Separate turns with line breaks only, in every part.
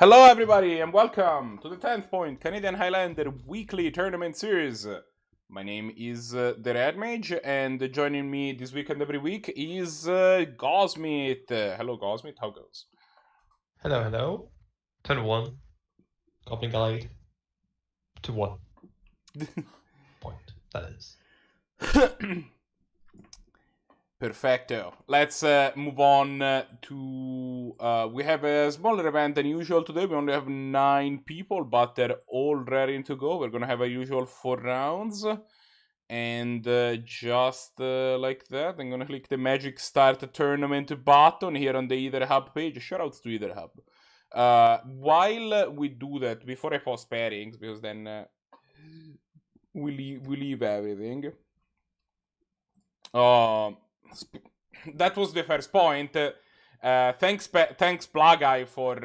Hello, everybody, and welcome to the 10th Point Canadian Highlander Weekly Tournament Series. My name is the Red Mage, and joining me this week and every week is Gosmith. Hello, Gosmith. How goes?
Hello, hello. Turn 1. Goblin Guide. To 1. Point. That is.
Perfecto. Let's move on to... we have a smaller event than usual today. We only have 9 people, but they're all ready to go. We're going to have a usual 4 rounds. And just like that, I'm going to click the Magic Start Tournament button here on the Either Hub page. Shoutouts to Either Hub. While we do that, before I post pairings, because then we leave everything. That was the first point. Thanks Blahguy for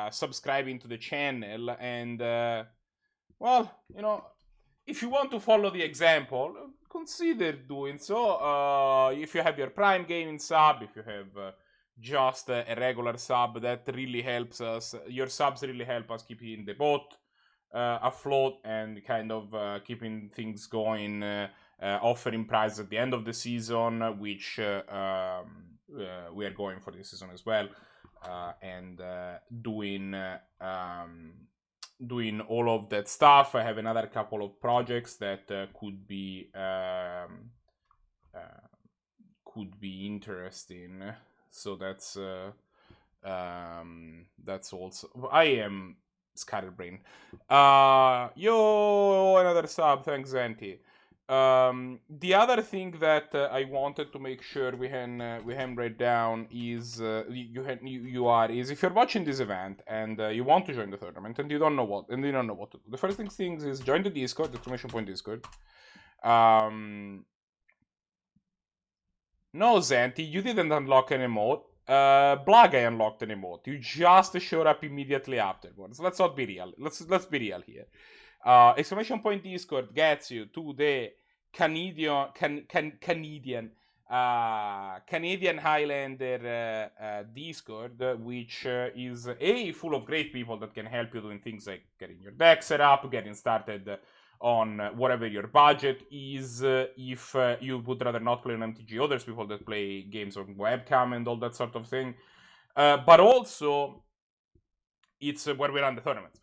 subscribing to the channel, and well, you know, if you want to follow the example, consider doing so. If you have your Prime Gaming sub, if you have just a regular sub, that really helps us. Your subs really help us keeping the boat afloat and kind of keeping things going. Offering prizes at the end of the season, which we are going for this season as well, and doing all of that stuff. I have another couple of projects that could be interesting. So that's also. I am scatterbrained. Yo, another sub. Thanks, Zannty. The other thing that I wanted to make sure we can write down is is if you're watching this event and you want to join the tournament and you don't know what to do. The first thing is join the Discord, !Discord. No, Zannty, you didn't unlock an emote. Blahguy unlocked an emote. You just showed up immediately afterwards. Let's not be real. Let's be real here. !Discord gets you to the Canadian Highlander Discord, which is full of great people that can help you doing things like getting your deck set up, getting started on whatever your budget is. If you would rather not play on MTG, others people that play games on webcam and all that sort of thing. But also, it's where we run the tournaments.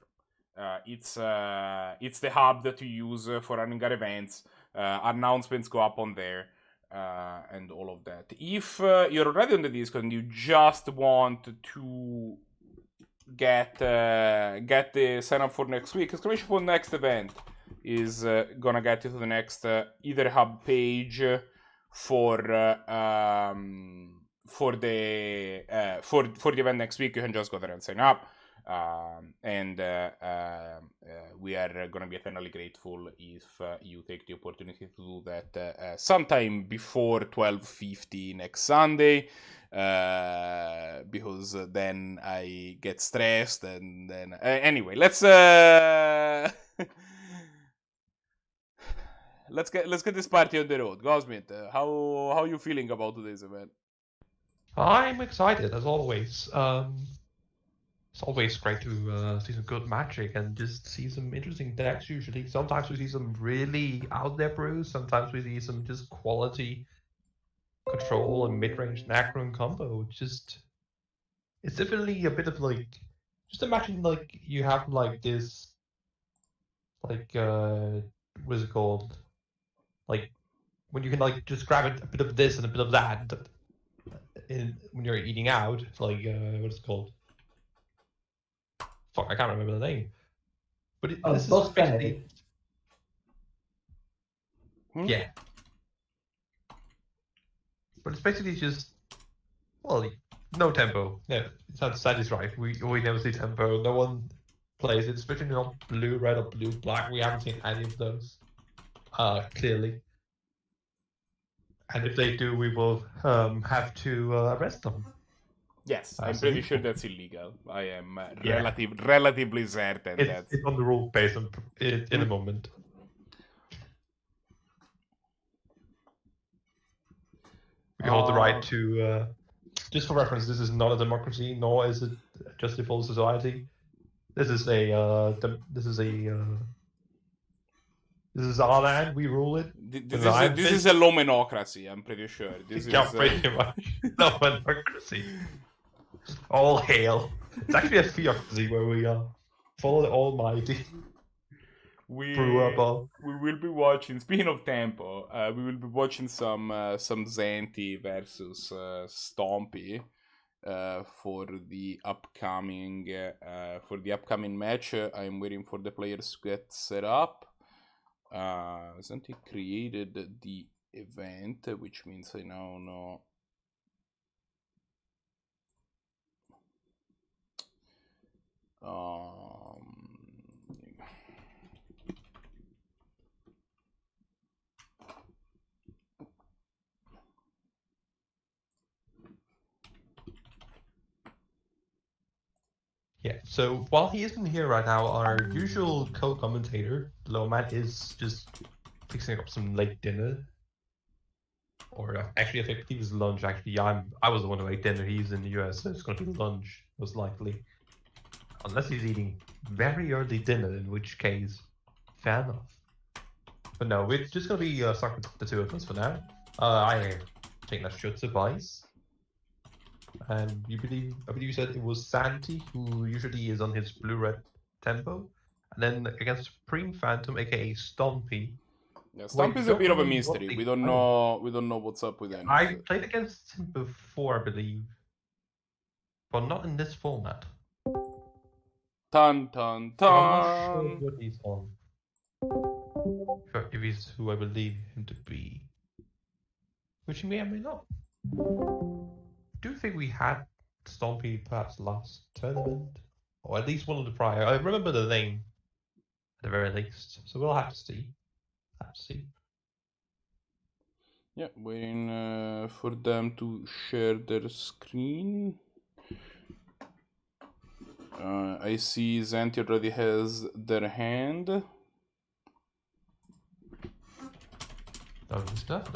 It's the hub that you use for running our events. Announcements go up on there, and all of that. If you're already on the Discord and you just want to get the sign up for next week, !Next event is gonna get you to the next Either Hub page for the event next week. You can just go there and sign up. And we are going to be eternally grateful if you take the opportunity to do that sometime before 12:50 next Sunday, because then I get stressed, and then anyway, let's get this party on the road. Gosmith, how are you feeling about today's event?
I'm excited as always. It's always great to see some good magic and just see some interesting decks usually. Sometimes we see some really out there brews, sometimes we see some just quality control and mid-range and aggro combo. It's definitely a bit of like, just imagine like you have like this, like, what is it called? Like, when you can like just grab a bit of this and a bit of that when you're eating out, like, what is it called? Fuck, I can't remember the name. But this is basically... Yeah. But it's basically just, well, no tempo. Yeah, that is right. We never see tempo. No one plays it, especially not blue, red, or blue, black. We haven't seen any of those, clearly. And if they do, we will have to arrest them.
Yes, I'm pretty sure that's illegal. I am relatively certain
that it's on the rule page in a moment. We hold the right to just for reference, this is not a democracy, nor is it just a full society. This is this is our land. We rule it.
This is a lomenocracy. I'm pretty sure. This
Yeah,
is
pretty much. No democracy. All hail. It's actually a theocracy where we follow the Almighty.
we
Brew
will be watching. Speaking of tempo, we will be watching some Zannty versus Stompy for the upcoming match. I'm waiting for the players to get set up. Zannty created the event, which means I now know.
Yeah, so while he isn't here right now, our usual co-commentator, Lowman, is just fixing up some late dinner. Or actually, I think it was lunch. Actually, I was the one who ate dinner. He's in the US, so it's going to be lunch, most likely. Unless he's eating very early dinner, in which case, fair enough. But no, we're just going to be stuck with the two of us for now. I think that should suffice. And I believe you said it was Zannty, who usually is on his blue-red tempo. And then against Supreme Phantom, aka Stompy.
Yeah, Stompy is a bit of a mystery. We don't know what's up with him.
I played against him before, I believe. But not in this format.
Tan.
I'm not sure what he's on. If he's who I believe him to be. Which he may or may not. I do think we had Stompy perhaps last tournament. Or at least one of the prior. I remember the name at the very least. So we'll have to see.
Yeah, waiting for them to share their screen. I see Zannty already has their hand.
Lovely stuff.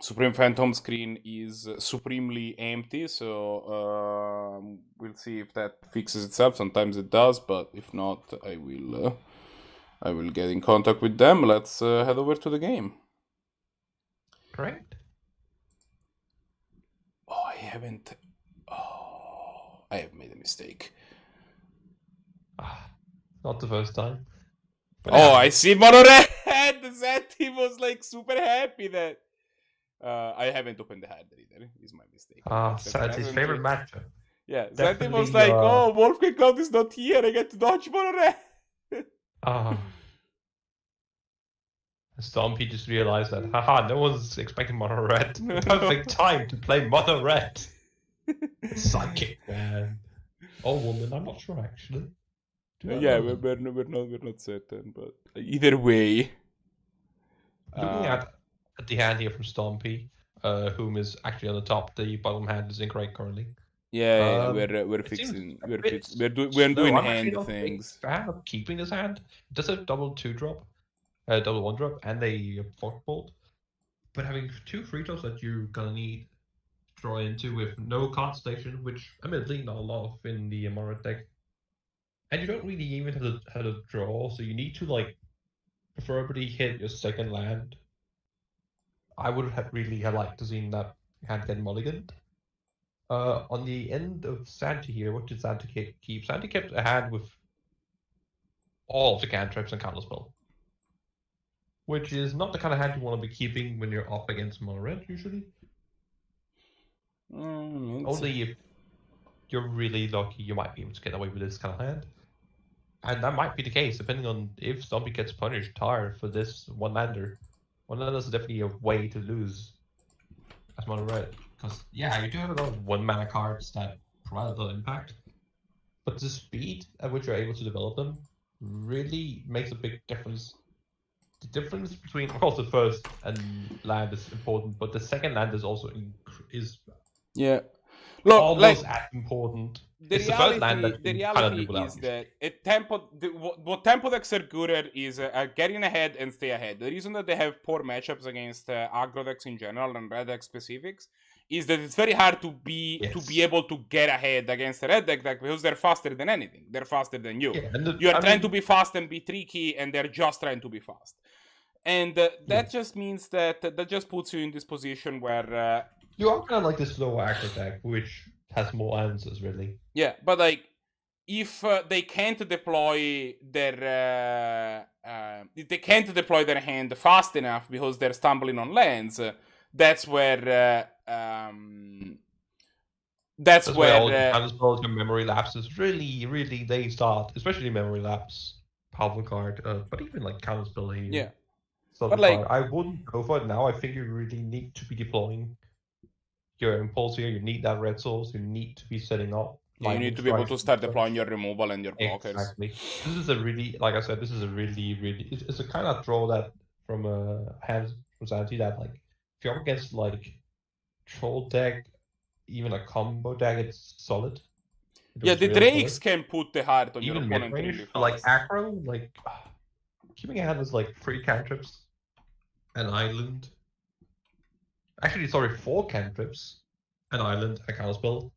Supreme Phantom screen is supremely empty, so we'll see if that fixes itself. Sometimes it does, but if not, I will get in contact with them. Let's head over to the game.
Correct.
I have made a mistake.
Not the first time.
But I see mono red! Zannty was like super happy that I haven't opened the header either. Is my mistake.
Zannty's favorite matchup.
Yeah, Zannty was like, oh, Wolfgang God is not here, I get to dodge mono red!
Stompy just realized that, haha, no one's expecting mono red. Perfect time to play mono red. Psychic man. Or woman, I'm not sure actually.
Yeah, we're not certain, but either way.
Looking at the hand here from Stompy, whom is actually on the top, the bottom hand is incorrect currently.
Yeah, we're fixing. We're doing hand things.
Fan of keeping this hand. It does a double 2-drop, double 1-drop, and a forkbolt. But having 2 free drops that you're gonna need to draw into with no card station, which admittedly not a lot of in the mono deck. And you don't really even have to draw, so you need to like preferably hit your second land. I would have really liked to see that hand get mulliganed. On the end of Zannty here, what did Zannty keep? Zannty kept a hand with all of the cantrips and counterspell, which is not the kind of hand you want to be keeping when you're up against mono red usually. Only if you're really lucky, you might be able to get away with this kind of hand. And that might be the case, depending on if Stompy gets punished hard for this one-lander. One-lander is definitely a way to lose as mono red. Because, yeah, you do have a lot of one-mana cards that provide a lot of impact. But the speed at which you're able to develop them really makes a big difference. The difference between, of course, the first and land is important, but the second land is also
Yeah. Look,
almost
like,
as important.
the
It's the first land
reality,
that
the
you kind of do
reality
without
is
usually.
that at tempo, what tempo decks are good at is getting ahead and stay ahead. The reason that they have poor matchups against aggro decks in general and red deck specifics is that it's very hard to be able to get ahead against a red deck because they're faster than anything. They're faster than you.
Yeah, and
You are trying to be fast and be tricky, and they're just trying to be fast. And that just means that just puts you in this position where
you are kind of like this slow aggro deck, which has more answers really.
yeah, but like, if they can't deploy their if they can't deploy their hand fast enough because they're stumbling on lands, that's where
That's where all the counterspells and memory lapses really they start, especially memory lapse, powerful card, but even like counterspell here.
Yeah.
But like, I wouldn't go for it now. I think you really need to be deploying your impulse here. You need that red source. You need to be setting up.
Yeah, you need to be able to start deploying your removal and your blockers.
Exactly. This is a really, like I said, this is a really, it's a kind of draw that from a hand from Zannty that, like, if you're up against like troll deck, even a combo deck, it's solid.
Yeah, the Drakes can put the heart on your opponent really fast.
Like aggro, like keeping a hand is like 3 cantrips, an island. Actually, sorry, 4 cantrips, an island, a counterspell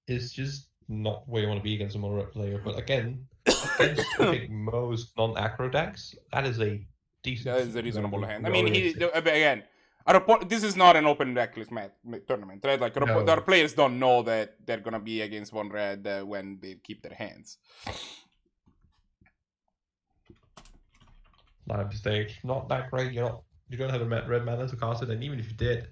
is just not where you want to be against a moderate player. But again, against I think most non-aggro decks, that is a decent.
That is a reasonable hand. I mean, again, this is not an open deckless tournament, right? Like, our players don't know that they're gonna be against one red when they keep their hands.
Live stage, not that great. You don't have a red mana to cast it, and even if you did,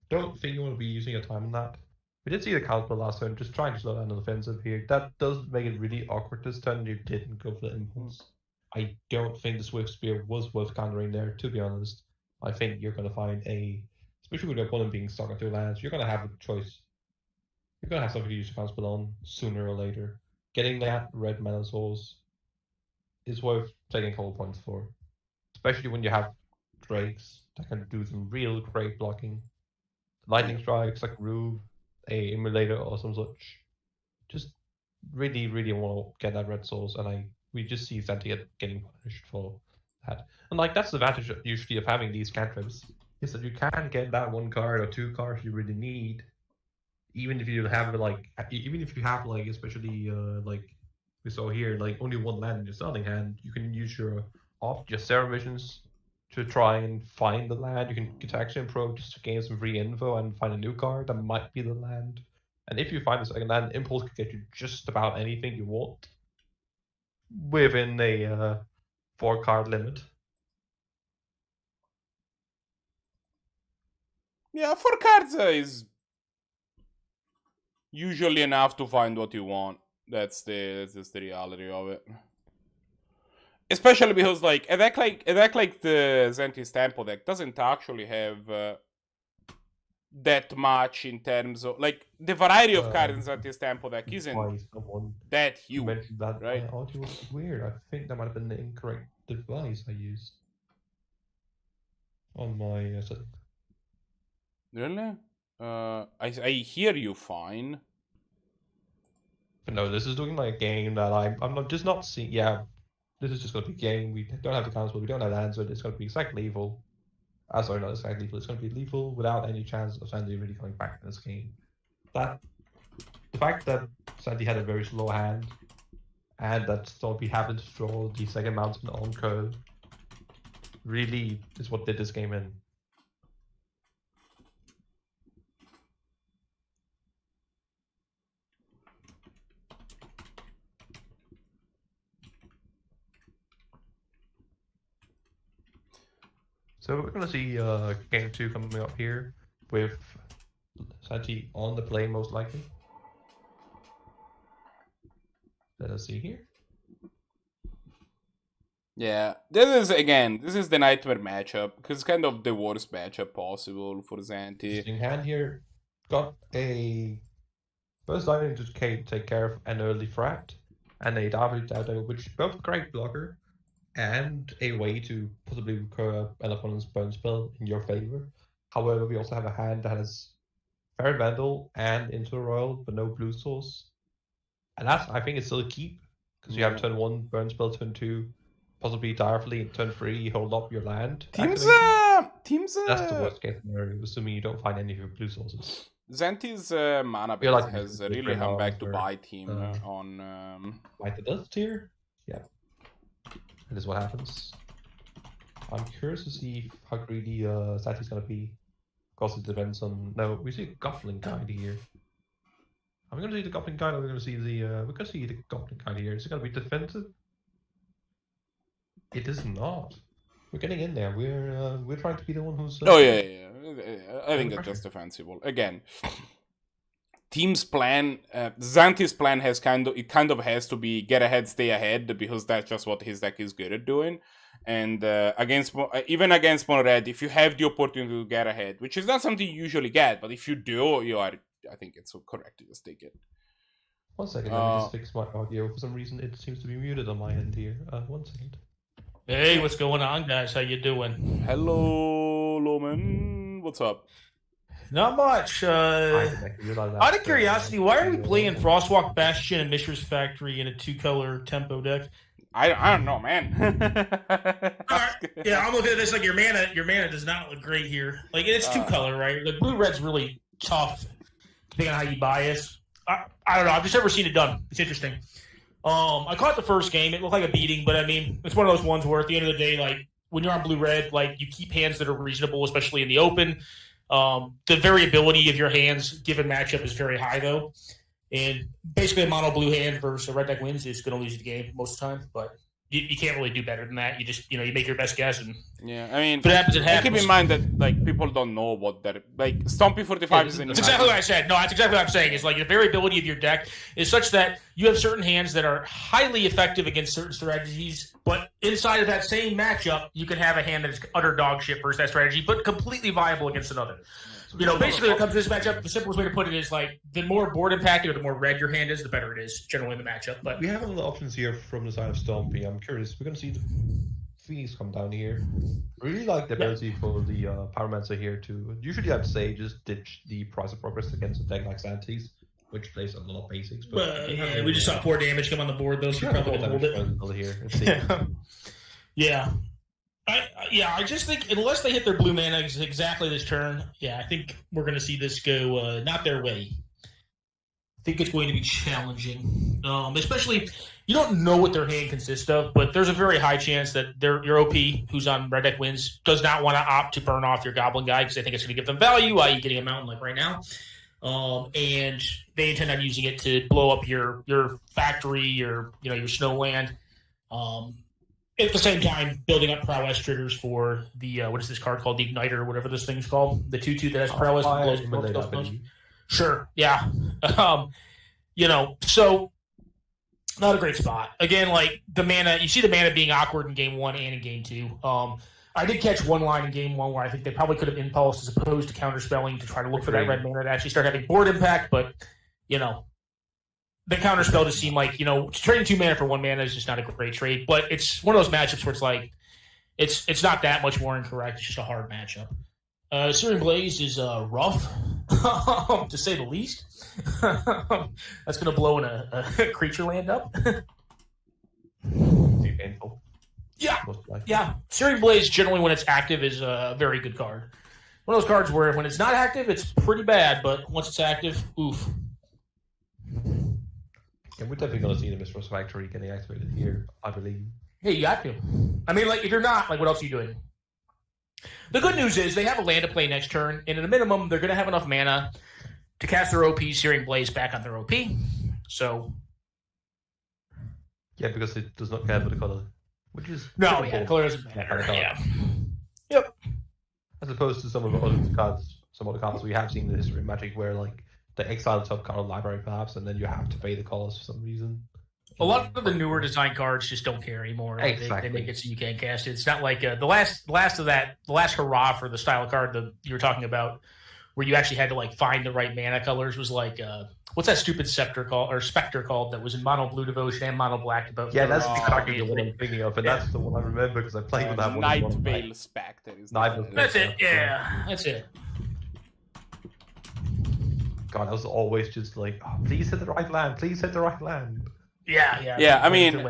don't think you want to be using your time on that. We did see the counterspell last turn, just trying to slow down the offensive here. That does make it really awkward this turn. You didn't go for the impulse. I don't think the Swift Spear was worth countering there, to be honest. I think you're going to find especially with your opponent being stuck on 2 lands, you're going to have a choice. You're going to have something to use the counterspell on sooner or later. Getting that red mana source is worth taking a couple points for. Especially when you have Drakes that can do some real great blocking. Lightning strikes like Rube, a emulator or some such. Just really want to get that red source, and we just see Zannty getting punished for that. And like, that's the advantage usually of having these cantrips, is that you can get that 1 card or 2 cards you really need, even if you have like, especially like we saw here, like only 1 land in your starting hand. You can use your Sarah Visions to try and find the land. You can get Action Pro just to gain some free info and find a new card that might be the land. And if you find the second land, Impulse can get you just about anything you want within a 4 card limit.
Yeah, 4 cards is usually enough to find what you want. That's the reality of it. Especially because, like, a deck like the Zannty's Tempo deck doesn't actually have that much in terms of, like, the variety of cards in Zannty's Tempo deck isn't that huge. You mentioned that, right?
Oh, it was weird. I think that might have been the incorrect device I used on my setting.
Really? I hear you fine.
But no, this is looking like a game that I'm just not seeing. Yeah. This is just going to be a game. We don't have the counterspell. We don't have the answer. It's going to be exactly lethal. Sorry, not exactly lethal. It's going to be lethal without any chance of Zannty really coming back in this game. The fact that Zannty had a very slow hand, and that Storby happened to draw the second mountain on curve, really is what did this game in. So we're going to see game 2 coming up here with Zannty on the play most likely. Let us see here.
Yeah, this is the nightmare matchup, because it's kind of the worst matchup possible for Zannty.
In hand here, got a first item to take care of an early frat, and a David Dado, which both great blocker, and a way to possibly recur an opponent's burn spell in your favor. However, we also have a hand that has Fairy Vandal and into a Royal, but no blue source. And that's, I think it's still a keep, because you have turn 1, burn spell, turn 2, possibly Direfully, and turn 3, you hold up your land.
Teams,
That's the worst case scenario, assuming you don't find any of your blue sources.
Zannty's mana base
like
has
the
really come back to
Brahms
bite him on...
Like the Dust tier? Yeah. That is what happens. I'm curious to see how greedy Zannty's gonna be. Of course, it depends on... No, we see a Goblin Guide here. Are we gonna see the Goblin Guide, or are we gonna see the... we're gonna see the Goblin Guide here. Is it gonna be defensive? It is not. We're getting in there. We're trying to be the one who's...
Oh, yeah. I think that's just defensible. Again, team's plan, Zannty's plan has kind of has to be get ahead, stay ahead, because that's just what his deck is good at doing. And even against mono red, if you have the opportunity to get ahead, which is not something you usually get, but if you do, I think it's correct to just take it.
1 second, let me just fix my audio. For some reason, it seems to be muted on my end here. 1 second.
Hey, what's going on, guys? How you doing?
Hello, Loman. What's up?
Not much. Out of curiosity, why are we playing Frostwalk Bastion and Mishra's Factory in a 2-color tempo deck?
I don't know, man.
Yeah, I'm looking at this like your mana does not look great here. Like it's 2-color, right? Like blue-red's really tough, depending on how you bias. I don't know. I've just never seen it done. It's interesting. I caught the first game. It looked like a beating, but I mean, it's one of those ones where at the end of the day, like when you're on blue-red, like you keep hands that are reasonable, especially in the open. The variability of your hands given matchup is very high, though. And basically a mono blue hand versus a red deck wins is going to lose the game most of the time, but you can't really do better than that. You just, you make your best guess. And
yeah, I mean,
if it happens, it happens.
Keep in mind that, like, people don't know what that, like, Stompy 45 is in the
That's exactly what I said. No, that's exactly what I'm saying. Is like the variability of your deck is such that you have certain hands that are highly effective against certain strategies, but inside of that same matchup, you can have a hand that is utter dog shit versus that strategy, but completely viable against another. Basically, when it comes to this matchup, the simplest way to put it is like the more board impacted or the more red your hand is, the better it is generally in the matchup. But
we have a lot of options here from the side of Stompy. I'm curious. We're going to see the Phoenix come down here. Really like the ability for the Pyromancer here to usually I'd say just ditch the Price of Progress against a deck like Zannty's, which plays a lot of basics. But
we just saw 4 damage come on the board, though, so you're probably going to hold it.
Here.
Yeah. I just think unless they hit their blue mana exactly this turn, I think we're going to see this go not their way. I think it's going to be challenging, especially you don't know what their hand consists of, but there's a very high chance that your OP, who's on red deck wins, does not want to opt to burn off your Goblin Guy because they think it's going to give them value, i.e. getting a mountain like right now. And they intend on using it to blow up your factory, your snowland. At the same time, building up prowess triggers for the what is this card called? The Igniter or whatever this thing's called. The 2/2 that has prowess. Sure, yeah. So not a great spot. Again, like the mana, you see the mana being awkward in game 1 and in game 2. I did catch one line in game 1 where I think they probably could have impulsed as opposed to counterspelling to try to look for that red mana to actually start having board impact, but the counterspell just seemed like, trading 2 mana for 1 mana is just not a great trade. But it's one of those matchups where it's like, it's not that much more incorrect. It's just a hard matchup. Searing Blaze is rough, to say the least. That's going to blow in a creature land up.
Painful.
Yeah. Searing Blaze, generally when it's active, is a very good card. One of those cards where when it's not active, it's pretty bad, but once it's active, oof.
Yeah, we're definitely going to see the Mishra's Factory getting activated here, I believe.
Yeah, you got to. I mean, like, if you're not, like, what else are you doing? The good news is they have a land to play next turn, and at a minimum, they're going to have enough mana to cast their OP, Searing Blaze, back on their OP. So...
Yeah, because it does not care for the color. Which is...
No, the color doesn't matter. Yeah. Yep.
As opposed to some other cards we have seen in the history of Magic where, like, the exile top card of library perhaps, and then you have to pay the colors for some reason.
A lot of the newer design cards just don't care anymore.
Exactly.
They make it so you can't cast it. It's not like the last hurrah for the style of card that you were talking about, where you actually had to like find the right mana colors, was like what's that stupid Spectre called that was in mono blue devotion and mono black devotion?
Yeah, that's exactly the one I'm thinking of, and that's the one I remember because I played with that one.
Night Veil Spectre.
That's it. Yeah, that's it.
God, I was always just like, oh, please hit the right land, please hit the right land.
Yeah.
I mean,
on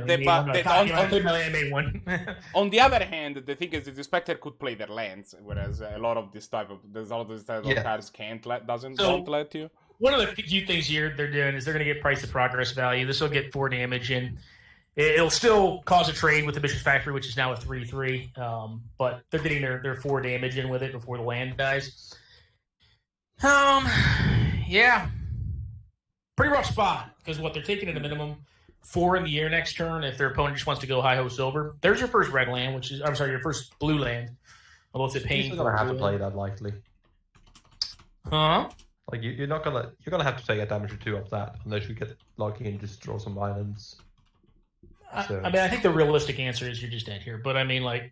on the other hand, the thing is that the Spectre could play their lands, whereas a lot of this type of cards don't let you.
One of the few things here they're doing is they're going to get price to progress value. This will get 4 damage, and it'll still cause a trade with the Bishop's Factory, which is now a 3/3. But they're getting their 4 damage in with it before the land dies. Yeah, pretty rough spot because they're taking at a minimum 4 in the air next turn. If their opponent just wants to go high ho silver, there's your first red land, your first blue land. Although it's a pain.
You're gonna have to play that likely.
Huh?
Like you're gonna have to take a damage or 2 off that unless you get lucky and just draw some islands. So.
I mean, I think the realistic answer is you're just dead here. But I mean,
you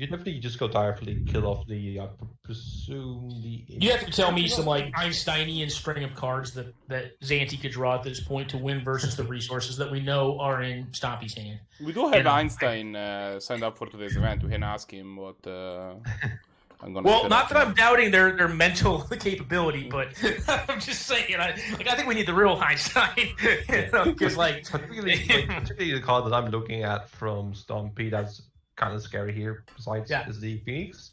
definitely just go direfully kill off the. I presume the.
You have to tell me some Einsteinian string of cards that Zannty could draw at this point to win versus the resources that we know are in Stompy's hand.
We do have Einstein signed up for today's event. We can ask him what. I'm gonna
not that I'm doubting their mental capability, but I'm just saying. I think we need the real Einstein, because
particularly the card that I'm looking at from Stompy that's kind of scary here. Besides, is the Phoenix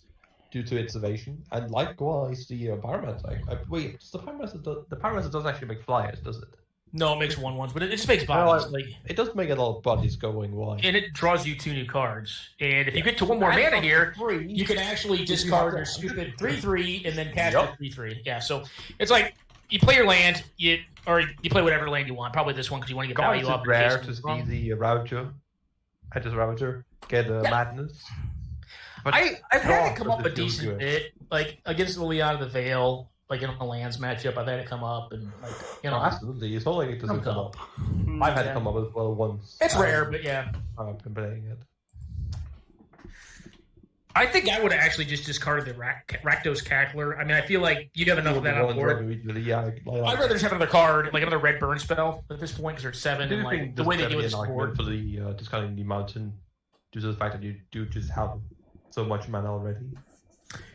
due to its evasion, and likewise the Pyromancer. Wait, the Pyromancer doesn't actually make flyers, does it?
No, it makes 1/1s, but it just makes bodies.
It does make a lot of bodies going wide.
And it draws you 2 new cards. And if you get to 1 more mana here, you can actually discard your stupid 3/3 and then cast a 3/3. Yeah, so it's like you play your land, you play whatever land you want. Probably this one because you want to get value off.
It's rare to see the Ravager. I just Ravager get Madness.
But I've had it come up a decent bit, like against the Leon of the Veil. Like in a lands matchup, I've had it come up, and
absolutely, it's not like it doesn't come up. I've had it come up as well once.
It's rare, but yeah,
I've been playing it.
I think I would have actually just discarded the Rakdos Cackler. I mean, I feel like you'd have enough of that on board. I'd rather just have another card, like another red burn spell at this point, because there's 7. And like the way they do it is board
for the discarding the mountain, due to the fact that you do just have so much mana already.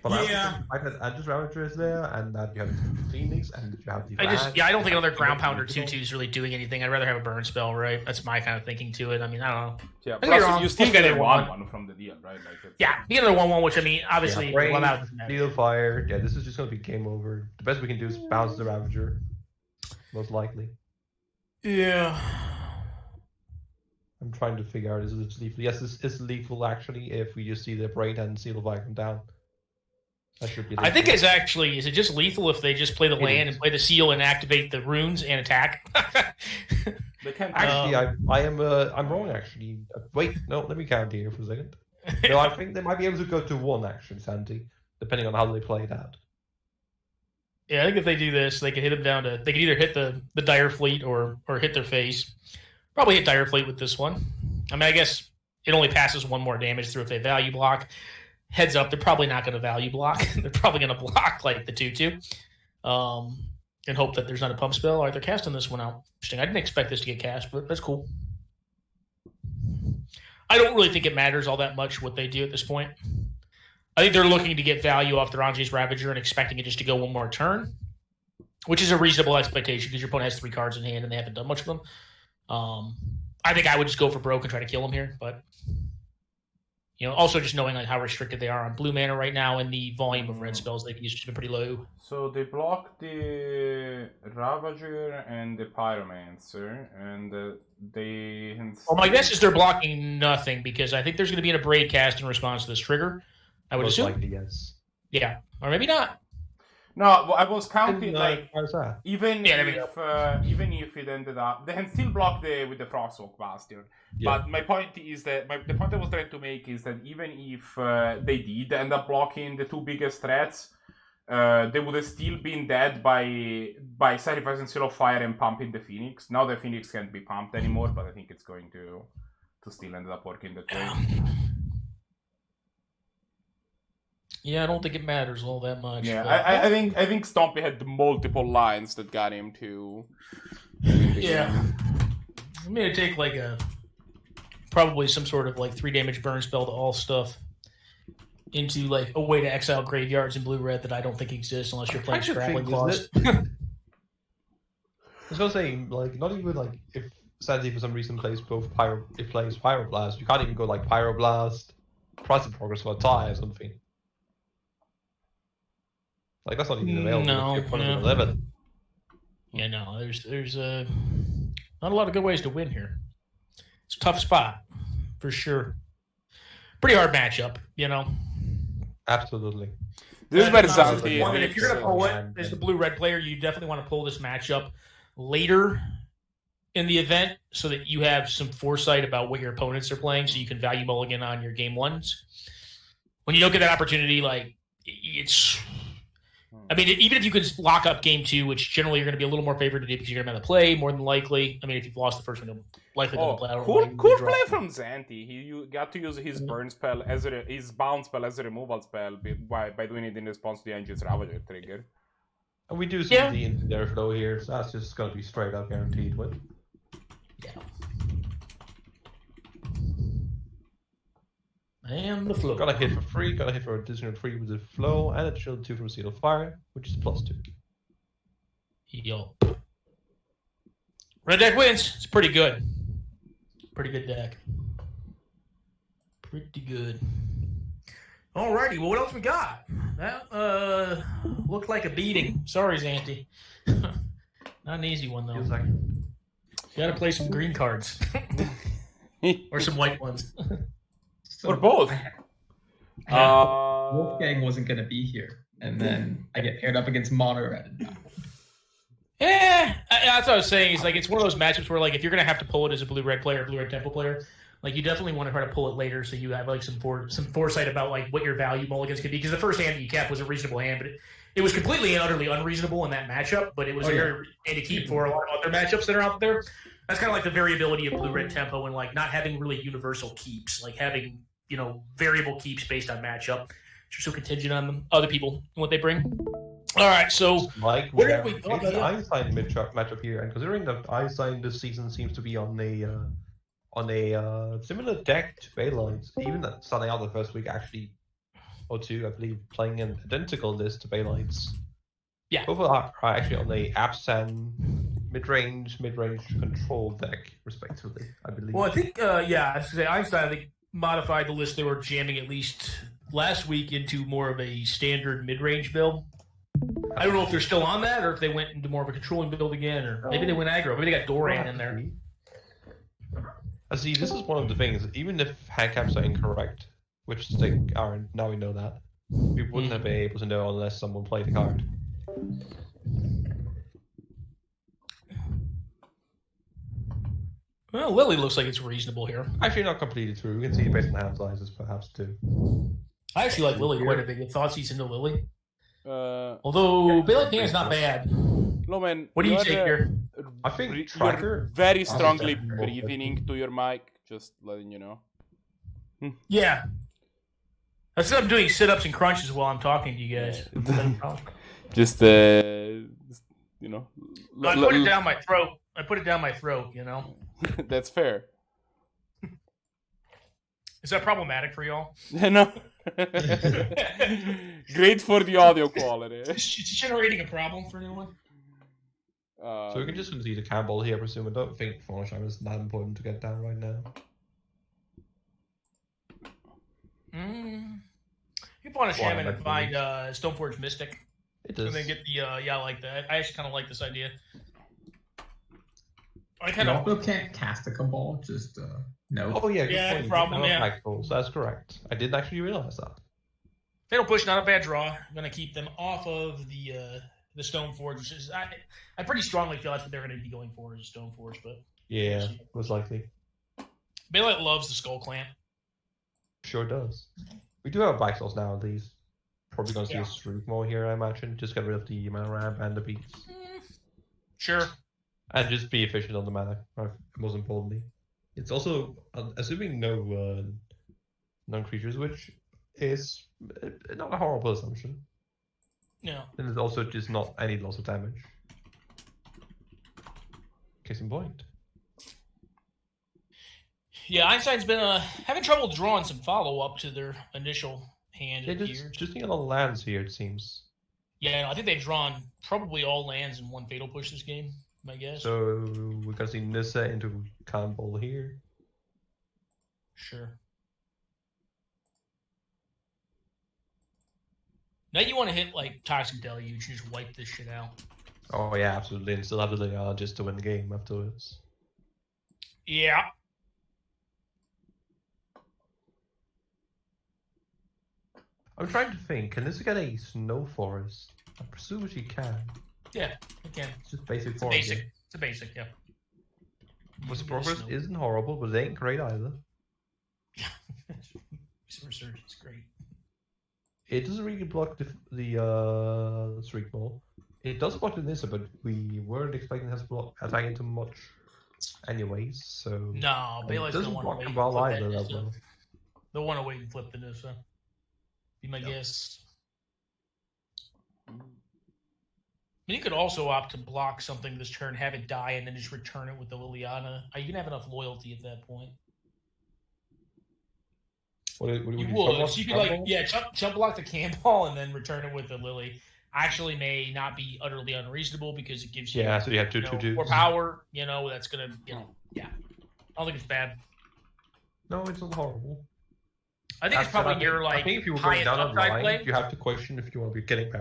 But I just Ravager is there, and that you have the Phoenix, and you have the.
I don't think another Ground Pounder 2/2 is really doing anything. I'd rather have a burn spell, right? That's my kind of thinking to it. I mean, I don't know.
Yeah, plus you still get a 1/1 from the deal, right?
You get another 1/1, which I mean, obviously,
Steel Fire. Yeah, this is just going to be game over. The best we can do is bounce the Ravager, most likely.
Yeah.
I'm trying to figure out is it lethal? Yes, it's lethal actually. If we just see the Braid and Steel Fire come down.
I think it's actually, is it just lethal if they just play the land and play the seal and activate the runes and attack?
Actually, I'm wrong actually. Wait, no, let me count here for a second. No, I think they might be able to go to 1 actually, Zannty, depending on how they play it out.
Yeah, I think if they do this, they can hit them down to, they can either hit the Dire Fleet or hit their face. Probably hit Dire Fleet with this one. I mean, I guess it only passes 1 more damage through if they value block. Heads up, they're probably not going to value block. They're probably going to block like the 2/2 and hope that there's not a pump spell. All right, they're casting this one out. Interesting. I didn't expect this to get cast, but that's cool. I don't really think it matters all that much what they do at this point. I think they're looking to get value off Derange's Ravager and expecting it just to go 1 more turn, which is a reasonable expectation because your opponent has 3 cards in hand and they haven't done much of them. I think I would just go for broke and try to kill him here, but... also just knowing like how restricted they are on blue mana right now and the volume of red spells they can use has been pretty low.
So they blocked the Ravager and the Pyromancer, and they...
Well, my guess is they're blocking nothing because I think there's going to be a Braid cast in response to this trigger. I would assume.
Likely, yes.
Yeah, or maybe not.
No, I was counting even if it ended up, they can still block with the Frostwalk Bastion. Yeah. But my point is that the point I was trying to make is that even if they did end up blocking the 2 biggest threats, they would have still been dead by sacrificing Seal of Fire and pumping the Phoenix. Now the Phoenix can't be pumped anymore, but I think it's going to still end up working that way.
Yeah, I don't think it matters all that much.
Yeah, I think Stompy had multiple lines that got him to.
Yeah, I'm gonna take like probably some sort of like 3 damage burn spell to all stuff into like a way to exile graveyards in blue red that I don't think exists unless you're playing Scrabbling Claws.
was gonna say, like, not even like if Zannty for some reason plays Pyroblast, you can't even go like Pyroblast, Crisis Progress for a tie or something. Like that's not even available if your opponent's an 11.
Yeah, no, there's not a lot of good ways to win here. It's a tough spot, for sure. Pretty hard matchup, you know.
Absolutely.
This is where Zannty.
If you're gonna pull it as the blue-red player, you definitely want to pull this matchup later in the event so that you have some foresight about what your opponents are playing, so you can value mulligan on your game ones. When you don't get that opportunity, like it's. I mean, even if you could lock up game 2, which generally you're going to be a little more favored to do because you're going to have the play more than likely. I mean, if you've lost the first one, you'll likely to play.
Cool play from Zannty. You got to use his burn spell as his bounce spell as a removal spell by doing it in response to the Engine's Ravager trigger.
And we do see the infinite flow here, so that's just going to be straight up guaranteed win.
Yeah. And the flow.
Got a hit for free, got a hit for additional 3 with the flow, and additional 2 from Seal of Fire, which is +2.
Yo. Red deck wins. It's pretty good. Pretty good deck. Pretty good. Alrighty, well, what else we got? That looked like a beating. Sorry, Zannty. Not an easy one, though. Gotta play some green cards. Or some white ones.
Or both.
Wolfgang wasn't going to be here, and then I get paired up against Mono Red.
Yeah, that's what I was saying. Is like it's one of those matchups where like if you're gonna have to pull it as a blue-red player, blue-red tempo player, like you definitely want to try to pull it later so you have like some foresight about like what your value mulligans could be. Because the first hand that you kept was a reasonable hand, but it was completely and utterly unreasonable in that matchup. But it was a very hand to keep for a lot of other matchups that are out there. That's kind of like the variability of blue-red tempo and like not having really universal keeps, like having variable keeps based on matchup. You're so contingent on them, other people and what they bring. All right, so
Mike, we have an Einstein matchup here, and considering that Einstein this season seems to be on a similar deck to Bailite, even that starting out the first week actually, or two, I believe, playing an identical list to Bailite's.
Yeah.
Both are actually on the Abzan mid-range control deck, respectively, I believe.
Well, I think, I should say Einstein, I think, modified the list they were jamming at least last week into more of a standard mid-range build. I don't know if they're still on that or if they went into more of a controlling build again, or maybe they went aggro. Maybe they got Doran in there.
I see, this is one of the things, even if handcaps are incorrect, which they aren't, now we know that, we wouldn't have been able to know unless someone played the card.
Well, Lily looks like it's reasonable here.
Actually, not completely true. We can see based on hand sizes, perhaps, too.
I actually like Lily quite a bit. Thoughts he's into Lily. Although Bailite is not bad.
Loman,
what do you think here?
I think Tracker
very strongly breathing into your mic. Just letting you know.
Yeah. That's what I'm doing sit-ups and crunches while I'm talking to you guys.
Just
I put it down my throat.
That's fair.
Is that problematic for y'all?
No. Great for the audio quality.
It's generating a problem for anyone.
So we can just see the Campbell here, I presume. I don't think Foreshine is that important to get down right now.
You want to shaman and find Stoneforge Mystic.
It does.
And then get the I like that. I actually kind of like this idea.
You also can't cast a Cabal, just no.
Oh yeah,
yeah,
good
problem. Yeah,
that's correct. I didn't actually realize that.
Fatal Push, not a bad draw. I'm gonna keep them off of the Stoneforge, which is I pretty strongly feel that's what they're gonna be going for is a Stoneforge, but
yeah, most likely.
Bailite loves the Skull Clamp.
Sure does. We do have Bixels now, at least. Probably gonna see a Shroot more here, I imagine. Just get rid of the mana ramp and the beats.
Sure.
And just be efficient on the mana, most importantly. It's also assuming no non-creatures, which is not a horrible assumption.
No.
And it's also just not any loss of damage. Case in point.
Yeah, Einstein's been having trouble drawing some follow-up to their initial hand.
Yeah, just thinking on lands here, it seems.
Yeah, I think they've drawn probably all lands in one Fatal Push this game. My guess.
So we're gonna see Nissa into Cannonball here.
Sure. Now you want to hit like Toxic Deluge and just wipe this shit out.
Oh yeah, absolutely, and still have the Leon just to win the game afterwards.
Yeah.
I'm trying to think, can Nissa get a Snow Forest? I presume she can.
Yeah, again.
It's just basic
It's a
forest.
basic. It's a basic, yeah.
What's
You can
progress
get a snow.
isn't horrible, but it ain't great either.
Resurgence, great.
It doesn't really block the Streak Ball. It does block the Nissa, but we weren't expecting it to block attack into much anyways, so...
No,
it
Bailite's gonna
doesn't
want
block
to
the
wait.
ball
Flip
either,
that
that
Nissa.
well.
They'll want to wait and flip the Nissa. Be my guess. I mean, you could also opt to block something this turn, have it die, and then just return it with the Liliana. You can have enough loyalty at that point.
What would
You
you
would. So you could, like,
Cannonball?
yeah, jump block the Cannonball and then return it with the Lily. Actually, may not be utterly unreasonable because it gives you,
Yeah, so you have two
you know,
twos.
more power. You know, that's gonna, you know, yeah. I don't think it's bad.
No, it's not horrible.
I think it's probably your
I
like
think if you were going
highest
down the
upside
line,
play.
you have to question if you want to be getting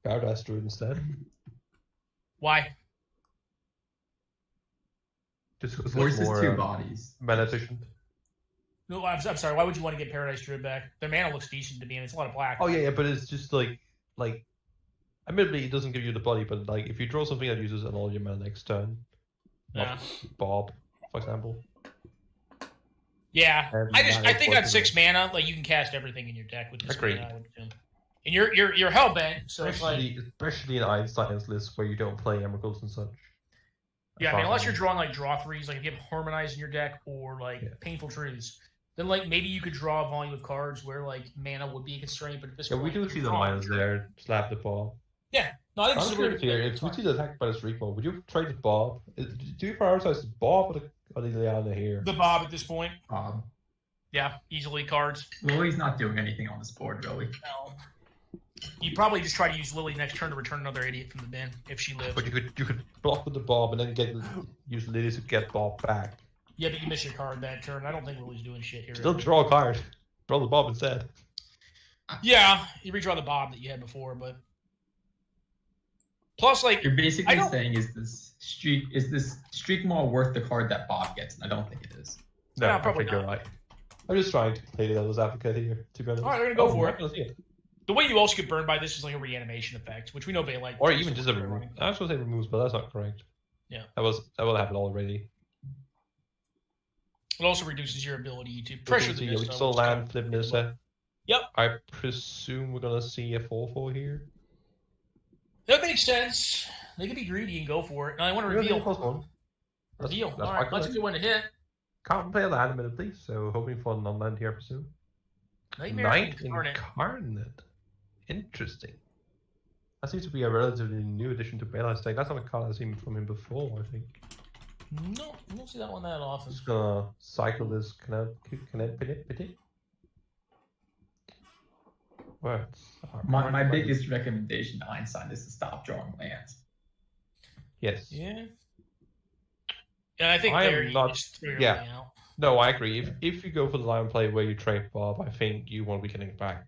Paradise Druid instead.
Why?
Just because
Forces
it's more
two bodies.
mana efficient.
No, I'm sorry. Why would you want to get Paradise Druid back? Their mana looks decent to me, and it's a lot of black.
Oh yeah, but it's just like, admittedly it doesn't give you the body, but like if you draw something that uses an all your mana next turn,
Yeah.
like Bob, for example.
Yeah,
And
I
that
think
is
on
what
6 mana, like you can cast everything in your deck with this
Agreed.
mana, I would assume. And you're hellbent, so it's like
Especially in Einstein's list where you don't play Emeralds and such.
yeah. I mean, unless you're
Apart
drawing like draw threes, like if you have Harmonize in your deck or like
Yeah.
Painful Truths, then like maybe you could draw a volume of cards where like mana would be a constraint. But at this
from- yeah,
point,
we do
you're
see the
drawing.
minus there. Slap the ball.
Yeah, no, I think
I'm
this is a really
curious
good
here.
play.
If we see the attack by the streak ball, would you trade the Bob? Do you prioritize the Bob or the Liana here?
The Bob at this point,
Um,
yeah, easily cards.
Lily's not doing anything on this board, really.
No. You probably just try to use Lily next turn to return another idiot from the bin if she lives.
But you could block with the Bob and then use Lily to get Bob back.
Yeah, but you miss your card that turn. I don't think Lily's doing shit here.
Still draw a card. Draw the Bob instead.
Yeah, you redraw the Bob that you had before, but plus, like,
You're
I
basically
don't-
saying, is this streak more worth the card that Bob gets? And I don't think it is.
No,
No,
I
probably
think you're
not.
right. I'm just trying to play the devil's advocate here, to be honest.
All right, we're gonna go for
we're
it.
not gonna see it.
the way you also get burned by this is like a reanimation effect, which we know Bailite.
Or even just a remove. I was going to say removes, but that's not correct.
Yeah.
That will happen already.
It also reduces your ability to pressure the
We
Nissa,
still
which
land,
kind
flip
of-
Nissa.
Yep.
I presume we're gonna see a 4/4 here.
That makes sense. They can be greedy and go for it. And I want to
We're gonna
reveal.
do +1.
Reveal.
That's
All right,
quite
that's a
good.
good one to hit.
Can't play a land admittedly, so hoping for a non-land here, I presume.
Nightmare
Knight
Incarnate.
Incarnate. Interesting. That seems to be a relatively new addition to Bailite's deck. That's not a card I've seen from him before, I think.
No, I don't see that one that often.
Just gonna cycle this connect. Words. are
My
hard to
biggest recommendation to Einstein is to stop drawing lands.
Yes.
Yeah. And I think
I am
there you
not-
just throw your
yeah.
money out.
No, I agree. If you go for the line play where you trade Bob, I think you won't be getting it back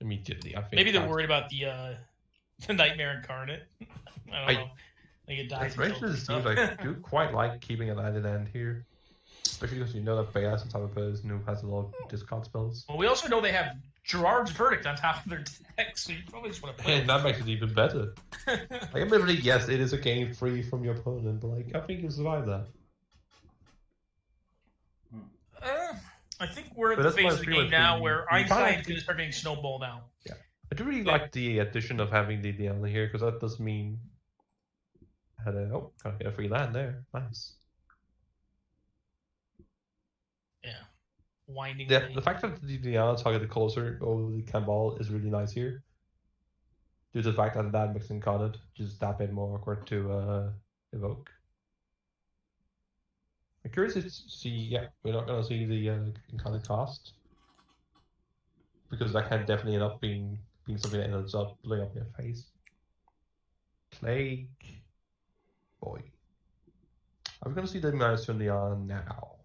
immediately. I think
Maybe they're
that's-
worried about the Nightmare Incarnate. I don't know. They get died.
Especially it seems like I do quite like keeping an added end here. Especially because you know that Bailite is the type of person who has a lot of discard spells.
Well, we also know they have Gerard's Verdict on top of their deck, so you probably just want to play
And that makes it even better.
it.
Like, admittedly, yes, it is a game free from your opponent, but like I think you'll survive that.
I think we're at
But
the
that's
phase
my
of the
feeling
game now
the-
where
you kinda
Einstein's
have
going to start getting snowballed out.
I do really like the addition of having the Diana here because that does mean I had can't get a free land there. Nice.
Yeah. Winding.
Yeah,
lane.
the fact that the Diana targeted closer over the Cannonball is really nice here. Due to the fact that that makes Incarnate just that bit more awkward to evoke. I'm curious to see, yeah, we're not going to see the Incarnate cost. Because that can definitely end up being something that ends up blowing up in your face. Plague. boy. I'm gonna see the Marisuni on now.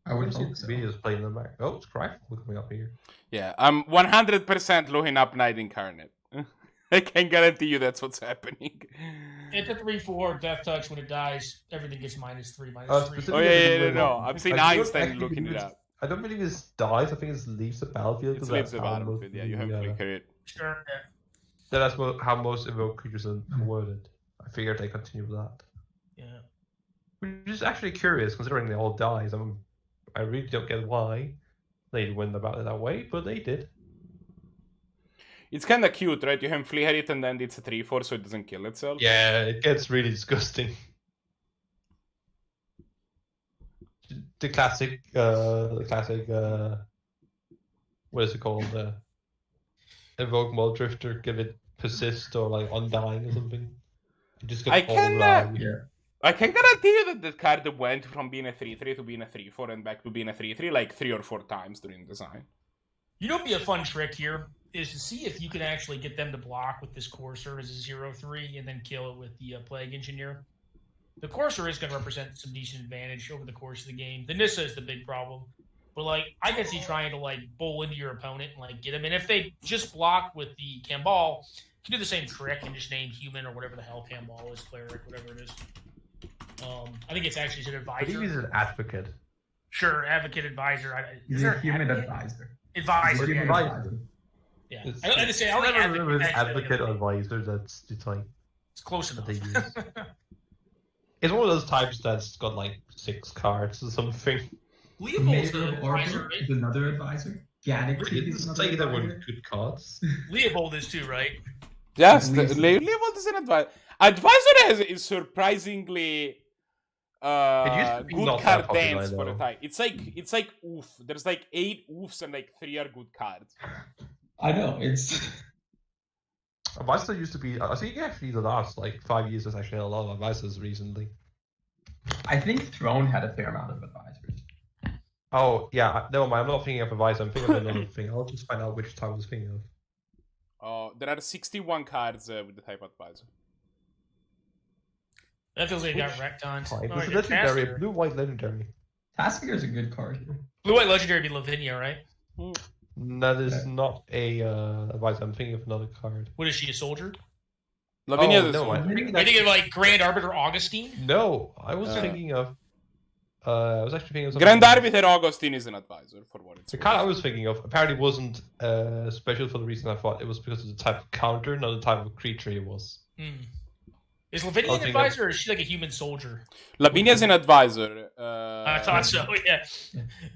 I would
I'm gonna
hope
see
so.
the videos playing them back. Oh, it's Cryfall coming up here.
Yeah, I'm 100% looking up Knight Incarnate. I can guarantee you that's what's happening.
It's a 3/4 Death Touch. When it dies, everything gets -3, -3.
Oh,
Specifically,
yeah,
I
no. I've seen
I don't
Einstein
actually
looking
believe
it
it's-
up.
I don't believe it dies. I think it leaves the battlefield.
It
'cause
leaves
that's
the
how
battlefield.
most
Yeah,
of
you
the,
have flicker it.
Sure. Yeah.
That's how most evoke creatures are worded. I figured they continue with that.
Yeah.
Which is actually curious, considering they all dies. I really don't get why they win the battle that way, but they did.
It's kind of cute, right? You have flicker it and then it's a 3/4 so it doesn't kill itself.
Yeah, it gets really disgusting. The classic, what is it called? Evoke Mold Drifter, give it persist or like undying or something. You just get
I
all
can,
around.
Yeah.
I can guarantee you that the card went from being a 3/3 to being a 3/4 and back to being a 3/3 like 3 or 4 times during design.
You know, what'd be a fun trick here is to see if you can actually get them to block with this Courser as a 0/3 and then kill it with the Plague Engineer. The Courser is going to represent some decent advantage over the course of the game. The Nissa is the big problem. But, like, I can see trying to, like, bowl into your opponent and, like, get them. And if they just block with the Cambal, you can do the same trick and just name Human or whatever the hell Cambal is, Cleric, whatever it is. I think it's actually an
I think he's
advisor.
an advocate.
Sure, advocate, advisor.
He's
Is there
a
an
human
advocate?
advisor.
Advisor,
Human
yeah.
advisor.
Yeah.
It's,
I had to say, I
I
like
never remember
advocate.
advocate or advisor. That's it's like
It's close
that
enough.
they use. It's one of those types that's got like 6 cards or something.
Leopold's the
Mayor of
advisor,
Arbor
right?
is another advisor. Gaddock
It
is
didn't
another
say there were
advisor.
good cards.
Leopold is too, right?
Yes,
At least-
Leopold is an advisor. Advisor is surprisingly
used to be
good
not
card
that popular,
dance for a
though.
time. It's like oof. There's like 8 oofs and like 3 are good cards.
I know, it's
Advisor used to be. I think actually the last like 5 years there's actually a lot of advisors recently.
I think Throne had a fair amount of advisors.
Oh yeah, no, I'm not thinking of advisor. I'm thinking of another thing. I'll just find out which type I was thinking of.
There are 61 cards with the type advisor.
That feels like it got
Which
wrecked on.
Type.
Oh,
It's a
yeah,
legendary,
Tasker.
blue-white legendary.
Tasker is a good card here.
Blue-white legendary would be Lavinia, right?
That is
Yeah.
not a advisor. I'm thinking of another card.
What is she, a soldier?
Lavinia
Oh,
is
no,
a
I'm
soldier.
thinking
I think of like Grand Arbiter Augustine.
No, I was
Uh,
thinking of. I was actually thinking of.
Grand
something-
Arbiter Augustine is an advisor for what it's
The
worth.
card I was thinking of apparently wasn't special for the reason I thought it was because of the type of counter, not the type of creature it was.
Hmm. Is Lavinia
I'll
an
think of-
advisor or is she like a human soldier?
Lavinia is an advisor.
I thought so, yeah.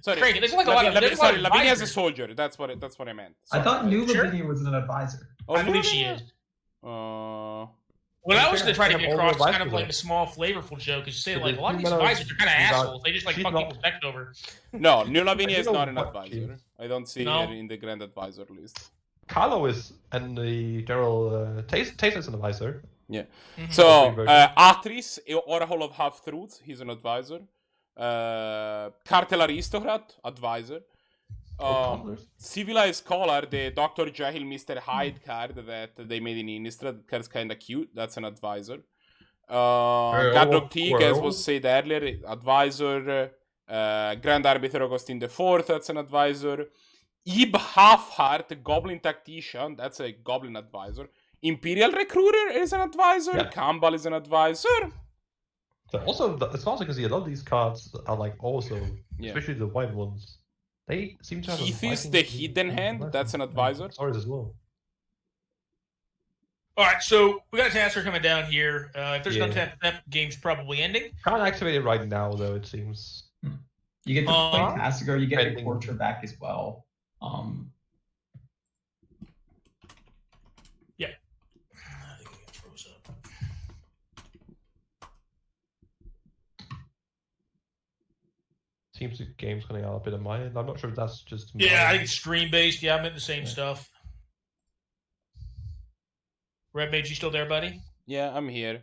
Sorry,
Frank, there's like a lot of there's a lot of
Lavinia is a
advisors.
soldier. That's what I meant.
I thought
Sorry.
New
Sure.
Lavinia was an advisor.
Oh,
I believe
no,
she
no,
is.
no.
What I was
Fair,
going to try to
have
get
all
across is kind of
advisors
like
there.
a small, flavorful joke is to say,
So
like,
the
a lot of these
human
advisors are kind of
is not-
assholes. They just, like,
she's
fuck
not-
people's tech over.
No, New Lavinia
I
is
don't
not
know
an
what
advisor. I don't see
No.
her in the grand advisor list.
Carlo is, and the general Taste is an advisor.
Mhm.
So,
version.
Atris, Oracle of Half-Truth, he's an advisor. Cartel Aristocrat, advisor. Civilized Scholar, the Dr. Jahil Mr. Hyde card that they made in Innistrad, that card's kind of cute, that's an advisor. Gadok Teague, as was said earlier, advisor. Grand Arbiter Augustine IV, that's an advisor. Ib Halfheart, Goblin Tactician, that's a Goblin advisor. Imperial Recruiter is an advisor.
Yeah.
Campbell is an advisor.
So also, as far as I can see, a lot of these cards are like also,
Yeah.
especially the white ones. They seem to have.
Keith
a
is
Viking
the
team.
hidden hand, that's an advisor.
Sorry as well.
All right, so we got a Tasker coming down here. If there's no
Yeah.
tap, game's probably ending.
Can't activate it right now though. It seems.
You get to play Tasker, you get your
Pending.
Torture back as well.
I think it froze up.
Seems the game's coming out a bit of my end. I'm not sure if that's just.
Yeah, I
my-
think it's stream based. Yeah, I meant the same
Yeah.
stuff. Red Mage, you still there, buddy?
Yeah, I'm here.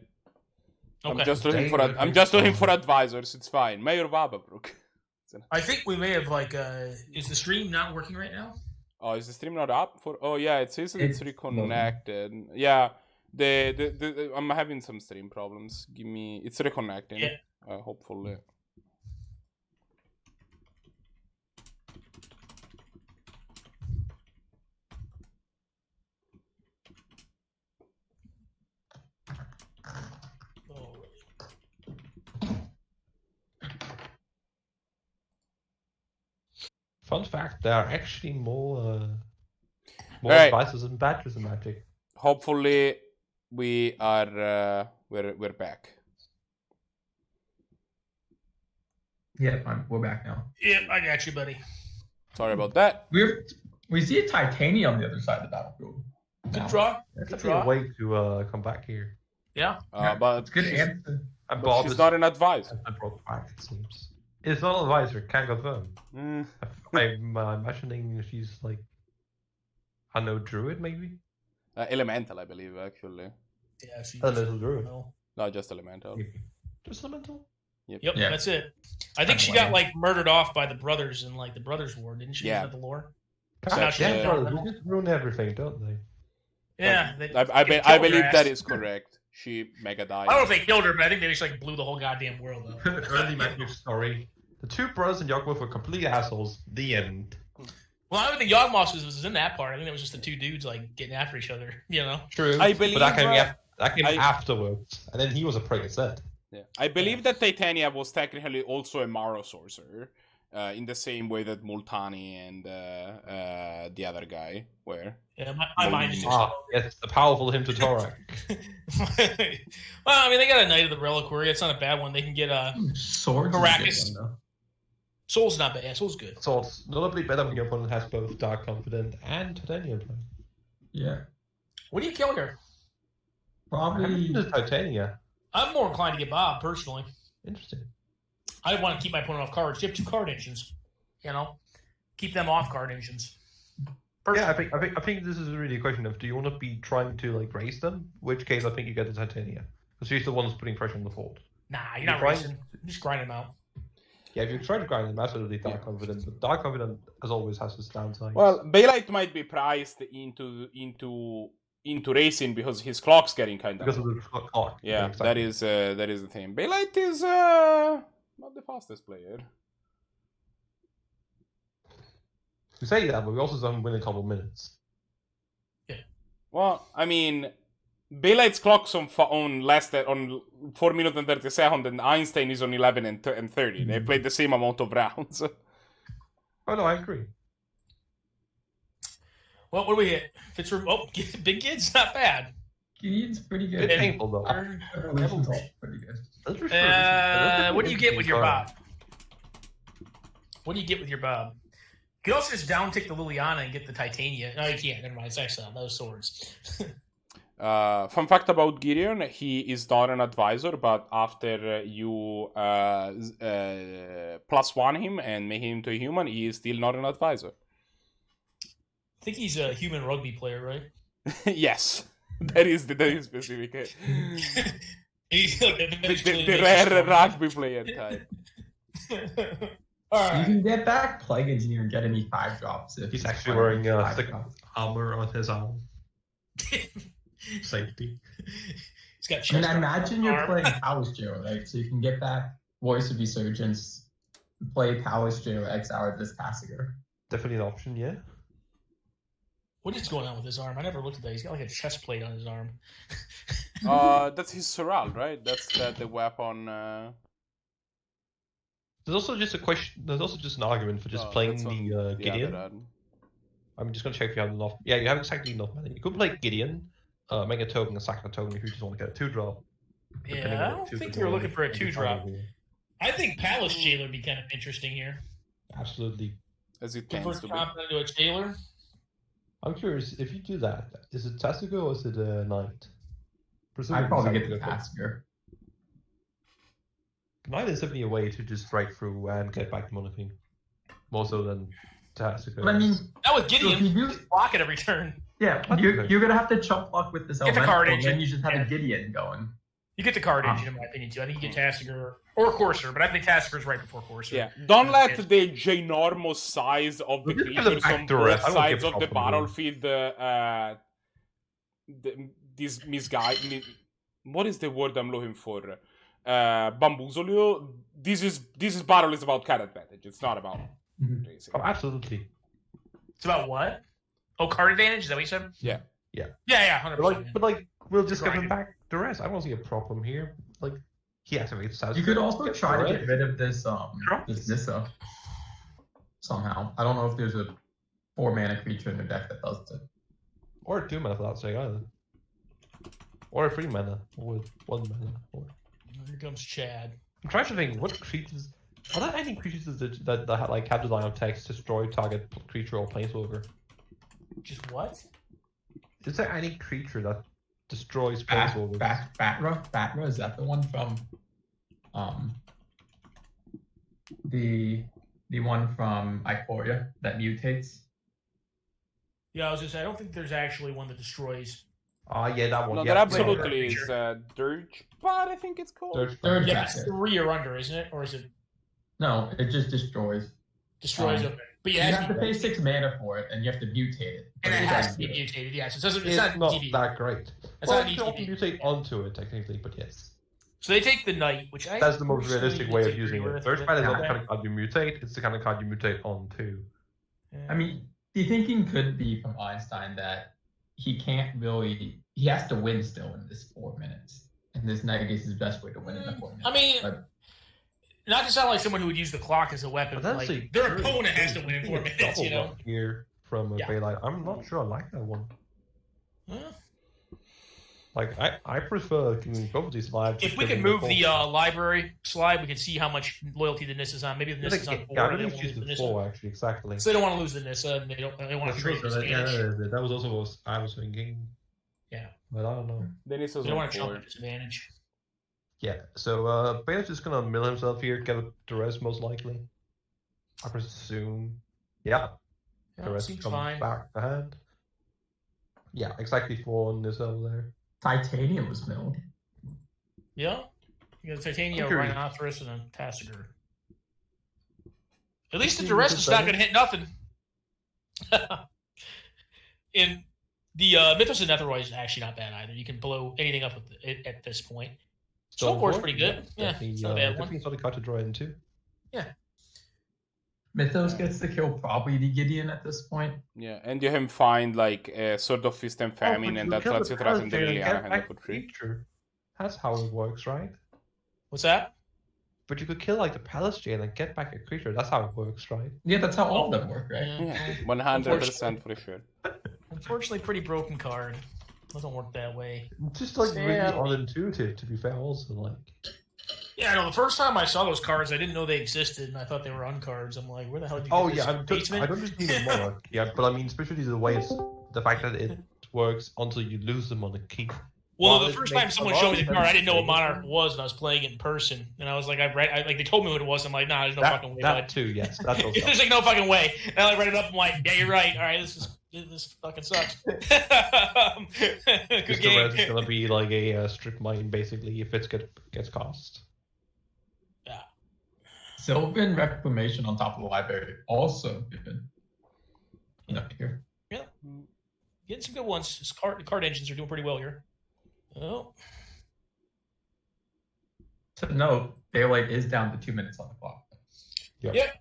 Okay.
I'm just looking
Dang,
for
that
I'm
makes
just looking
sense.
for advisors. It's fine. Mayor Wababrook.
I think we may have like. Is the stream not working right now?
Oh, is the stream not up for? Oh yeah, it says that it's
It's
reconnected. Yeah, I'm having some stream problems. Give me. It's reconnecting.
Yeah.
Hopefully.
Fun fact: there are actually more
Alright.
devices and batteries in Magic.
Hopefully, we are we're back.
Yeah, fine. We're back now.
Yeah, I got you, buddy.
Sorry about that.
We see a Titania on the other side of the battlefield.
Good draw.
There's
Good
definitely a
draw.
way to come back here.
Yeah.
But
It's good
she's,
answer.
And
but
Bob
she's
is
not an advisor.
brought back, it seems. It's not an advisor. Can't confirm.
Mm.
I'm imagining she's like, I don't know, druid maybe.
Elemental, I believe, actually.
Yeah, she's
A little druid.
No, just elemental.
Just elemental.
Yep,
Yeah.
that's it. I think she got like murdered off by the brothers in like the brothers' war, didn't she?
Yeah.
Isn't that the lore?
So
Yeah,
that's,
they just ruin everything, don't they?
Yeah.
I
they
believe
killed her
that
ass.
is correct. She mega died.
I don't know if they killed her, but I think they just like blew the whole goddamn world up.
Early Magic story. The two brothers in Yogmoth were complete assholes. The end.
Well, I don't think Yawgmoth was in that part. I think it was just the two dudes like getting after each other. You know.
True.
I believe
but that came afterwards, and then he was a prick instead.
Yeah. I believe that Titania was technically also a Maro sorcerer, in the same way that Multani and the other guy were.
Yeah, my mind is.
Yes, the powerful him to Torak.
Well, I mean, they got a Knight of the Reliquary. It's not a bad one. They can get a
Swords.
Caracas. Soul's not bad. Yeah, Soul's good.
So it's notably better when your opponent has both Dark Confident and Titania play.
Yeah.
What do you kill here?
Probably.
The Titania.
I'm more inclined to get Bob personally.
Interesting.
I want to keep my opponent off cards. You have 2 card engines. You know, keep them off card engines.
Yeah, I think this is really a question of, do you want to be trying to like raise them? In which case, I think you get the Titania, because she's the one who's putting pressure on the board.
Nah, you're not racing. You're just grinding them out.
Yeah, if you try to grind them, absolutely Dark Confident, but Dark Confident as always has its downsides.
Well, Bailite might be priced into racing because his clock's getting kind of
because of the clock.
Yeah,
exactly.
that is the thing. Bailite is not the fastest player.
We say that, but we also don't win a couple minutes.
Well, I mean, Bailite's clock's on less than on 4 minutes and 30 seconds, and Einstein is on 11 and 30. They played the same amount of rounds.
Oh no, I agree.
Well, what do we hit? Big Kid's not bad.
Gideon's pretty good.
It's painful though.
Evolution's all pretty good.
What do you get with your Bob? What do you get with your Bob? You can also just down-tick the Liliana and get the Titania. No, you can't. Never mind. It's exile. Those swords.
Fun fact about Gideon, he is not an advisor, but after you +1 him and make him into a human, he is still not an advisor.
I think he's a human rugby player, right?
Yes, that is specific.
He's like
the rare rugby player type.
You can get back Plague Engineer and get any 5 drops. If
He's actually wearing a thick armor on his arm. Safety.
He's got.
And imagine you're playing Palace Jail, right? So you can get back Voice of Resurgence, play Palace Jail, exile this Tassiger.
Definitely an option, yeah.
What is going on with his arm? I never looked at that. He's got like a chest plate on his arm.
That's his Sorrel, right? That's the weapon.
There's also just a question. There's also just an argument for just playing the Gideon. I'm just gonna check if you have enough. Yeah, you have exactly enough money. You could play Gideon, make a token, and sack a token if you just want to get a 2-drop.
Yeah, I don't think we were looking for a 2-drop. I think Palace Jailer would be kind of interesting here.
Absolutely.
As it tends
Convert
to be.
Confidant into a Jailer.
I'm curious if you do that. Is it Tassiger or is it a Knight?
I'd probably get the Tassiger.
Knight is definitely a way to just break through and get back to Monarchy. More so than Tassiger.
But I mean,
that with Gideon,
so
you block it every turn.
Yeah, you're gonna have to chump block with this
Get the card
and
engine.
then you just have a Gideon going.
You get the card engine, in my opinion, too. I think you get Tassiger or Courser, but I think Tassiger's right before Courser.
Yeah, don't let the ginormous size of the
Look at the
creatures on
back door,
both
I don't
sides
give
of the
a problem.
battlefield this misguided. What is the word I'm looking for? Bamboozle. This is battle is about card advantage. It's not about racing.
Oh, absolutely.
It's about what? Oh, card advantage? Is that what you said?
Yeah.
Yeah, 100%.
But like, we'll just give him
Grinding.
back the rest. I don't see a problem here. Like, he activates South.
You could also try to get rid of this
Drop.
this Nissa somehow. I don't know if there's a 4-mana creature in the deck that does it.
Or 2 mana for that sake either. Or a 3 mana with 1 mana. Or...
Here comes Chad.
I'm trying to think, what creatures... Are there any creatures that like have the line of text destroy target creature or planeswalker?
Just what?
Is there any creature that destroys
Batra,
planeswalkers?
Batra, is that the one from the one from Ikoria that mutates?
Yeah, I was just saying, I don't think there's actually one that destroys.
Yeah, that one.
No,
yeah,
there absolutely
Dirge.
is Dirge, but I think it's called.
Dirge.
Third
Yeah,
back.
it's 3 or under, isn't it? Or is it
No, it just destroys.
destroys? Okay. But
You
yeah,
have to pay 6 mana for it, and you have to mutate it.
and it
But
has
does
to be
do it.
mutated. Yeah, so it doesn't,
It's
it's
not
DB.
that great.
It's
Well,
not
you can
ETB.
mutate onto it technically, but yes.
So they take the knight, which I
That's the most
personally
realistic way of
disagree
using it.
with,
Dirge
but
Pad is not the
okay.
kind of card you mutate, it's the kind of card you mutate onto.
I mean, the thinking could be from Einstein that he can't really. He has to win still in this 4 minutes, and this knight is his best way to win in the 4 minutes.
I mean,
But-
not to sound like someone who would use the clock as a weapon,
But
but
that's
like
a
their
very
opponent has to
good
win in 4
thing.
minutes, you
Double
know?
up here from a
Yeah.
Bailite. I'm not sure I like that one.
Huh?
Like, I prefer doing both of these slides.
If we could move the library slide, we could see how much loyalty the Nissa's on. Maybe the Nissa's on 4.
Yeah, I
and they
really
don't
used
lose the
the
Nissa.
4, actually, exactly.
So they don't want to lose the Nissa, and they want to trade the disadvantage.
That was also what I was thinking.
Yeah.
But I don't know.
Then it's
They don't
on
want to jump
4.
the disadvantage.
Yeah, so Bailey's just gonna mill himself here, get the rest most likely. I presume. Yeah,
Yeah,
the rest
seems
comes
fine.
back behind. Yeah, exactly 4 on this over there.
Titanium was milled.
Yeah. You got a Titania,
Okay.
Rhinoceros, and a Tassiger. At least the
Seems
duress
a bit
is not
better.
going to hit nothing. In the Mythos and Netherite is actually not bad either. You can blow anything up with it at this point. Stoneforge's pretty good. Yeah, it's not a bad one.
Definitely solid card to draw into.
Mythos gets the kill probably the Gideon at this point.
Yeah, and you can find like a sort of Feast and Famine, and that lets you threaten the Liliana hand for 3.
Creature. That's how it works, right?
What's that?
But you could kill like the Palace Jail and get back a creature. That's how it works, right?
Yeah, that's how all of them work, right?
Yeah, 100% for sure.
Unfortunately, pretty broken card. Doesn't work that way.
Just like really
Yeah.
unintuitive, to be fair. Also, like.
Yeah, I know. The first time I saw those cards, I didn't know they existed, and I thought they were uncards. I'm like, where the hell did you
Oh
get this?
yeah,
In the basement?
I don't just mean a monarch. Yeah, but I mean especially the way it's the fact that it works until you lose them on the key.
Well,
Well,
the
it
first
makes
time
a
someone
lot
showed
of
me the card, I didn't know what
sense.
Monarch was, and I was playing it in person. And I was like, like they told me what it was. I'm like, nah, there's no fucking way.
That
bud.
too, yes. That also.
There's like no fucking way. And I like read it up. I'm like, yeah, you're right. All right, this fucking sucks. Good
Because the rest is
game.
gonna be like a strip mine basically if it gets cast.
Sylvan Reclamation on top of the library also good. No, here.
Getting some good ones. This card engines are doing pretty well here. Oh,
So no, Bailite is down to 2 minutes on the clock.
yeah.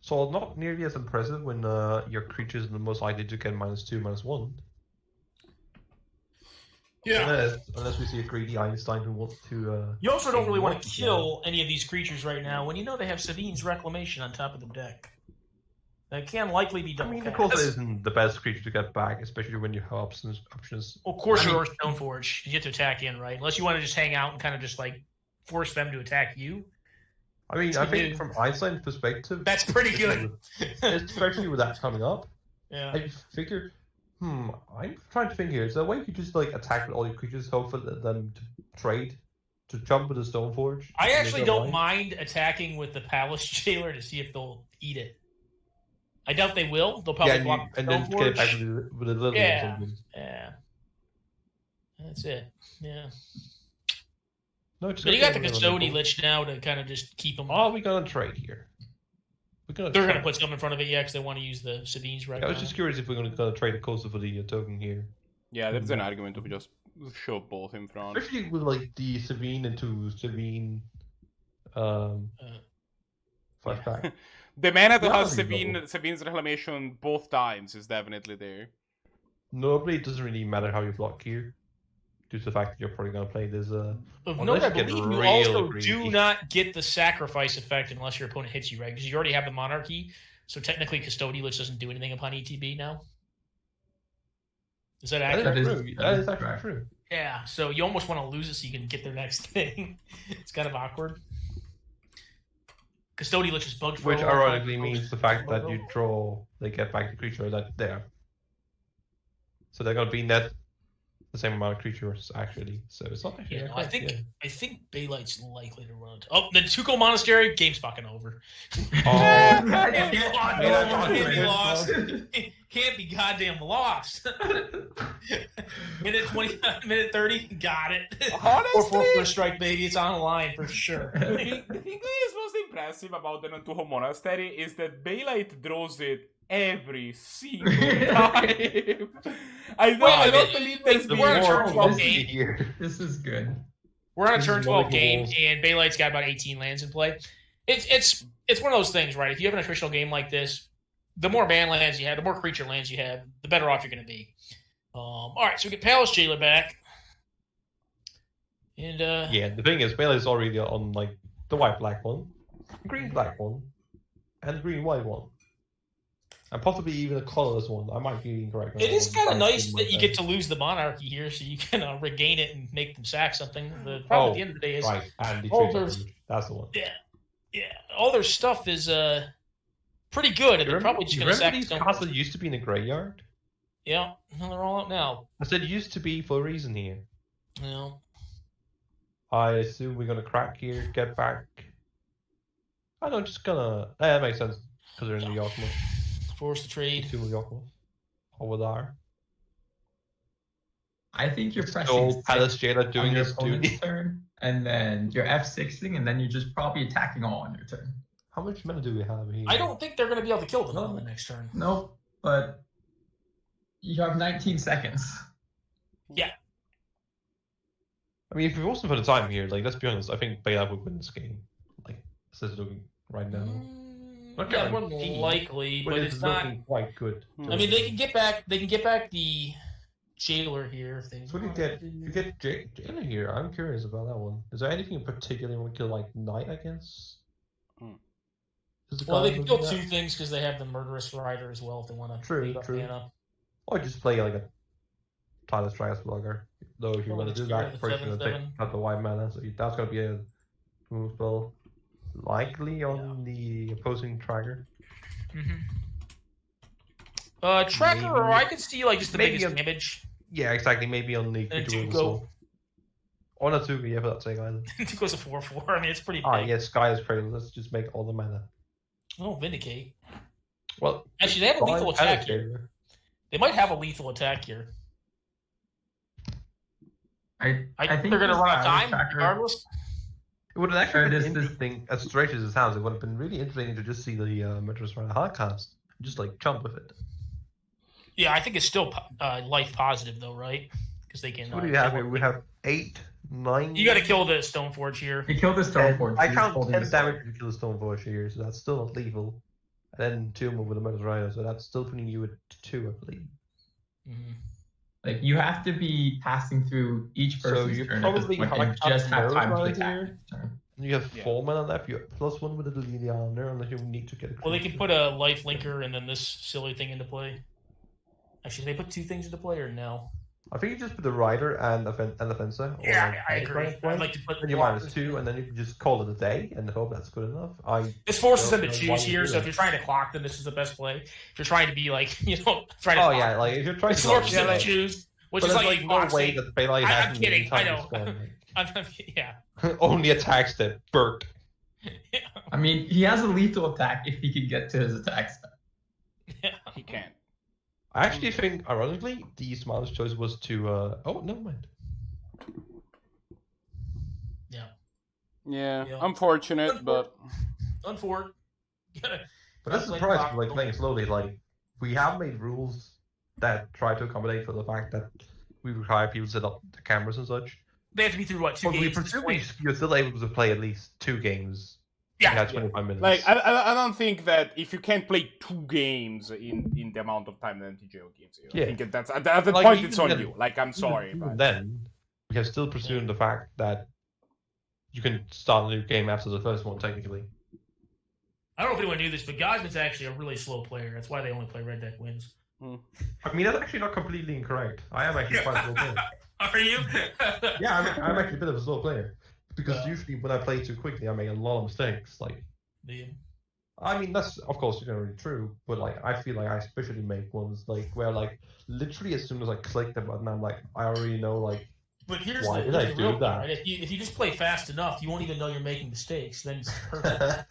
So not nearly as impressive when your creatures are the most likely to get -2, -1. Unless we see a greedy Einstein who wants to.
You also don't really want to
Yeah.
kill any of these creatures right now when you know they have Savine's Reclamation on top of the deck. That can likely be
I
double
mean, of
cast.
course, it isn't the best creature to get back, especially when you have options.
Well, of course,
I mean-
or Stoneforge. You get to attack in, right? Unless you want to just hang out and kind of just like force them to attack you.
I mean, I think from Einstein's perspective,
That's pretty good.
especially with that coming up.
Yeah.
I figured, I'm trying to think here. Is there a way you just like attack with all your creatures, hope for them to trade, to jump with the Stoneforge?
I
and
actually
make
don't
their
mind attacking with the Palace Jailer to see if they'll eat it. I doubt they will. They'll probably
Yeah,
block the
and then get it back
Stoneforge.
with a little
Yeah.
or something.
Yeah. That's it. Yeah.
No, just
But you got the
get rid of
Custody
them.
Lich now to kind of just keep them.
Are we gonna trade here?
They're going to put something in front of it, yeah, because they want to use the Sabine's right
I was
now.
just curious if we're gonna trade a coaster for the token here.
Yeah, there's an argument to just show both in front.
Especially with like the Savine into Savine flashback.
The mana to
Yeah,
have
reasonable.
Sabine's Reclamation both times is definitely there.
Normally, it doesn't really matter how you block here, due to the fact that you're probably gonna play this.
Of
Unless
note, I
you get
believe you
real
also
greedy.
do not get the sacrifice effect unless your opponent hits you, right? Because you already have the Monarchy, so technically Custodialist doesn't do anything upon ETB now. Is that
That
accurate?
is
That is-
true.
that
That
is
is actually
correct.
true.
Yeah, so you almost want to lose it so you can get their next thing. It's kind of awkward. Custodialist is bugged for
Which
a long time.
ironically means the fact that you draw, they get back the creature that there. So they're gonna be net the same amount of creatures actually. So it's not actually.
Yeah,
that
no, I
great,
think
yeah.
I think Bailite's likely to run it. Oh, the Tuco Monastery game's fucking over.
Oh,
Can't be lost. Can't be goddamn lost. Minute 20, minute 30, got it.
Honestly-
4/4 first strike, baby. It's on the line for sure.
The thing that is most impressive about the Nantuho Monastery is that Bailite draws it every single time. I don't believe there's
the
We're on a
more
turn 12
publicity
game.
here.
This is good.
We're on a
This
turn
is
12
really
game,
cool.
and Bailite's got about 18 lands in play. It's one of those things, right? If you have an attritional game like this, the more man lands you have, the more creature lands you have, the better off you're going to be. All right, so we get Palace Jailer back. And
Yeah, the thing is, Bailey's already on like the white-black one, green-black one, and green-white one. And possibly even a colorless one. I might be incorrect. on
it
that
is
one.
kind of
I
nice
didn't
that
like
you get to lose the Monarchy here, so you can regain it and make them sack something. The problem at the end of the day is,
Right, and the
Oh,
tree
there's-
damage. That's the one.
yeah, all their stuff is pretty good, and they're probably just
You
going to
remember
sack
these
Stone.
castles used to be in a graveyard?
Yeah, well, they're all out now.
I said used to be for a reason here.
Well,
I assume we're gonna crack here, get back. I don't just gonna. That makes sense because they're in the Yakima.
force the trade.
Two Yakima. Over there.
I think you're pressing
So
six
Palace Jailer
on
doing
your
this
opponent's
duty.
turn, and then you're F6ing, and then you're just probably attacking all on your turn.
How much mana do we have here?
I don't think they're going to be able to kill them on the next turn.
Nope, but you have 19 seconds.
I mean, if it wasn't for the time here, like let's be honest, I think Bailite would win this game. Like this is looking right now. Not
Yeah, more than
guaranteed,
likely, but it's not.
looking quite good.
I mean, they can get back. They can get back the jailer here if they.
So you get Jailer here. I'm curious about that one. Is there anything in particular we could like Knight, I guess? Is the
Well,
guy
they can
looking
kill
at-
two things because they have the murderous rider as well if they want to.
True, true. Or just play like a Tyler Strikes Blogger. Though if you
Well,
want to
let's
do
get rid
that,
of the
first you're gonna
7/7.
take out the white mana, so that's gonna be a move spell. Likely on the opposing tracker.
Tracker, or
Maybe-
I could see like just the
maybe
biggest
a-
damage.
Yeah, exactly. Maybe on the
And
creature with the
Tuco.
soul. Or not Tuco, yeah, for that sake either.
It goes a 4/4. I mean, it's pretty big.
Ah, yeah, Sky is Cradle. Let's just make all the mana.
Oh, Vindicate.
Well,
Actually, they have a lethal
Sky
attack
is
here.
Jailer.
They might have a lethal attack here.
I
I
think
they're going to
this
run out of
Tyler
time
tracker-
regardless.
It would have actually
Or
been
this-
interesting, as strange as it sounds, it would have been really interesting to just see the Murderous Rider hardcast. Just like jump with it.
Yeah, I think it's still life positive though, right? Because they can.
So what do we have here? We have 8, 9.
You got to kill the Stoneforge here.
You killed the Stoneforge.
I
you're
count
holding
10
this
damage to kill the Stoneforge here, so that's still not lethal. And then 2 more with the Murderous Rider, so that's still putting you at 2, I believe.
Mhm.
Like you have to be passing through each
So
person's
you
turn at this
probably
point
have
and just have time to
Murderous
attack
Rider
next turn.
And you have
Yeah.
4 mana left, you have +1 with the Highlander, unless you need to get a
Well, they can
creature.
put a life linker and then this silly thing into play. Actually, they put 2 things into play or no?
I think you just put the Rider and the Fencer. or
Yeah,
like
I
any
agree.
kind of
I'd like to put
And you -2, and then you can just call it a day and hope that's good enough.
This forces them to
Don't know why
choose
you
here,
do
so
that.
if you're trying to clock them, this is the best play. If you're trying to be like, trying to
Oh
clock
yeah,
them,
like if you're trying
it's
to
forces them to
like,
choose, which
but
is
there's
like
no way that Bailite
I'm
has
kidding, I know.
know.
yeah.
Only attacks that Bert.
I mean, he has a lethal attack if he could get to his attack step.
He can't.
I actually think, ironically, the smartest choice was to. Oh, never mind.
Yeah,
Yeah.
unfortunate, but
Unfortunate.
But that's
Play
surprising,
clock.
like playing slowly. Like we have made rules that try to accommodate for the fact that we require people to set up the cameras and such.
They have to be through what, 2
But we
games? at this
presume
point?
you're still able to play at least 2 games.
Yeah.
25 minutes.
Like, I don't think that if you can't play 2 games in the amount of time that TGO gives you, I think that's at that
Like,
point
even
it's on
then-
you. Like, I'm sorry,
Even
but
then, we have still presumed the fact that you can start a new game after the first one, technically.
I don't know if anyone knew this, but Gosman's actually a really slow player. That's why they only play Red Deck wins.
I mean, that's actually not completely incorrect. I am actually quite a slow player.
Are you?
Yeah, I'm actually a bit of a slow player. Because usually when I play too quickly, I make a lot of mistakes. Like,
Yeah.
I mean, that's of course generally true, but like, I feel like I especially make ones like where like literally as soon as I click the button, I'm like, I already know like.
But here's
Why
the,
did I
here's the
do
real thing,
that?
right? If you just play fast enough, you won't even know you're making mistakes. Then it's perfect.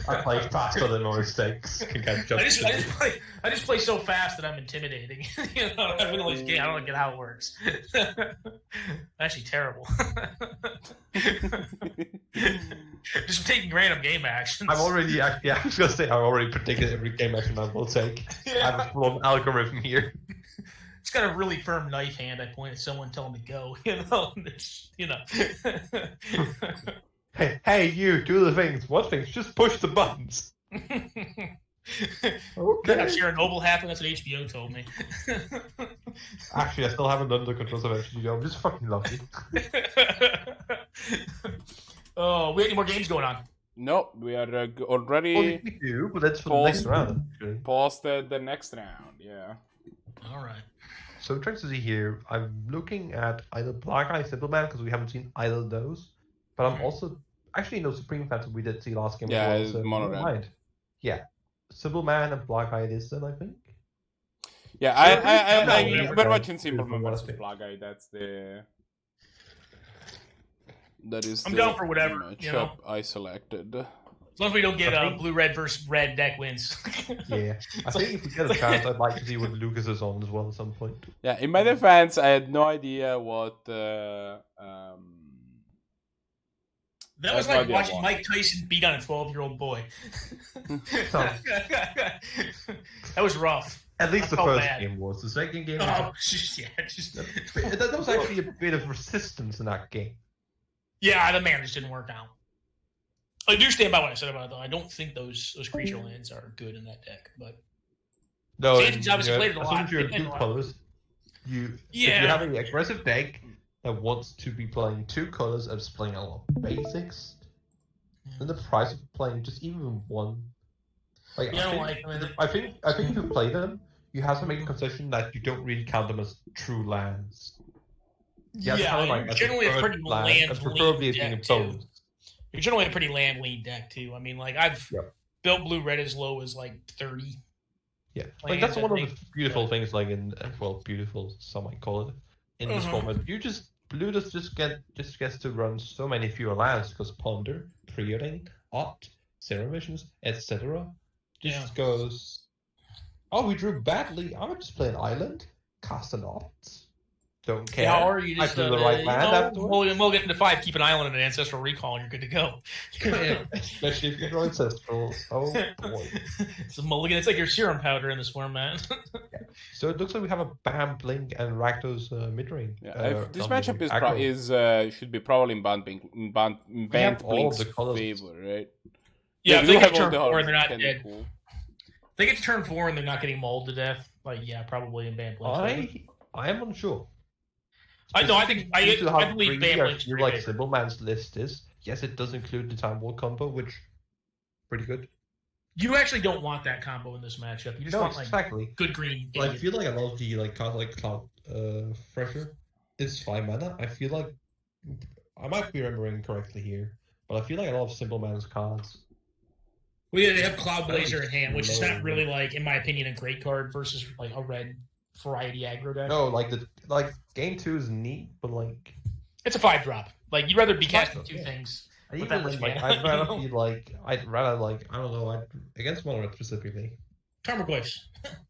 I play faster than my mistakes. Can catch up
I
to.
just play so fast that I'm intimidating. You know, I really get, I don't get how it works. Actually, terrible. Just taking random game actions.
I'm already actually. I was gonna say I already predicted every game action I will take. I have a full algorithm here.
It's got a really firm knife hand. I point at someone, tell them to go. You know.
Hey, you do the things. What things? Just push the buttons.
That
Okay.
Chernobyl happened. That's what HBO told me.
Actually, I still haven't done the controls of HDD. I'm just fucking lucky.
Oh, we have any more games going on?
no, we are
Well,
already
we do, but that's for the next
Pause.
round. Actually.
posted the next round. Yeah.
All right.
So trying to see here, I'm looking at either Blahguy, Simple Man, because we haven't seen either of those. But I'm also actually no Supreme Phantom we did see last game.
Yeah,
as
it's
well, so
mono
never
red.
mind. Yeah, Simple Man and Blahguy it is then, I think.
Yeah,
No,
we're watching Simple
Beautiful,
Man
what I
versus
think.
Blahguy. That is
I'm
the
down for whatever, you know?
matchup I selected.
As long as we don't get
I think-
blue red versus red deck wins.
Yeah, I think if we get a chance, I'd like to see what Lucas is on as well at some point.
Yeah, in my defense, I had no idea what.
That
That's
was
my
like
idea
watching
why.
Mike Tyson beat on a 12-year-old boy.
Sounds-
That was rough.
At least the
Oh,
first
man.
game was. The second game,
Oh, yeah, just
there was actually a bit of resistance in that game.
yeah, the man just didn't work out. I do stand by what I said about it, though. I don't think those creature lands are good in that deck, but
No,
Zannty's obviously played it a
as
lot.
long as you're
They played
two
a lot.
colors, if you
Yeah.
have an aggressive deck that wants to be playing 2 colors and just playing a lot of basics, then the price of playing just even one. Like,
Yeah,
I think if you play them, you have to make a concession that you don't really count them as true lands. You have to count them, like, as
generally a
preferred
pretty
land,
land
and preferably
lean
being
deck, too.
opposed.
You're generally a pretty land lean deck, too. I mean, like, I've
Yep.
built blue red as low as, like, 30.
Yeah,
lands,
like that's
I
one of
think.
the beautiful things, like in beautiful, some might call it, in this format. You just blue just gets to run so many fewer lands because Ponder, Preordain, Opt, Zero Missions, etc. Just goes. Oh, we drew badly. I'm just play an island, cast an Opt. Don't care.
Yeah, or you
I
just
drew the right land afterwards.
we'll get into 5, keep an island and an ancestral recall, and you're good to go.
Yeah, especially if you draw ancestral. Oh boy.
It's a mulligan. It's like your serum powder in this format.
So it looks like we have a Bant Blink and Rakdos midrange.
Yeah, this
not
matchup
midrange, aggro.
should be probably in Bant Blink, Bant
all
Blink's
the colors.
favor, right?
Yeah, if
we
they
do
get
have
to
all
turn
the
4 and
colors,
they're not
kinda
dead.
cool.
If they get to turn 4 and they're not getting mauled to death, like, yeah, probably in Bant Blink.
I am unsure.
I think
Due to how
I believe
greedy
Bant
I
Blink's
feel
pretty
like
good.
Simple Man's list is. Yes, it does include the Time War combo, which pretty good.
You actually don't want that combo in this matchup. You just want, like,
exactly.
good green.
But I
idiot.
feel like a lot of the cards like Cloud Fresher is 5 mana. I feel like I might be remembering correctly here, but I feel like a lot of Simple Man's cards.
Well, yeah, they have Cloud Blazer in
Very
hand, which is
low.
not really, like, in my opinion, a great card versus, like, a red variety aggro deck.
No, like game 2 is neat, but like
It's a 5-drop. Like, you'd rather be casting
Five-drop,
2
yeah.
things.
And
With
even
that
then,
much
like,
mana,
I'd rather
you know?
be like, I'd rather like, I don't know, against mono red specifically.
Tarmogoyfs.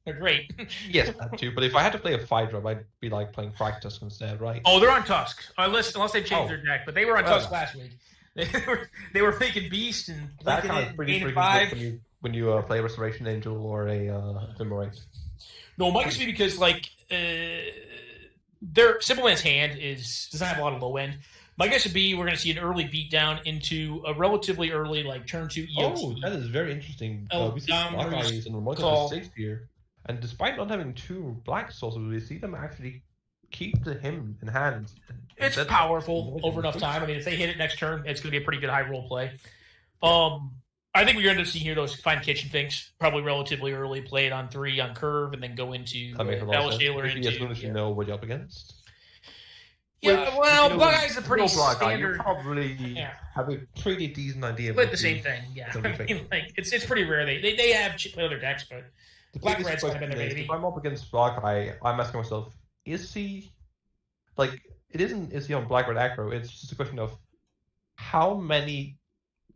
They're great.
Yes, that too. But if I had to play a 5-drop, I'd be like playing Rakdos instead, right?
Oh, they're on Tusk. Unless they've changed
Oh.
their deck, but they were on
Well,
Tusk last week. They were making Beast and
that
blinking
kind
it,
of pretty
gaining
freaking
5.
good when you play Restoration Angel or a Ephemerate.
No, it might just be because, like, their Simple Man's hand doesn't have a lot of low end. My guess would be we're going to see an early beatdown into a relatively early, like, turn 2 EOT.
Oh, that is very interesting. We see
Blahguy
Blahguy is in the 6 here. And despite not having 2 black sources, we see them actually keep him in hand.
It's powerful over enough time. I mean, if they hit it next turn, it's going to be a pretty good high roll play. I think we're going to see here those fine kitchen things, probably relatively early, play it on 3 on curve, and then go into Battle Jailer into...
As soon as you know what you're up against.
Yeah, well, Blahguy's a pretty standard...
You probably have a pretty decent idea.
But the same thing, yeah. I mean, like, it's pretty rare. They have play other decks, but Black-Red's kind of been their baby.
If I'm up against Blahguy, I'm asking myself, is he... Like, is he on Black-Red aggro? It's just a question of how many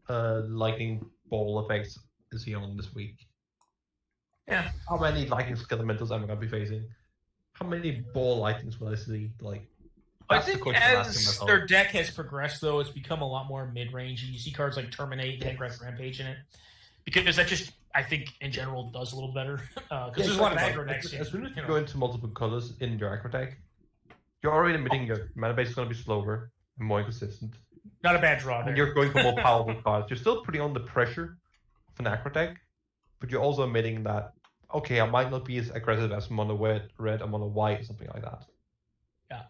lightning ball effects is he on this week?
Yeah.
How many lightning elementals am I going to be facing? How many ball lightnings will I see? Like,
I think as their deck has progressed, though, it's become a lot more mid-range. You see cards like Terminate and Aggressive Rampage in it. Because that just, I think, in general, does a little better. Because there's a lot of aggro decks.
As soon as you go into multiple colors in your aggro deck, you're already admitting your mana base is going to be slower and more inconsistent.
Not a bad draw there.
And you're going for more powerful cards. You're still putting on the pressure of an aggro deck, but you're also admitting that, okay, I might not be as aggressive as mono red or mono white or something like that.
Yeah.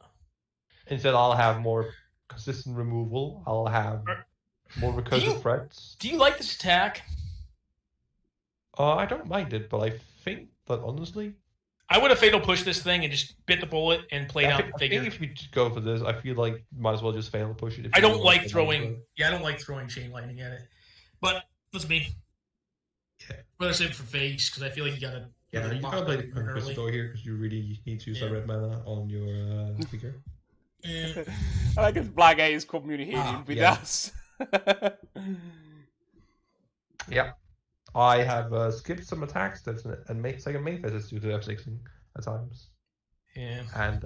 Instead, I'll have more consistent removal. I'll have more recursive threats.
Do you like this attack?
I don't mind it, but I think that honestly...
I would have fatal pushed this thing and just bit the bullet and played out the figure.
I think if you just go for this, I feel like you might as well just fail push it.
I don't like throwing... Yeah, I don't like throwing Chain Lightning at it. But, that's me.
Yeah.
Rather save it for face, because I feel like you gotta...
Yeah, you gotta play the Crystal here, because you really need to use that red mana on your figure.
Yeah.
I like his Blahguy is communicating with us.
Yeah. I have skipped some attacks and made second main phases due to F6ing at times.
Yeah.
And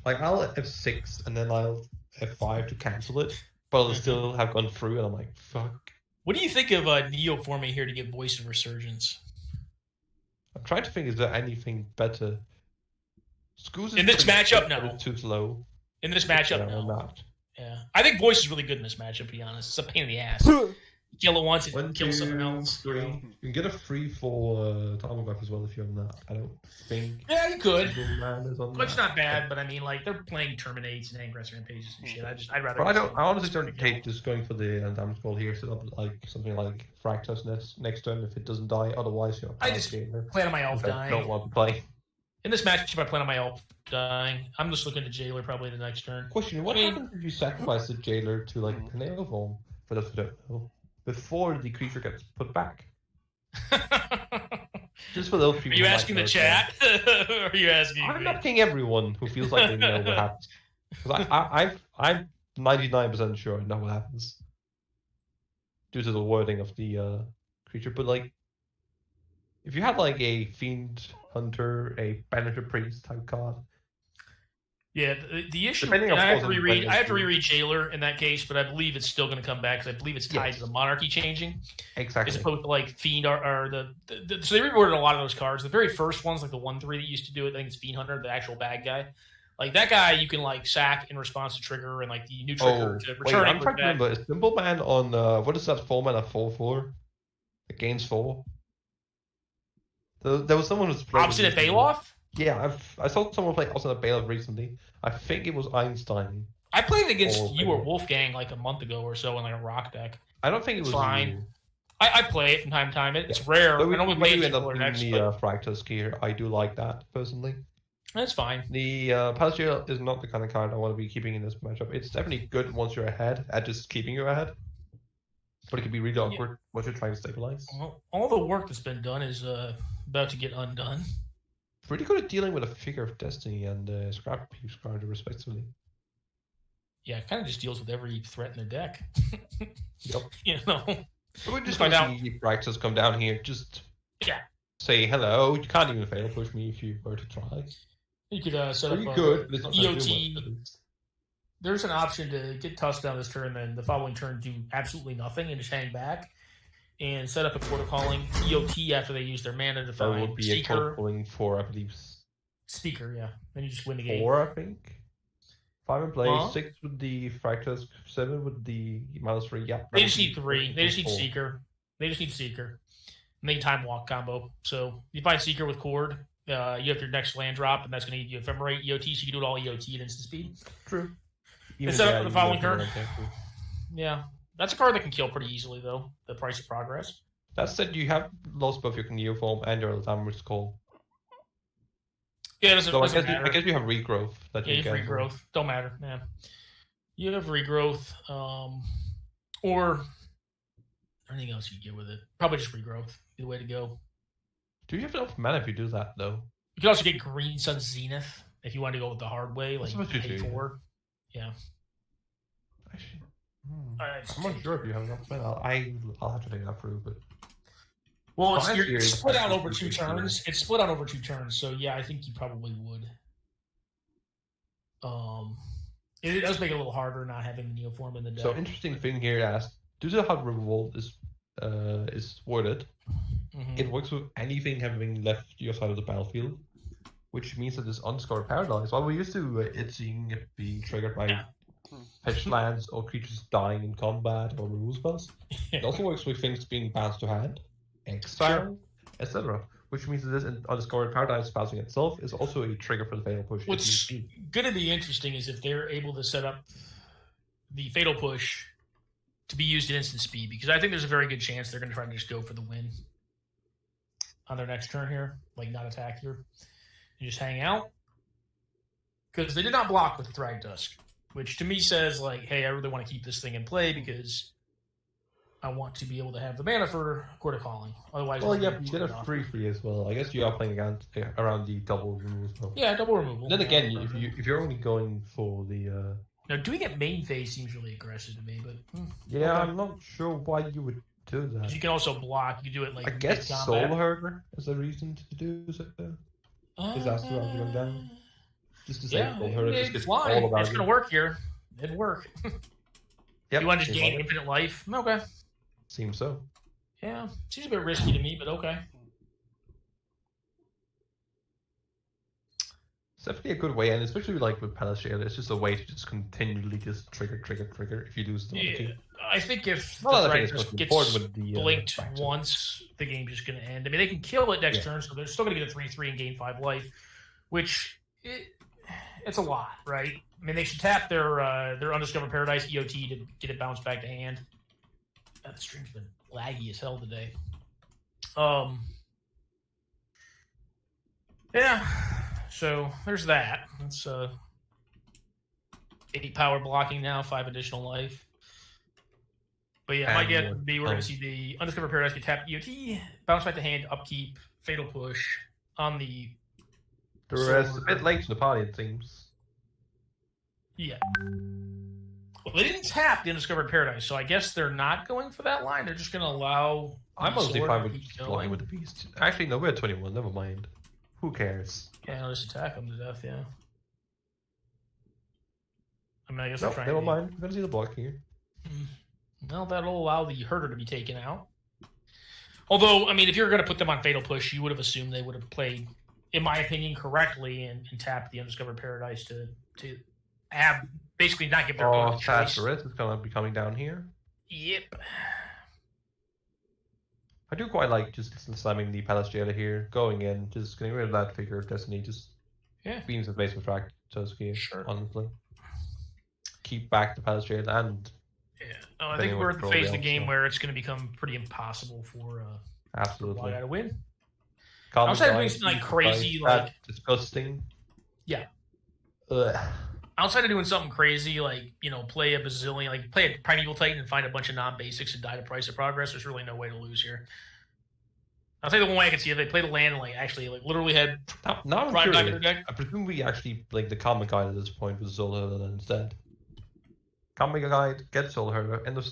like I'll F6 and then I'll F5 to cancel it, but I'll still have gone through and I'm like, fuck.
What do you think of Neo forming here to get Voice of Resurgence?
I'm trying to think, is there anything better?
In this matchup, no.
Too slow.
In this matchup, no.
Not.
Yeah. I think Voice is really good in this matchup, to be honest. It's a pain in the ass. Kill it once and kill someone else.
You can get a free for Tower Buff as well if you're on that. I don't think.
Yeah, you could. It's
That.
not bad, but I mean, like, they're playing Terminates and Ingress Rampages and shit. I'd rather.
But I honestly don't take just going for the damage ball here. Set up like something like Rakdos next turn if it doesn't die. Otherwise, you're.
I just plan on my elf dying.
Don't want to play.
In this matchup, I plan on my elf dying. I'm just looking to Jailer probably the next turn.
Question: what happens if you sacrifice the Jailer to like an nail form? For those who don't know. Before the creature gets put back. Just for those people.
Are you asking the chat? Or are you asking
I'm
me?
asking everyone who feels like they know what happens. Because I'm 99% sure I know what happens. Due to the wording of the creature. But like, if you had like a Fiend Hunter, a Banisher Priest type card.
Yeah, the issue, and I have to reread Jailer in that case, but I believe it's still going to come back because I believe it's tied to the Monarchy changing.
Exactly.
As opposed to like Fiend or so they reworded a lot of those cards. The very first ones, like the 1/3 that used to do it, I think it's Fiend Hunter, the actual bad guy. Like that guy, you can like sack in response to trigger and like the new trigger to return.
I'm trying to remember. Is Simple Man on what is that 4-mana 4/4? It gains 4. There was someone who's
Obstinate Bailoff?
Yeah, I saw someone play Obstinate Bailoff recently. I think it was Einstein.
I played against you or Wolfgang like a month ago or so in like a rock deck.
I don't think it was
fine. I play it from time to time. It's rare.
But
I don't play it
end up in
next,
the Fractus gear. I do like that personally.
That's fine.
The Palace is not the kind of card I want to be keeping in this matchup. It's definitely good once you're ahead at just keeping you ahead. But it can be really awkward once you're trying to stabilize.
Well, all the work that's been done is about to get undone.
Pretty good at dealing with a Figure of Destiny and Scrap Piece card, respectively.
Yeah, it kind of just deals with every threat in their deck.
Yep.
You know?
But we're just going to see Rakdos come down here. Just say hello. You can't even fail push me if you were to try.
You could set up
EOT.
There's an option to get tossed down this turn, then the following turn do absolutely nothing and just hang back. And set up a Quarter Calling EOT after they use their mana to find
There would be
Seeker.
a calling for, I believe,
Speaker, yeah. Then you just win the game.
4, I think. 5 in play,
Huh?
6 with the Fractus, 7 with the -3. Yeah.
They just need 3. They just need Seeker. They just need Seeker. And they can time walk combo. So you find Seeker with Cord. You have your next land drop, and that's going to give you Ephemerate EOT, so you can do it all EOT at instant speed.
True.
Instead of the following
turn.
turn. Yeah. That's a card that can kill pretty easily, though. The Price of Progress.
That said, you have lost both your Neoform and your Alzheimer's Call.
Yeah, it doesn't,
So
doesn't matter.
I guess you have Regrowth. That
Yeah,
you
you have
can
Regrowth. Don't matter, man. You have Regrowth, or anything else you can get with it. Probably just Regrowth. Be the way to go.
Do you have enough mana if you do that, though?
You can also get Green Sun Zenith if you want to go with the hard way, like
That's what you
pay
do.
4. Yeah.
Actually,
I'm
I'm not sure if you have enough mana. I'll have to think that through, but...
Well,
Fine
you're
series,
split out
actually
over 2
pretty good.
turns. It's split out over 2 turns, so yeah, I think you probably would. It does make it a little harder not having the Neoform in the deck.
So interesting thing here is, due to how Revolt is worded,
Mhm.
it works with anything having left your side of the battlefield, which means that this Unscarred Paradise, while we're used to it seeing it being triggered by
Yeah.
fetch lands or creatures dying in combat or remove spells, it also works with things being bounced to hand, exile, etc. Which means that this Unscarred Paradise passing itself is also a trigger for the Fatal Push. if
What's
need be.
going to be interesting is if they're able to set up the Fatal Push to be used at instant speed, because I think there's a very good chance they're going to try to just go for the win on their next turn here, like not attack here, and just hang out. Because they did not block with the Thragtusk, which to me says, like, hey, I really want to keep this thing in play because I want to be able to have the mana for Court of Calling. Otherwise,
Well,
I'm
yeah,
gonna
you
turn
get
it
a
off.
3/3 as well. I guess you are playing around the double remove spell.
Yeah, double removal.
Then
Yeah,
again,
perfect.
if you're only going for the
Now, doing it main phase seems really aggressive to me, but
yeah,
okay.
I'm not sure why you would do that.
'Cause you can also block. You can do it like
I guess
mid-combat.
Soul Herder is a reason to do so. Is that the round going down? Just to say
Yeah,
Soul Herder just
it's
gets
fly.
all about
It's going to work here. It'd work.
Yep,
You want to just
seems
gain
like it.
infinite life? Okay.
Seems so.
Yeah, seems a bit risky to me, but okay.
It's definitely a good way, and especially like with Palace Shale, it's just a way to just continually just trigger if you lose the
Yeah,
team.
I think if
Well,
the
I think it's
Thragtusk
most
gets
important with the
blinked
faction.
once, the game's just going to end. I mean, they can kill it next
Yeah.
turn, so they're still going to get a 3/3 and gain 5 life, which it's a lot, right? I mean, they should tap their Undiscovered Paradise EOT to get it bounced back to hand. God, the stream's been laggy as hell today. Yeah, so there's that. That's 8 power blocking now, 5 additional life. But yeah, my
And
guess
more
would be we're going to
time.
see the Undiscovered Paradise get tapped EOT, bounce back to hand, upkeep, Fatal Push on the.
The rest a bit late to the party, it seems.
Yeah. Well, they didn't tap the Undiscovered Paradise, so I guess they're not going for that line. They're just going to allow.
I'm
the
honestly
sword
fine
to
with
keep
just
going.
blocking with the beast. Actually, no, we're at 21. Never mind. Who cares?
Yeah, I'll just attack them to death. Yeah. I mean, I guess
No,
they're trying.
never
to
mind. We're gonna see the block here.
Well, that'll allow the herder to be taken out. Although, I mean, if you're going to put them on Fatal Push, you would have assumed they would have played, in my opinion, correctly and tapped the Undiscovered Paradise to have basically not give their opponent a choice.
Satyrus is gonna be coming down here.
Yep.
I do quite just slamming the Palace Jailer here, going in, just getting rid of that figure of Destiny, just beams the base with Rakdos here,
Sure.
honestly. Keep back the Palace Jailer and
Yeah. No, I
Depending
think
on
we're
what
at the
control
phase of
they
the game
also-
where it's going to become pretty impossible for
absolutely.
Blahguy to win.
Common
Outside of doing
Guide,
something like
Jesus
crazy,
Christ,
like-
that's disgusting.
Yeah.
Ugh.
Outside of doing something crazy like, play a bazillion, like play a Primeval Titan and find a bunch of non-basics and die to Price of Progress, there's really no way to lose here. I'll tell you the one way I can see if they play the land and actually literally had
Now I'm
Prime Diamond
curious.
in their deck.
I presume we actually blink the Common Guide at this point with Soul Herder instead. Common Guide, get Soul Herder, end of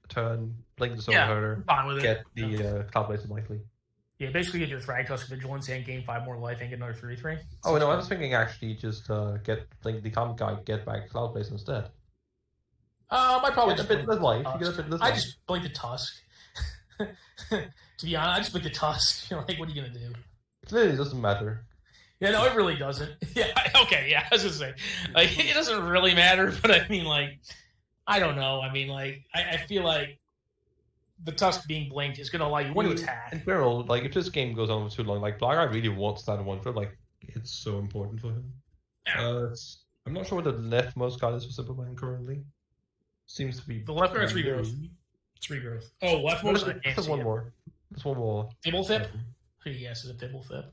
turn, blink the Soul
Yeah,
Herder,
fine with it.
get the Cloud Blaze likely.
Yeah, basically get your Rakdos Vigilance and gain 5 more life and get another 3/3.
Oh no, I was thinking actually just blink the Common Guide, get back Cloud Blaze instead.
I probably
Get a
just
bit
blink
less
the
life, you
Tusk.
get a bit less
I
life.
just blink the Tusk. To be honest, I just blink the Tusk. What are you gonna do?
Clearly it doesn't matter.
Yeah, no, it really doesn't. Yeah, okay, yeah, I was gonna say, like, it doesn't really matter, but I mean, like, I don't know. I mean, like, I feel like the tusk being blinked is gonna allow you one to attack.
In general, like if this game goes on for too long, like Blahguy really wants that one for like it's so important for him.
Yeah.
I'm not sure what the leftmost card is for Superman currently. Seems to be
The left is regrowth. It's regrowth. Oh, leftmost. I can't see
one
it.
more. There's one more.
Fibblefip? Yes, it's a Fibblefip.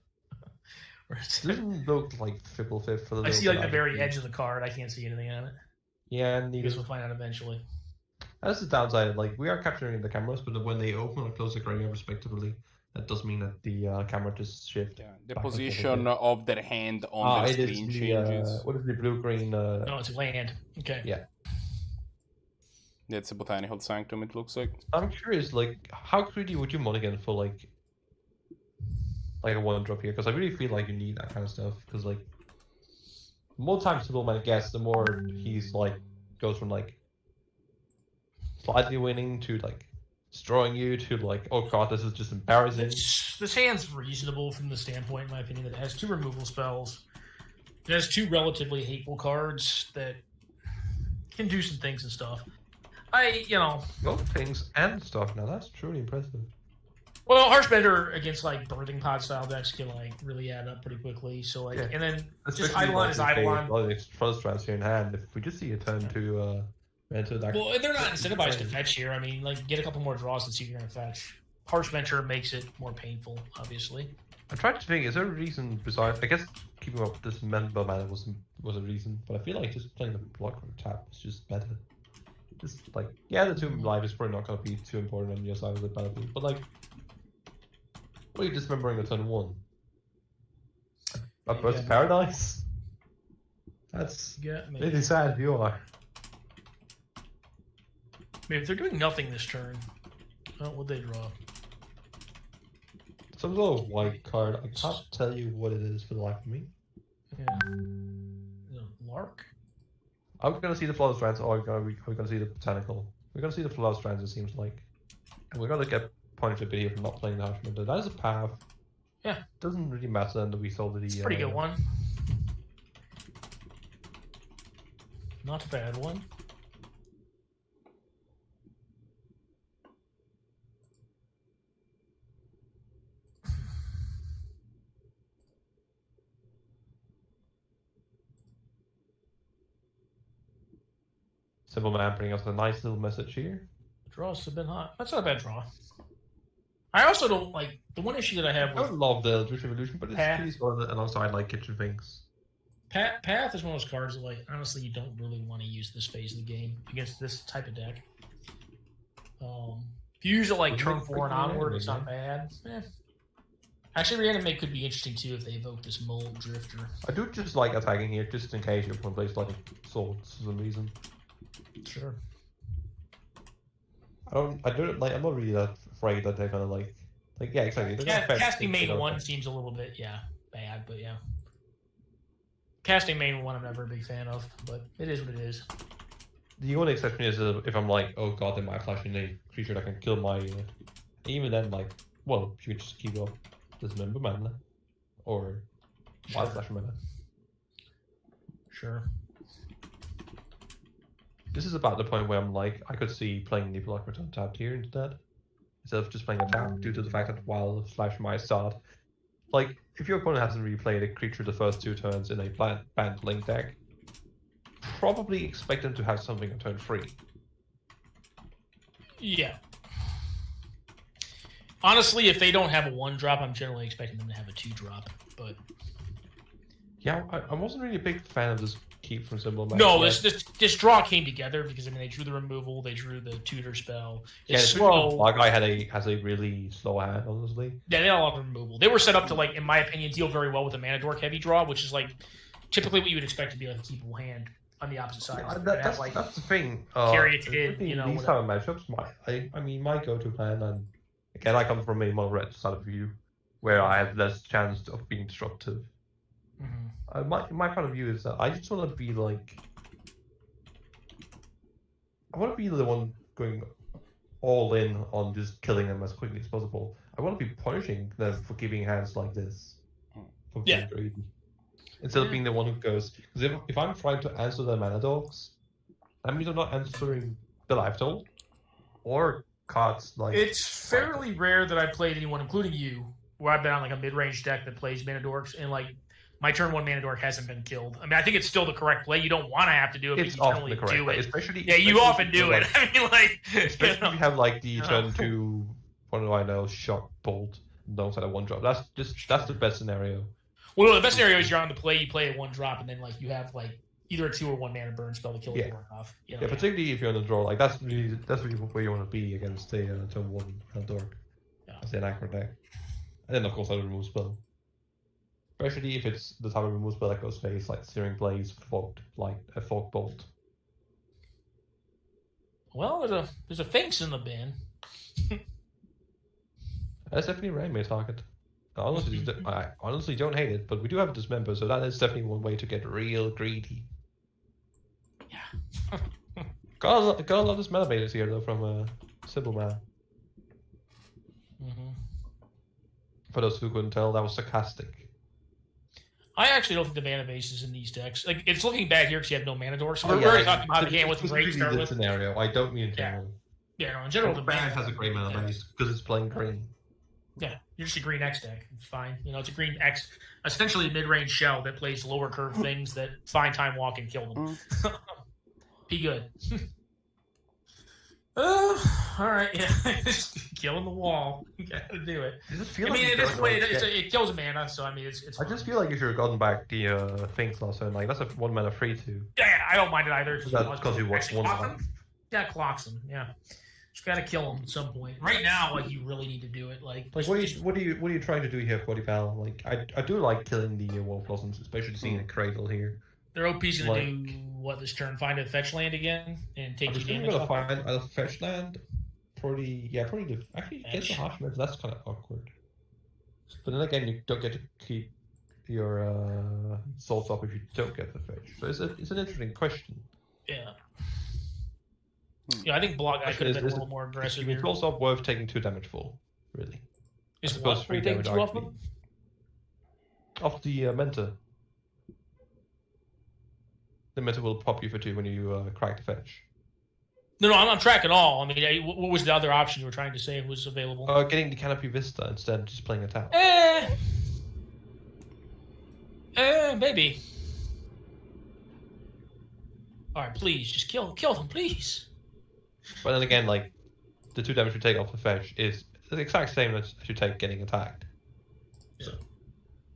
It doesn't look like Fibblefip for the.
I see like the very edge of the card. I can't see anything on it.
Yeah,
I guess we'll find out eventually.
That's the downside. Like we are capturing the cameras, but when they open or close the gradient respectively, that does mean that the camera just shifts.
Yeah, the position of their hand on the screen changes.
What is the blue-green?
No, it's land. Okay.
Yeah.
That's a botanical sanctum. It looks like.
I'm curious, like, how greedy would you mulligan for like a one drop here? Because I really feel like you need that kind of stuff. Because like, the more times Superman gets, the more he's like goes from like slightly winning to like destroying you to like, oh god, this is just embarrassing.
This hand's reasonable from the standpoint, in my opinion, that it has 2 removal spells. It has 2 relatively hateful cards that can do some things and stuff.
Both things and stuff. Now that's truly impressive.
Well, Harshbender against like birthing pod style decks can like really add up pretty quickly. So like, and then just Eidolon is Eidolon.
Well, it's Frostrands here in hand. If we just see a turn to that.
Well, they're not incentivized to fetch here. I mean, like get a couple more draws and see if you're gonna fetch. Harshventure makes it more painful, obviously.
I tried to think, is there a reason besides? I guess keeping up this member mana was a reason, but I feel like just playing the block or tap is just better. Just like, yeah, the 2 life is probably not going to be too important on your side of the battlefield, but like, what are you dismembering a turn 1? A Birth of Paradise? That's really sad if you are.
I mean, if they're doing nothing this turn, what would they draw?
Some sort of white card. I can't tell you what it is for the life of me.
Yeah. Lark?
Are we going to see the Flower Strands or are we going to see the Botanical? We're going to see the Flower Strands, it seems like. And we're going to get punished a bit here for not playing the Hashman. That is a path.
Yeah.
Doesn't really matter then that we sold the.
It's a pretty good one. Not a bad one.
Simple Man bringing us a nice little message here.
Draws have been hot. That's not a bad draw. I also don't like the one issue that I have with.
I would love the Eldritch Evolution, but it's pretty solid alongside like Kitchen Things.
Path is one of those cards that, like, honestly, you don't really want to use this phase of the game against this type of deck. If you use it like turn 4 and onward, it's not bad. Actually, Reanimate could be interesting too if they evoke this Mold Drifter.
I do just like attacking here, just in case your opponent plays like swords for some reason.
Sure.
I don't like. I'm not really that afraid that they're gonna like yeah, exactly.
Casting main 1 seems a little bit bad, but yeah. Casting main 1 I'm never a big fan of, but it is what it is.
The only exception is if I'm like, oh god, they might flash in a creature that can kill my. Even then, like, well, you could just keep up Dismember mana or Wild Flash mana.
Sure.
This is about the point where I'm like, I could see playing the Block Return tapped here instead of just playing a tap due to the fact that Wild Flash might start. Like, if your opponent hasn't really played a creature the first 2 turns in a Bant Blink deck, probably expect them to have something on turn 3.
Yeah. Honestly, if they don't have a 1-drop, I'm generally expecting them to have a 2-drop, but...
Yeah, I wasn't really a big fan of this keep from Symbol.
No, this draw came together because, I mean, they drew the removal, they drew the tutor spell. It's slow.
Blahguy has a really slow hand, honestly.
Yeah, they had a lot of removal. They were set up to, like, in my opinion, deal very well with a Mana Dork heavy draw, which is, like, typically what you would expect to be, like, a keepable hand on the opposite side.
That's the thing.
Carry it in,
these type of matchups, my go-to plan, and again, I come from a more red side of view, where I have less chance of being disruptive. My point of view is that I just want to be like, I want to be the one going all in on just killing them as quickly as possible. I want to be punishing them for giving hands like this. for
Yeah.
being greedy. Instead of being the one who goes, because if I'm trying to answer the mana dogs, that means I'm not answering the life total or cards like.
It's fairly rare that I played anyone, including you, where I've been on like a mid-range deck that plays mana dorks, and like my turn 1 mana dork hasn't been killed. I mean, I think it's still the correct play. You don't want to have to do it,
It's
but you
often
generally
the correct
do
play,
it.
especially.
Yeah, you often do it. I mean, like,
especially
you know.
if you have like the turn 2, what do I know, shock bolt alongside a 1-drop. That's the best scenario.
Well, no, the best scenario is you're on the play, you play a 1-drop, and then like you have like either a 2 or 1 mana burn spell to kill the dork off. You know,
Yeah, particularly if you're on the draw, like that's really where you want to be against the turn 1 dork. As an aggro deck. And then of course I remove spell. Especially if it's the type of remove spell that goes face, like Searing Blaze, like a Fog Bolt.
Well, there's a Finks in the bin.
That's definitely a Rainmail target. I honestly don't hate it, but we do have a Dismember, so that is definitely one way to get real greedy.
Yeah.
Gotta love this mana base here though from Simple Man.
Mm-hmm.
For those who couldn't tell, that was sarcastic.
I actually don't think the mana base is in these decks. Like, it's looking bad here because you have no mana dorks. So
Oh,
we're already talking about the hand with the great start with.
Scenario. I don't mean in general.
Yeah, no, in general, the
Brahms has a great mana base because it's playing green.
Yeah, you're just a green X deck. It's fine. You know, it's a green X, essentially a mid-range shell that plays lower curve things that find time walk and kill them. Be good. All right, yeah, just killing the wall. You gotta do it. I mean, at this point, it kills mana, so I mean, it's.
I just feel like you should have gotten back the things last turn. Like that's a 1 mana free too.
Yeah, I don't mind it either.
Because you watch one.
Yeah, clocks them. Yeah, just gotta kill them at some point. Right now, like you really need to do it. Like
what are you trying to do here, Val? Like I do like killing the Wolf Blossoms, especially seeing a Cradle here.
Their OP's gonna do what this turn? Find a fetch land again and take you damage.
I'm gonna find a fetch land. Probably actually get the harsh meds. That's kind of awkward. But then again, you don't get to keep your souls up if you don't get the fetch. So it's an interesting question.
Yeah. Yeah, I think Blahguy could have been a little more aggressive.
I mean, souls up worth taking 2 damage for, really.
Is what? 3 damage off them?
Off the Mentor. The Mentor will pop you for 2 when you crack the fetch.
No, I'm on track at all. I mean, what was the other option you were trying to say was available?
Getting the Canopy Vista instead of just playing a tap.
Maybe. All right, please, just kill them, please.
But then again, like, the 2 damage you take off the fetch is the exact same as you take getting attacked.
Yeah.
So,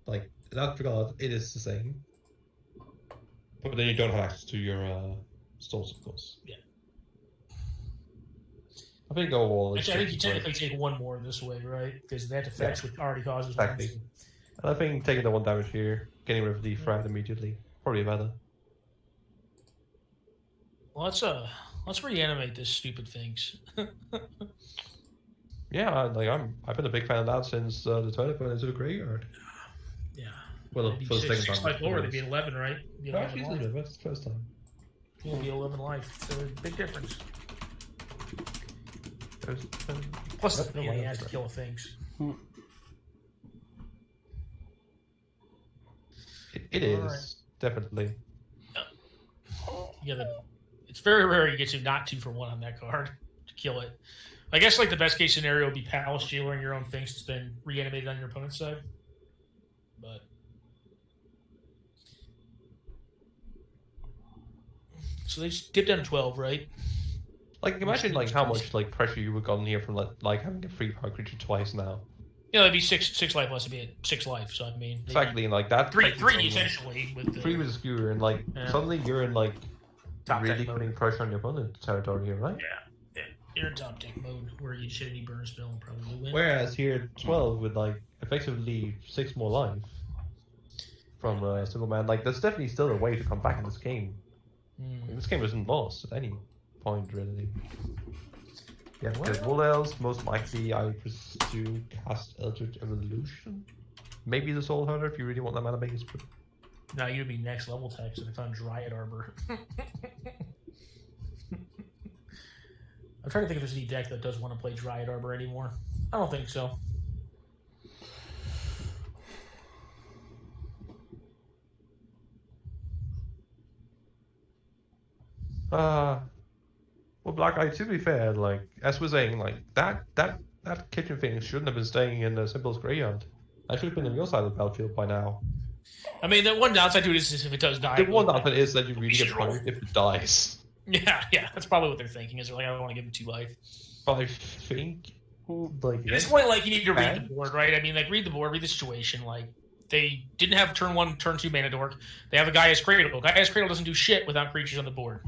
like, in that regard, it is the same. But then you don't have access to your souls, of course.
Yeah.
I think overall.
Actually, I think you technically take 1 more this way, right? Because that fetch already causes
exactly. And I think taking the 1 damage here, getting rid of the frag immediately, probably better.
Well, let's reanimate this stupid things.
Yeah, I've been a big fan of that since the toilet went into the graveyard.
Yeah.
Well, for the second
six
time.
life lower, they'd be 11, right? Be 11
Actually,
life.
that's the first time.
It'll be 11 life. It's a big difference. Plus, the he has to kill things.
It is, definitely.
Yeah, it's very rare you get to not 2 for 1 on that card to kill it. I guess like the best case scenario would be Palace Jailer and your own things that's been reanimated on your opponent's side. But so they just dipped down to 12, right?
Like imagine like how much like pressure you would gotten here from like having a free power creature twice now.
Yeah, that'd be six life less. It'd be at 6 life. So I mean,
exactly, and like that.
Three essentially. With the,
3 with a skewer, and like suddenly you're in like
top
really putting pressure on your opponent's territory here, right?
Yeah. You're in top deck mode where you should any burn spell and probably win.
Whereas here 12 with like effectively 6 more life from Single Man, like there's definitely still a way to come back in this game. This game isn't lost at any point really. Yeah, because Wool Elves, most likely I presume cast Eldritch Evolution. Maybe the Soul Hunter if you really want that mana base. But...
No, you'd be next level text if it's on Dryad Arbor. I'm trying to think if there's any deck that does want to play Dryad Arbor anymore. I don't think so.
Well, Blahguy, to be fair, like as we're saying, like that kitchen thing shouldn't have been staying in the Symbols graveyard. That should have been on your side of the battlefield by now.
I mean, the one dounside to it is if it does die.
The one downside is that you really get
roll.
hurt if it dies.
Yeah, that's probably what they're thinking. Is they're like, I don't want to give him 2 life.
But I think, like,
At this point, like, you need to read the board, right? I mean, like, read the board, read the situation. Like, they didn't have turn 1, turn 2 mana dork. They have a Gaia's Cradle. Gaia's Cradle doesn't do shit without creatures on the board.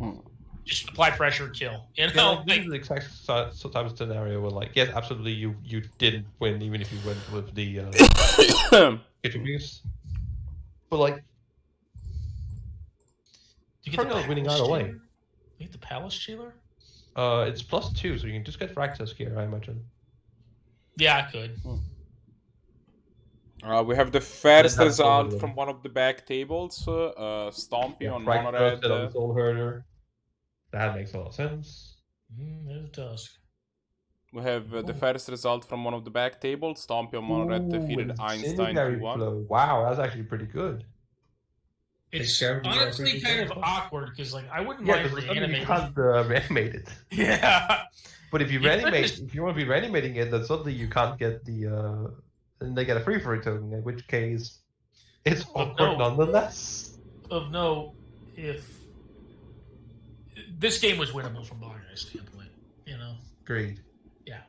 Just apply pressure, kill. You know,
like, this is the exact type of scenario where, like, yes, absolutely, you didn't win, even if you went with the kitchen piece. But like,
you
probably not winning either way.
You get the Palace Jailer?
It's +2, so you can just get Rakdos here, I imagine.
Yeah, I could.
We have the first result from one of the back tables. Stompy on mono red.
Soul Herder. That makes a lot of sense.
There's a Tusk.
We have the first result from one of the back tables. Stompy on mono red defeated Einstein 2-1.
Wow, that's actually pretty good.
It's honestly kind of awkward because, like, I wouldn't mind reanimating.
You can't reanimate it.
Yeah.
But if you reanimate, if you want to be reanimating it, then suddenly you can't get the. Then they get a free for a token. In which case, it's awkward nonetheless.
Of note, if this game was winnable from Blackguy's standpoint, you know.
Agreed.
Yeah.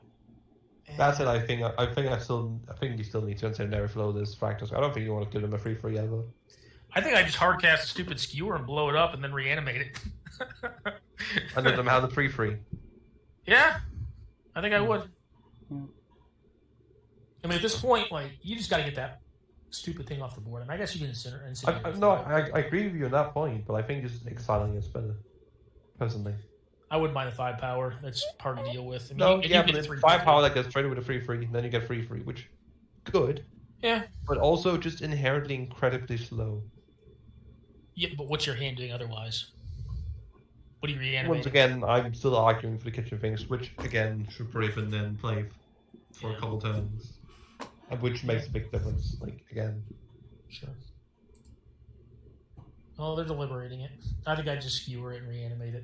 That's it. I think you still need to incendiary flow this Rakdos. I don't think you want to give them a free ever.
I think I just hardcast a stupid skewer and blow it up and then reanimate it.
And let them have the free.
Yeah, I think I would. I mean, at this point, like, you just got to get that stupid thing off the board. And I guess you can
I agree with you on that point, but I think just exiling is better, personally.
I wouldn't mind the 5 power. That's hard to deal with. I mean,
no, yeah, but it's 5 power that gets traded with a free, and then you get free, which good.
Yeah.
But also just inherently incredibly slow.
Yeah, but what's your hand doing otherwise? What are you reanimating?
Once again, I'm still arguing for the kitchen things, which again should probably been then play for a couple turns, which makes a big difference. Like again.
Sure. Oh, they're deliberating it. I think I just skewer it and reanimate it.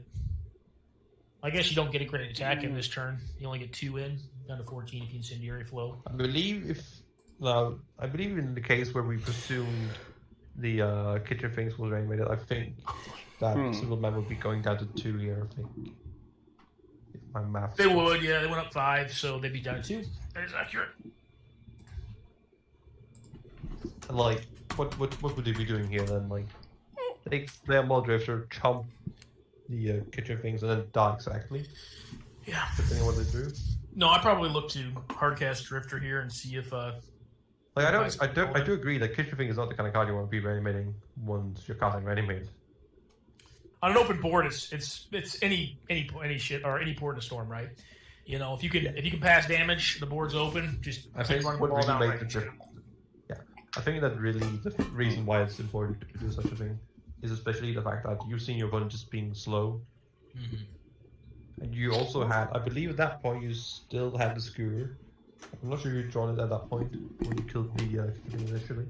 I guess you don't get a credit attack in this turn. You only get 2 in, down to 14 if you incendiary flow.
I believe in the case where we presumed the kitchen things was reanimated, I think that single man would be going down to 2 here, I think. If my math.
They would, yeah. They went up 5, so they'd be down to 2. That is accurate.
And like, what would they be doing here then? Like, they have more drifter, chomp the kitchen things, and then die exactly.
Yeah.
Depending on what they do.
No, I probably look to hardcast drifter here and see if
like I do agree that kitchen thing is not the kind of card you want to be reanimating once you're casting reanimate.
On an open board, it's any shit or any port in a storm, right? You know, if you can pass damage, the board's open. Just
I think
running
what
the ball
really
down
makes
range.
I think that really the reason why it's important to do such a thing is especially the fact that you've seen your opponent just being slow.
Mm-hmm.
And you also had, I believe at that point you still had the skewer. I'm not sure you'd drawn it at that point when you killed the initially.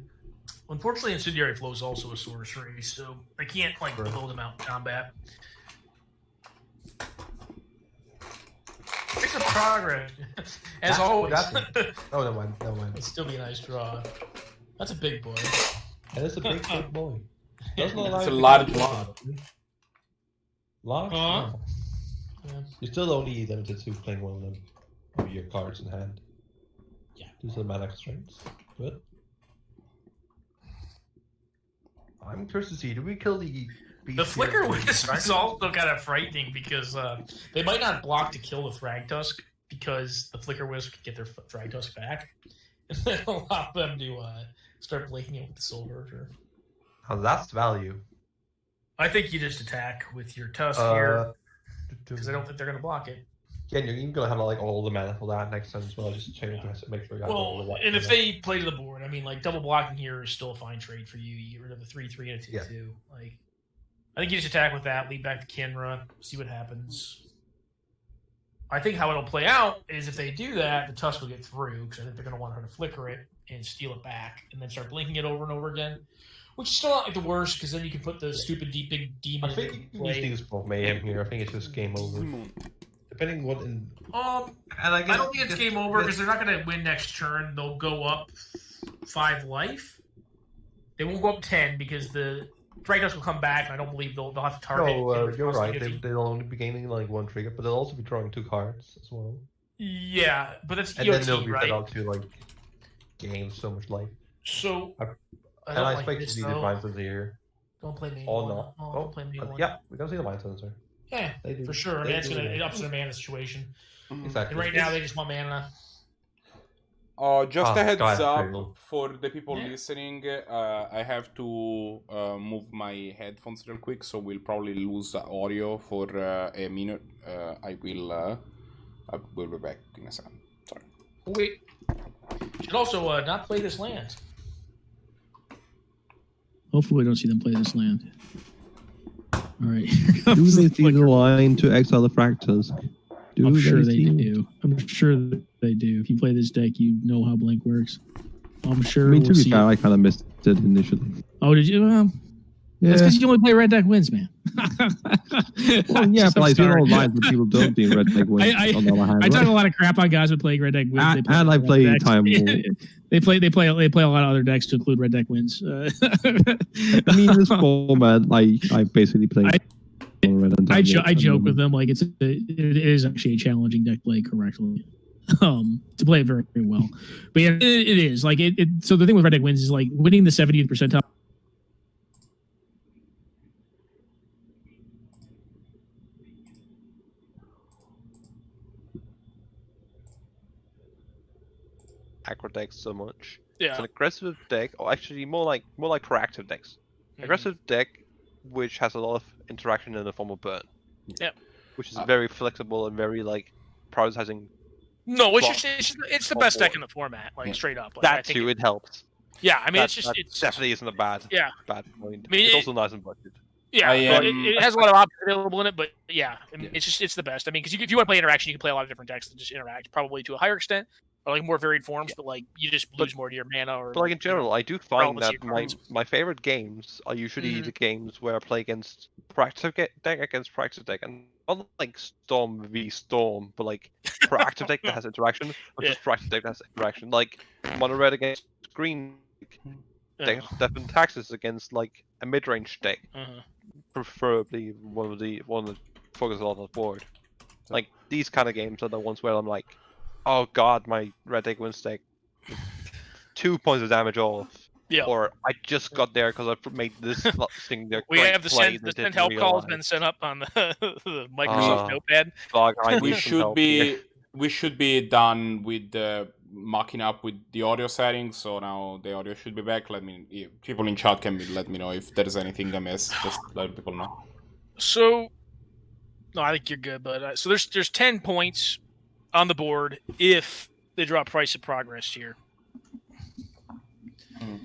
Unfortunately, incendiary flow is also a sorcery, so they can't like blow them out in combat. It's a progress, as always.
Oh, never mind.
It'd still be a nice draw. That's a big boy.
And it's a big boy. It's
a large one.
Large? No.
Yeah.
You're still only limited to playing one of them with your cards in hand.
Yeah.
Due to the mana constraints. Good. I'm curious to see, do we kill the
Flicker Wisp is also kind of frightening because they might not block to kill the Thragtusk because the Flicker Wisp could get their Thragtusk back. And then allow them to start blinking it with the Soul Herder.
Oh, that's value.
I think you just attack with your Tusk here because I don't think they're going to block it.
Yeah, you're even going to have like all the mana for that next turn as well. Just change to make sure you got all the
and if they play to the board, I mean, like double blocking here is still a fine trade for you. You get rid of the 3/3 and a 2/2.
Yeah.
Like, I think you just attack with that, lead back to Kinra, see what happens. I think how it'll play out is if they do that, the Tusk will get through because I think they're going to want her to flicker it and steal it back and then start blinking it over and over again. Which is still not like the worst, because then you can put the stupid big demon
I think
in
you can
play.
use for mayhem here. I think it's just game over. Depending what in.
I don't think it's game over because they're not going to win next turn. They'll go up 5 life. They won't go up 10 because the Rakdos will come back, and I don't believe they'll have to target.
No, you're right. They'll only be gaining like 1 trigger, but they'll also be drawing 2 cards as well.
Yeah, but that's
And then they'll
EOT,
be
right?
set out to like gain so much life.
So
And I expect to see the Mindstone here.
Don't play main
Or
one.
not.
Oh, don't play main one.
Yeah, we're gonna see the Mindstone, sir.
Yeah,
They do.
for sure. I mean, it ups their mana situation.
Exactly.
And right now, they just want mana.
Just a heads
God,
up
Cradle.
for the people listening. I have to move my headphones real quick, so we'll probably lose audio for a minute. I will be back in a second. Sorry.
Wait. Should also not play this land.
Hopefully, we don't see them play this land. All right.
Do they see the line to exile the Fractals?
I'm sure they do. I'm sure they do. If you play this deck, you know how Blink works. I'm sure.
I mean, to be fair, I kind of missed it initially.
Oh, did you?
Yeah.
That's because you only play red deck wins, man.
Well, yeah, but I see all lines that people don't do in red deck wins. On the other hand,
I talk a lot of crap on guys who play red deck wins.
And I play time.
They play a lot of other decks to include red deck wins.
I mean, this format, I basically play.
I joke with them like it is actually a challenging deck play correctly. To play it very, very well. But yeah, it is like it. So the thing with red deck wins is like winning the 70th percentile.
Aggro decks so much.
Yeah.
It's an aggressive deck, or actually more like proactive decks. Aggressive deck, which has a lot of interaction in the form of burn.
Yeah.
Which is very flexible and very like prioritizing.
No, it's the best deck in the format, like straight up. Like,
That too, it helps.
Yeah, I mean,
That definitely isn't a bad point.
I mean,
it's also nice and budget.
Yeah, it has a lot of options available in it, but yeah, I mean, it's the best. I mean, because if you want to play interaction, you can play a lot of different decks that just interact, probably to a higher extent, or like more varied forms. But like you just lose more to your mana. Or
but like in general, I do find that my favorite games are usually the games where I play against proactive deck against proactive deck, and not like Storm v Storm, but like proactive deck that has interaction, or just proactive deck that has interaction, like mono red against green. Definite taxes against like a mid-range deck, preferably one that focuses a lot on the board. Like these kind of games are the ones where I'm like, oh god, my red deck wins deck 2 points of damage off. Yeah. Or I just got there because I made this thing there.
We have the send help call has been sent up on the Microsoft Notepad.
We should be done with the mucking up with the audio settings, so now the audio should be back. People in chat can let me know if there's anything I missed. Just let people know.
So, no, I think you're good. But so there's 10 points on the board if they draw Price of Progress here. And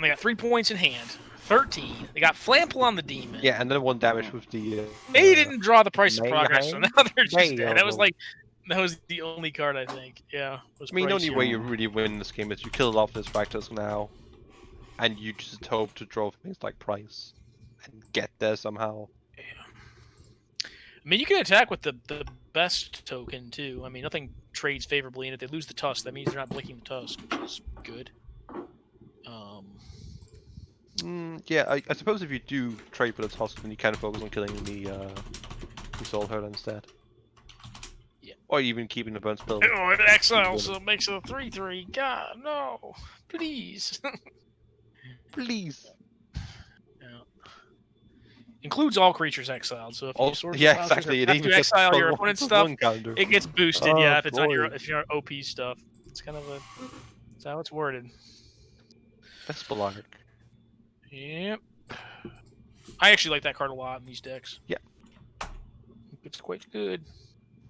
they got 3 points in hand. 13. They got Flample on the Demon.
Yeah, and then 1 damage with the.
They didn't draw the Price of Progress, so now they're just dead. That was the only card, I think. Yeah.
I mean, the only way you really win this game is you kill off this Rakdos now, and you just hope to draw things like Price and get there somehow.
Yeah. I mean, you can attack with the best token, too. I mean, nothing trades favorably, and if they lose the Tusk, that means they're not blinking the Tusk, which is good.
Yeah, I suppose if you do trade for the Tusk, then you can focus on killing the Soul Herd instead.
Yeah.
Or even keeping the burn spell.
Oh, it exiles, so it makes it a 3/3. God, no. Please.
Please.
Yeah. Includes all creatures exiled, so if you sort of
exactly.
It even exile your opponent's stuff, it gets boosted, if it's on your OP stuff. It's kind of that's how it's worded.
That's Blahguy.
Yep. I actually like that card a lot in these decks.
Yeah.
It's quite good.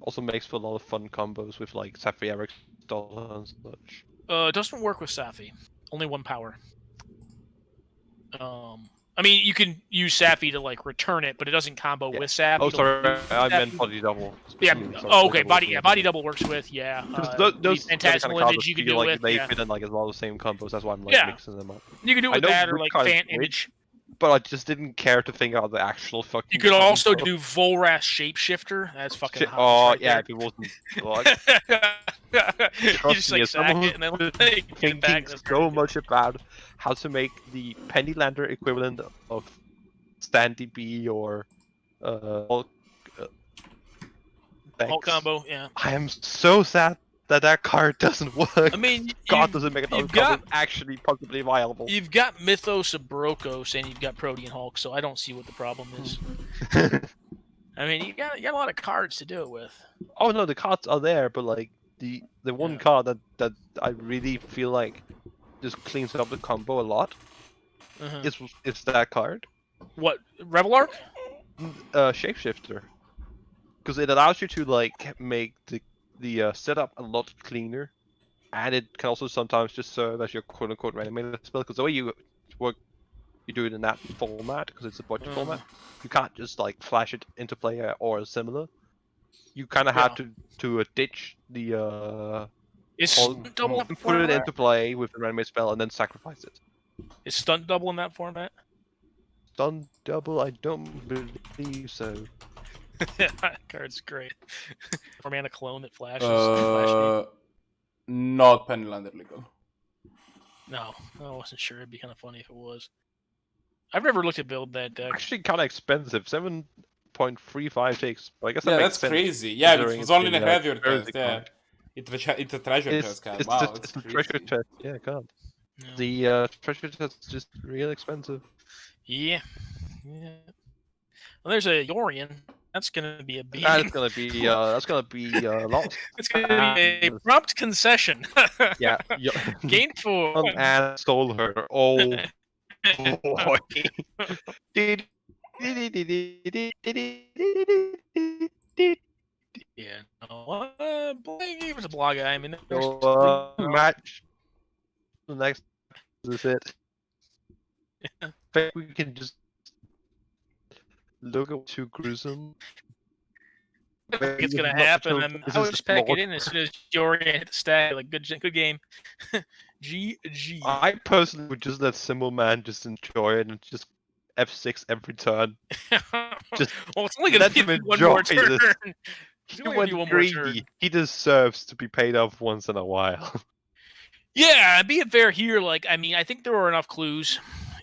Also makes for a lot of fun combos with like Safi, Eric, Dollar and such.
It doesn't work with Safi. Only 1 power.
I mean, you can use Sappy to like return it, but it doesn't combo with Sappy.
Oh, sorry, I meant
Sappy.
body double.
Yeah.
Sorry,
Oh, okay.
body
Body double works with
Those
Phantasmal
kind of
Image you can
feel
do
like
with.
they
Yeah.
fit in like as well the same combos. That's why I'm like
Yeah.
mixing them up.
You can do it with that or like Phantasmal Image.
But I just didn't care to think out the actual fucking.
You could also do Volrath Shapeshifter. That's fucking hot.
Oh
right
yeah,
there.
if it wasn't. Like,
You
trust
just
me,
like
as
sack
someone
it and then
who's
like, get
thinking
it back. That's
so
great.
much about how to make the Pennylander equivalent of Zannty B or Hulk
Hulk combo, yeah.
I am so sad that card doesn't work.
I mean,
God doesn't make another combo actually possibly viable.
You've got Mythos of Brokos and you've got Protean Hulk, so I don't see what the problem is. I mean, you got a lot of cards to do it with.
Oh no, the cards are there, but like the one card that I really feel like just cleans up the combo a lot is that card.
What, Revelark?
Shapeshifter, because it allows you to like make the setup a lot cleaner, and it can also sometimes just serve as your quote-unquote reanimator spell. Because the way you work, you do it in that format because it's a budget format. You can't just like flash it into play or similar. You kind of have to ditch the
Stunt double
put it into play with the reanimate spell and then sacrifice it.
Is stunt double in that format?
Stunt double? I don't believe so.
That card's great. 4-mana clone that flashes.
Not Pennylander legal.
No, I wasn't sure. It'd be kind of funny if it was. I've never looked at build that deck.
Actually, kind of expensive. 7.35 takes. But I guess
Yeah,
that
that's
makes sense,
crazy. Yeah, it was only in a heavier
Thursday
test. Yeah,
card.
it's a treasure chest card.
It's
Wow,
it's
that's
a treasure
crazy.
chest. Yeah, God.
No.
The treasure chest is just real expensive.
Yeah. Well, there's a Yorion. That's gonna be a beat.
That's gonna be lost.
It's gonna be a prompt concession.
Yeah.
Gain 4.
And soul her. Oh boy.
Yeah. No. Blahguy was a Blahguy. I mean,
So, match. The next is it. I think we can just look at too gruesome.
it's gonna happen, and I would just pack it in as soon as Yorion hit the stack. Like, good game. GG.
I personally would just let Symbol Man just enjoy it and just F6 every turn. Just
well, it's only gonna
let
be
him
one more
enjoy
turn.
this.
It's
He
only gonna be
went
one more turn.
greedy. He deserves to be paid off once in a while.
Yeah, being fair here, like, I mean, I think there were enough clues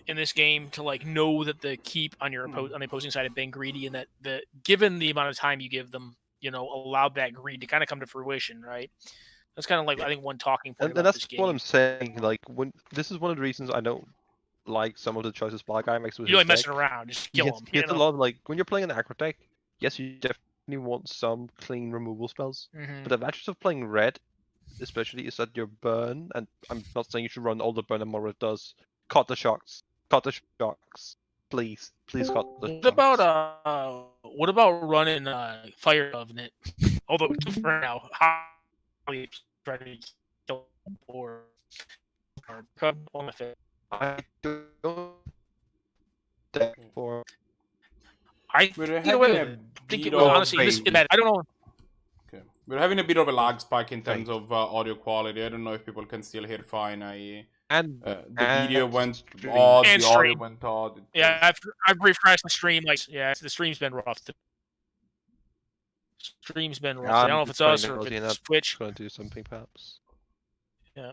in this game to like know that the keep on your on the opposing side had been greedy, and that given the amount of time you give them, you know, allowed that greed to kind of come to fruition, right? That's kind of like I think one talking point.
And that's what I'm saying. Like when this is one of the reasons I don't like some of the choices Blahguy makes with
you
his
like messing
deck.
around, just kill them.
He gets a lot of like when you're playing an aggro deck. Yes, you definitely want some clean removal spells, but the advantage of playing red, especially, is that your burn. And I'm not saying you should run all the burn and more it does. Cut the shocks. Cut the shocks. Please cut the shocks.
What about running Fire Covenant? Although for now, how you try to kill or on the fit.
I don't deck for.
We're
you know what?
having
I think it was honestly this bad. I don't know.
Okay. We're having a bit of a lag spike in terms of audio quality. I don't know if people can still hear fine. The video went odd, the audio went odd.
Yeah, I've refreshed the stream. Like, yeah, the stream's been rough. Stream's been rough. I don't know if it's us or if it's Twitch.
Going to do something perhaps.
Yeah.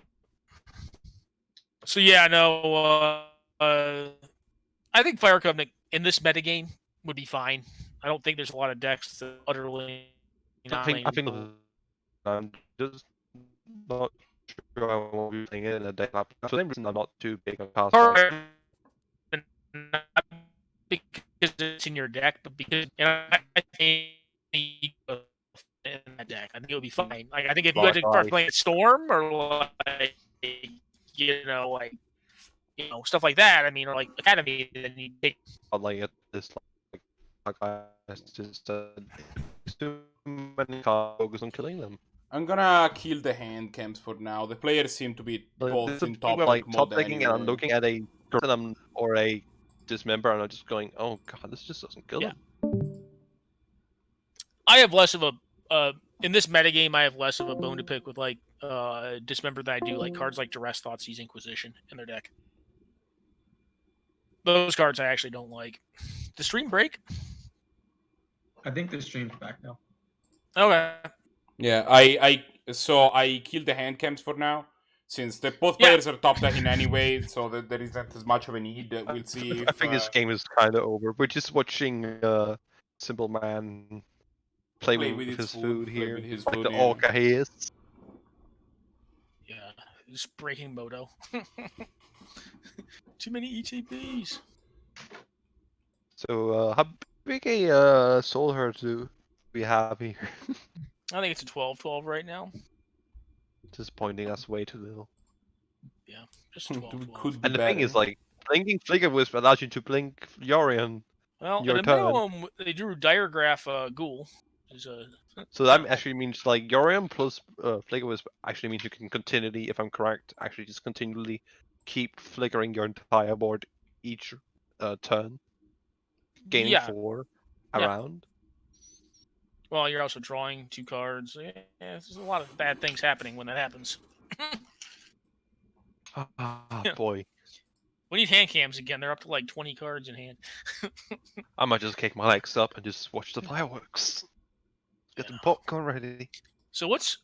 So yeah, no. I think Fire Covenant in this metagame would be fine. I don't think there's a lot of decks that utterly.
I think I'm just not sure I won't be playing it in a deck. For the same reason, I'm not too big on cast.
Not because it's in your deck, but because I think in that deck, I think it would be fine. Like I think if you had to start playing Storm or like stuff like that, I mean, or like Academy, then you take.
I'd like it this it's just too many cards focus on killing them.
I'm gonna kill the hand camps for now. The players seem to be both in top
like
mode
taking
anyway.
and I'm looking at a or a dismember and I'm just going, oh god, this just doesn't kill
Yeah.
him.
I have less of a in this metagame. I have less of a bone to pick with like dismember than I do like cards like Duress, Thoughtseize, Inquisition in their deck. Those cards I actually don't like. The stream break?
I think the stream's back now.
Okay.
Yeah, I killed the hand cams for now, since both players are top deck in anyway, so that there isn't as much of a need. We'll see if,
I think this game is kind of over. We're just watching Simple Man play with his food here, like the orca he is.
Yeah, just breaking Moto. Too many ETBs.
So, how big a soul herd do we have here?
I think it's a 12-12 right now.
Just pointing us way too little.
Yeah, just 12-12.
Could be
And the
better.
thing is, like, blinking Flicker Wisp allows you to blink Yorion.
Well,
your
in a
turn.
minimum, they drew Diregraph Ghoul.
So that actually means, like, Yorion plus Flicker Wisp actually means you can continually, if I'm correct, actually just continually keep flickering your entire board each turn. Gaining 4 around.
Well, you're also drawing 2 cards. Yeah, there's a lot of bad things happening when that happens.
Boy.
We need hand cams again. They're up to like 20 cards in hand.
I might just kick my legs up and just watch the fireworks. Get the popcorn ready.
So what's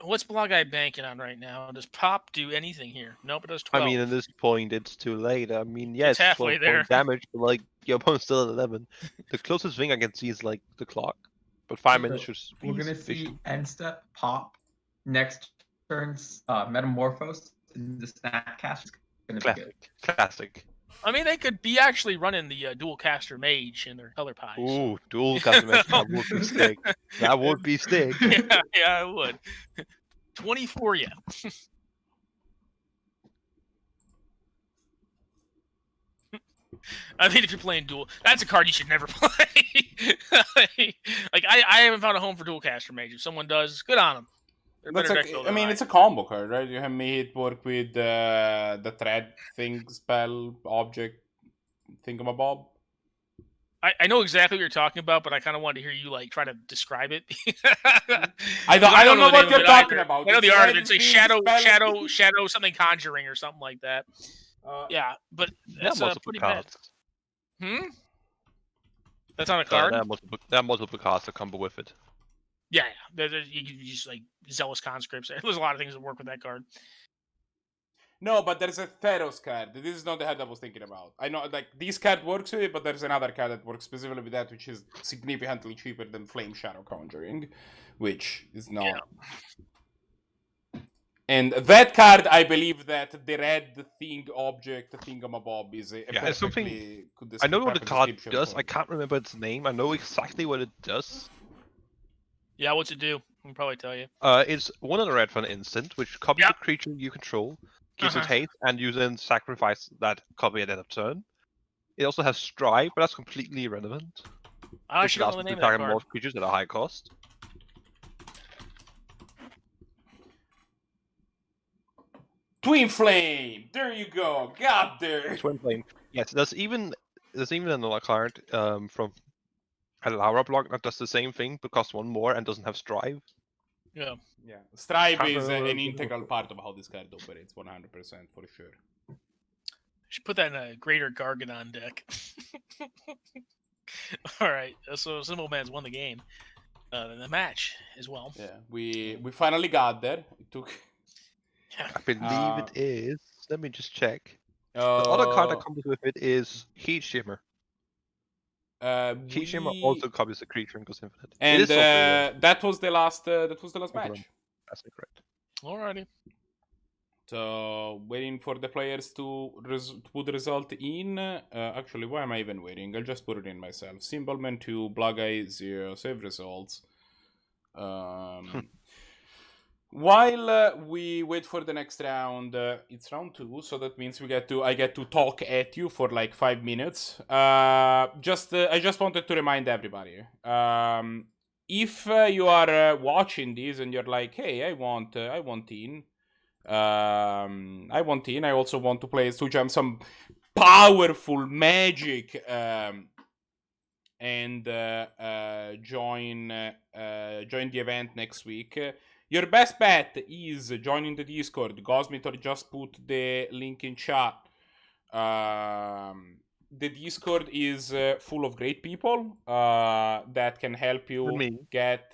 Blahguy banking on right now? Does Pop do anything here? Nope, it does 12.
I mean, at this point, it's too late. I mean, yes,
It's halfway
12
there.
point damage, but like your opponent's still at 11. The closest thing I can see is like the clock, but 5 minutes should be
We're gonna
sufficient.
see end step Pop next turn's Metamorphose in the Snapcast. It's gonna be good.
Classic.
I mean, they could be actually running the dual caster mage in their color pies.
Ooh, dual customization. That would be sick. That would be sick.
Yeah, it would. 24, yeah. I mean, if you're playing dual, that's a card you should never play. Like, I haven't found a home for dual caster mage. If someone does, good on them.
That's it's a combo card, right? You have made it work with the thread thing, spell, object, thingamabob.
I know exactly what you're talking about, but I kind of wanted to hear you like try to describe it.
I don't know what you're talking about.
I know the art of it. It's like shadow, something conjuring or something like that. Yeah, but that's pretty bad. That's on a card.
There are multiple cards that combo with it.
Yeah. You can use like zealous conscripts. There's a lot of things that work with that card.
No, but there's a Theros card. This is not the card I was thinking about. I know, like, this card works with it, but there's another card that works specifically with that, which is significantly cheaper than Flame Shadow Conjuring, which is not. Yeah. And that card, I believe that the red thing object thingamabob is a
it's something. I know what the card does. I can't remember its name. I know exactly what it does.
Yeah, what's it do? I can probably tell you.
It's 1 on a red for an instant, which copies the creature you control, gives it haste, and you then sacrifice that copy at the end of turn. It also has Strive, but that's completely irrelevant.
I actually don't know the name of that card.
More creatures at a high cost.
Twin Flame! There you go! Got there!
Twin Flame. Yes, there's even another card from a Laura block that does the same thing, but costs 1 more and doesn't have Strive.
Yeah.
Yeah. Strive is an integral part of how this card operates, 100% for sure.
Should put that in a Greater Gargadon deck. Alright, so Simple Man's won the game. The match as well.
Yeah, we finally got there. It took...
I believe it is. Let me just check. The other card that comes with it is Heat Shimmer. Heat Shimmer also copies the creature and goes infinite.
And that was the last match.
That's correct.
Alrighty.
So waiting for the players to put the result in. Actually, why am I even waiting? I'll just put it in myself. Symbolman 2, Blahguy 0, save results. While we wait for the next round, it's round 2, so that means I get to talk at you for like 5 minutes. I just wanted to remind everybody, if you are watching this and you're like, hey, I want in. I also want to play to jam some powerful Magic and join the event next week. Your best bet is joining the Discord. Gosmitor just put the link in chat. The Discord is full of great people that can help you get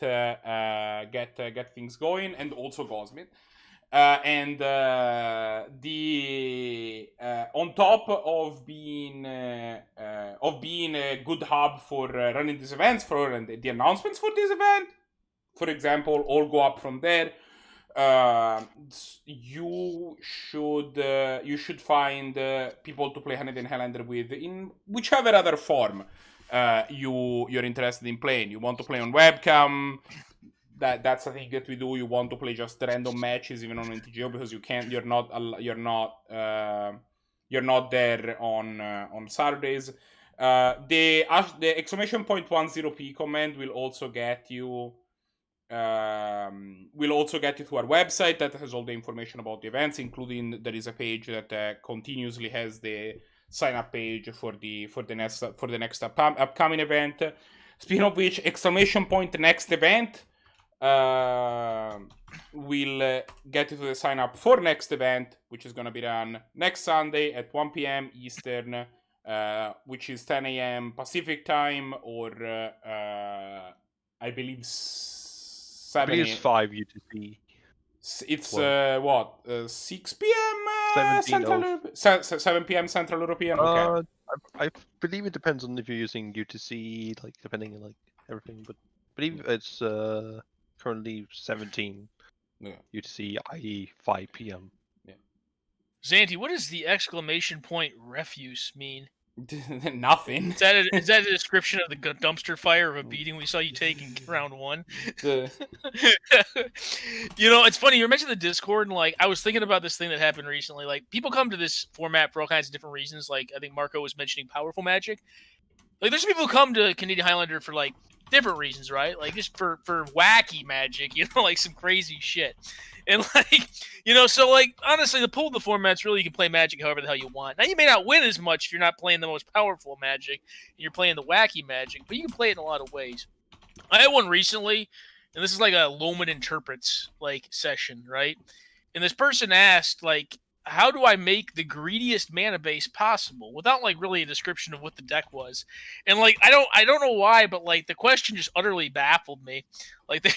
things going, and also Gosmit. On top of being a good hub for running these events, for the announcements for this event, for example, all go up from there. You should find people to play Highlander with in whichever other form you're interested in playing. You want to play on webcam? That's the thing that we do. You want to play just random matches even on NTGO because you're not there on Saturdays. The !10p command will also get you to our website that has all the information about the events, including there is a page that continuously has the sign up page for the next upcoming event. Speaking of which, !next event will get you to the sign up for next event, which is going to be done next Sunday at 1 p.m. Eastern, which is 10 a.m. Pacific time, or I believe 7
it's 5 UTC.
It's 6 p.m. Central 7 p.m. Central European. Okay.
I believe it depends on if you're using UTC, like depending on like everything, but I believe it's currently 17 UTC, i.e. 5 p.m.
Yeah.
Zannty, what does the !refuse mean?
Nothing.
Is that a description of the dumpster fire of a beating we saw you take in round 1? It's funny. You mentioned the Discord, and like I was thinking about this thing that happened recently. Like people come to this format for all kinds of different reasons. Like I think Marco was mentioning powerful Magic. Like there's people who come to Canadian Highlander for like different reasons, right? Like just for wacky Magic, like some crazy shit. And like, so like honestly, the pull of the format's really you can play Magic however the hell you want. Now you may not win as much if you're not playing the most powerful Magic and you're playing the wacky Magic, but you can play it in a lot of ways. I had one recently, and this is like a Loman Interprets like session, right? And this person asked like, how do I make the greediest mana base possible without like really a description of what the deck was? And like I don't know why, but like the question just utterly baffled me. Like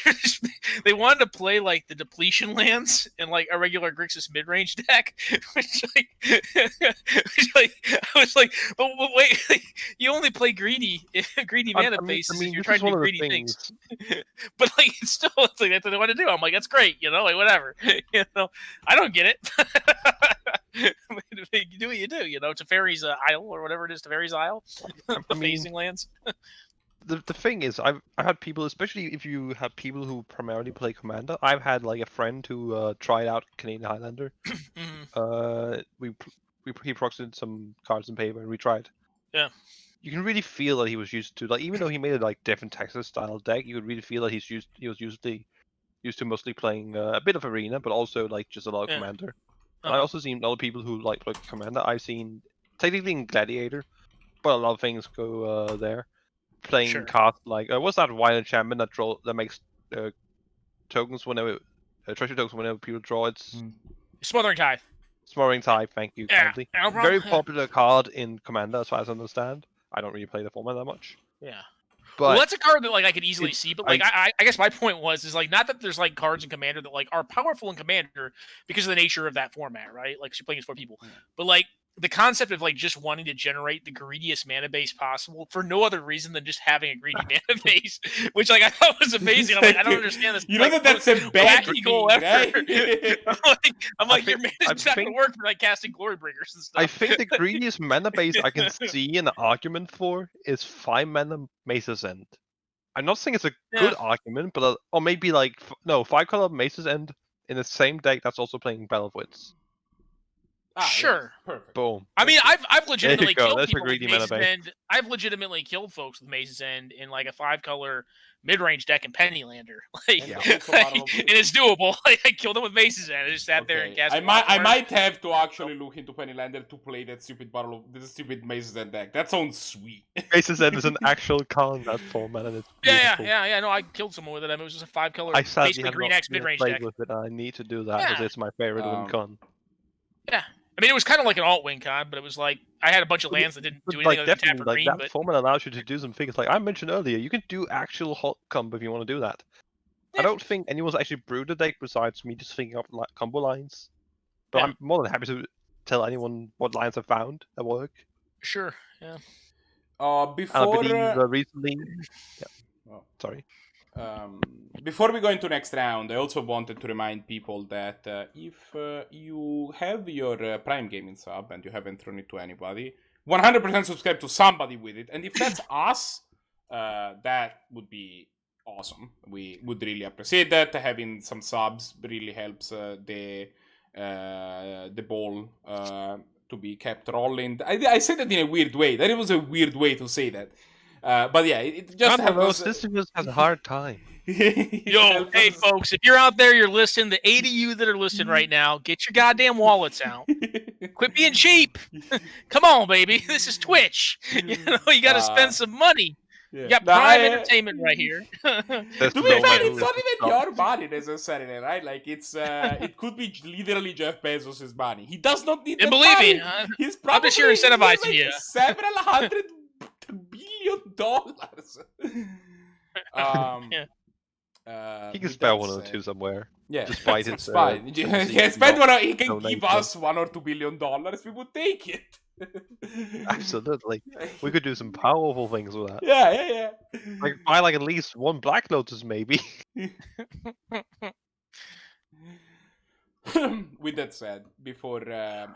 they wanted to play like the depletion lands in like a regular Grixis mid-range deck, which I was like, but wait, like, you only play greedy mana bases if you're trying to do greedy things. But like it's still it's like that's what they want to do. I'm like, that's great, like whatever. I don't get it. You do what you do, Teferi's Isle or whatever it is, Teferi's Isle, phasing lands.
The thing is, I've had people, especially if you have people who primarily play Commander. I've had like a friend who tried out Canadian Highlander. He proxied some cards and paper, and we tried.
Yeah.
You can really feel that he was used to, like, even though he made a like different Texas style deck, you could really feel that he was used to mostly playing a bit of Arena, but also like just a lot of Commander. And I also seen other people who like Commander. I've seen technically in Gladiator, but a lot of things go there. Playing cards like what's that Violent Champion that makes tokens whenever treasure tokens whenever people draw? It's
Smothering Tithe.
Smothering Tithe, thank you kindly. Very popular card in Commander, as far as I understand. I don't really play the format that much.
Yeah.
But
well, that's a card that like I could easily see, but like I guess my point is like not that there's like cards in Commander that like are powerful in Commander because of the nature of that format, right? Like you're playing against 4 people, but like the concept of like just wanting to generate the greediest mana base possible for no other reason than just having a greedy mana base, which like I thought was amazing. I'm like, I don't understand this.
You know that's a bad goal, right?
I'm like your mana's not going to work for like casting Glorybringers and stuff.
I think the greediest mana base I can see an argument for is 5 mana Mace's End. I'm not saying it's a good argument, but or maybe like 5 color Mace's End in the same deck that's also playing Battle of Wits.
Sure.
Yes, perfect.
Boom.
I mean, I've legitimately
go,
killed
that's a
people with
greedy mana
Maze's
bait.
End. I've legitimately killed folks with Maze's End in like a 5-color mid-range deck in Pennylander. Like,
Yeah. Also Battle of
and it's doable. Like, I killed them with Maze's End. I just sat there and
Okay.
cast.
I might have to actually look into Pennylander to play that stupid the stupid Maze's End deck. That sounds sweet.
Mace's End is an actual card in that format, and it's beautiful.
Yeah. No, I killed someone with it. I mean, it was just a 5-color,
I sadly
basically
have
green
not
X mid-range
played
deck.
with it. I need to do that because
Yeah.
it's my favorite win con.
Yeah. I mean, it was kind of like an alt-win card, but it was like I had a bunch of lands that didn't do anything other than tap for green.
That
But
format allows you to do some things. Like I mentioned earlier, you can do actual hot combo if you want to do that. I don't think anyone's actually brewed a deck besides me just thinking up combo lines. But I'm more than happy to tell anyone what lines I found that work.
Sure, yeah.
Before
And I believe recently. Yeah.
Oh.
Sorry.
Before we go into next round, I also wanted to remind people that if you have your Prime Gaming sub and you haven't thrown it to anybody, 100% subscribe to somebody with it. And if that's us, that would be awesome. We would really appreciate that. Having some subs really helps the ball to be kept rolling. I said that in a weird way. That was a weird way to say that. But yeah, it just helps.
System just has a hard time.
Yo, hey folks, if you're out there, you're listening, the 80 of you that are listening right now, get your goddamn wallets out. Quit being cheap. Come on, baby. This is Twitch. You know, you got to spend some money.
Yeah.
You got Prime Entertainment right here.
To be fair, it's not even your money necessarily, right? Like it could be literally Jeff Bezos' money. He does not need.
And
the
believe
money.
me,
He's probably
I'm just here incentivizing
like
you.
$several hundred billion.
He can spare one or two somewhere.
Yeah,
despite
it's
his,
fine. He can spend one. He can give us $1 or $2 billion. We would take it.
Absolutely, we could do some powerful things with that.
Yeah.
Like buy like at least one Black Lotus, maybe.
With that said, before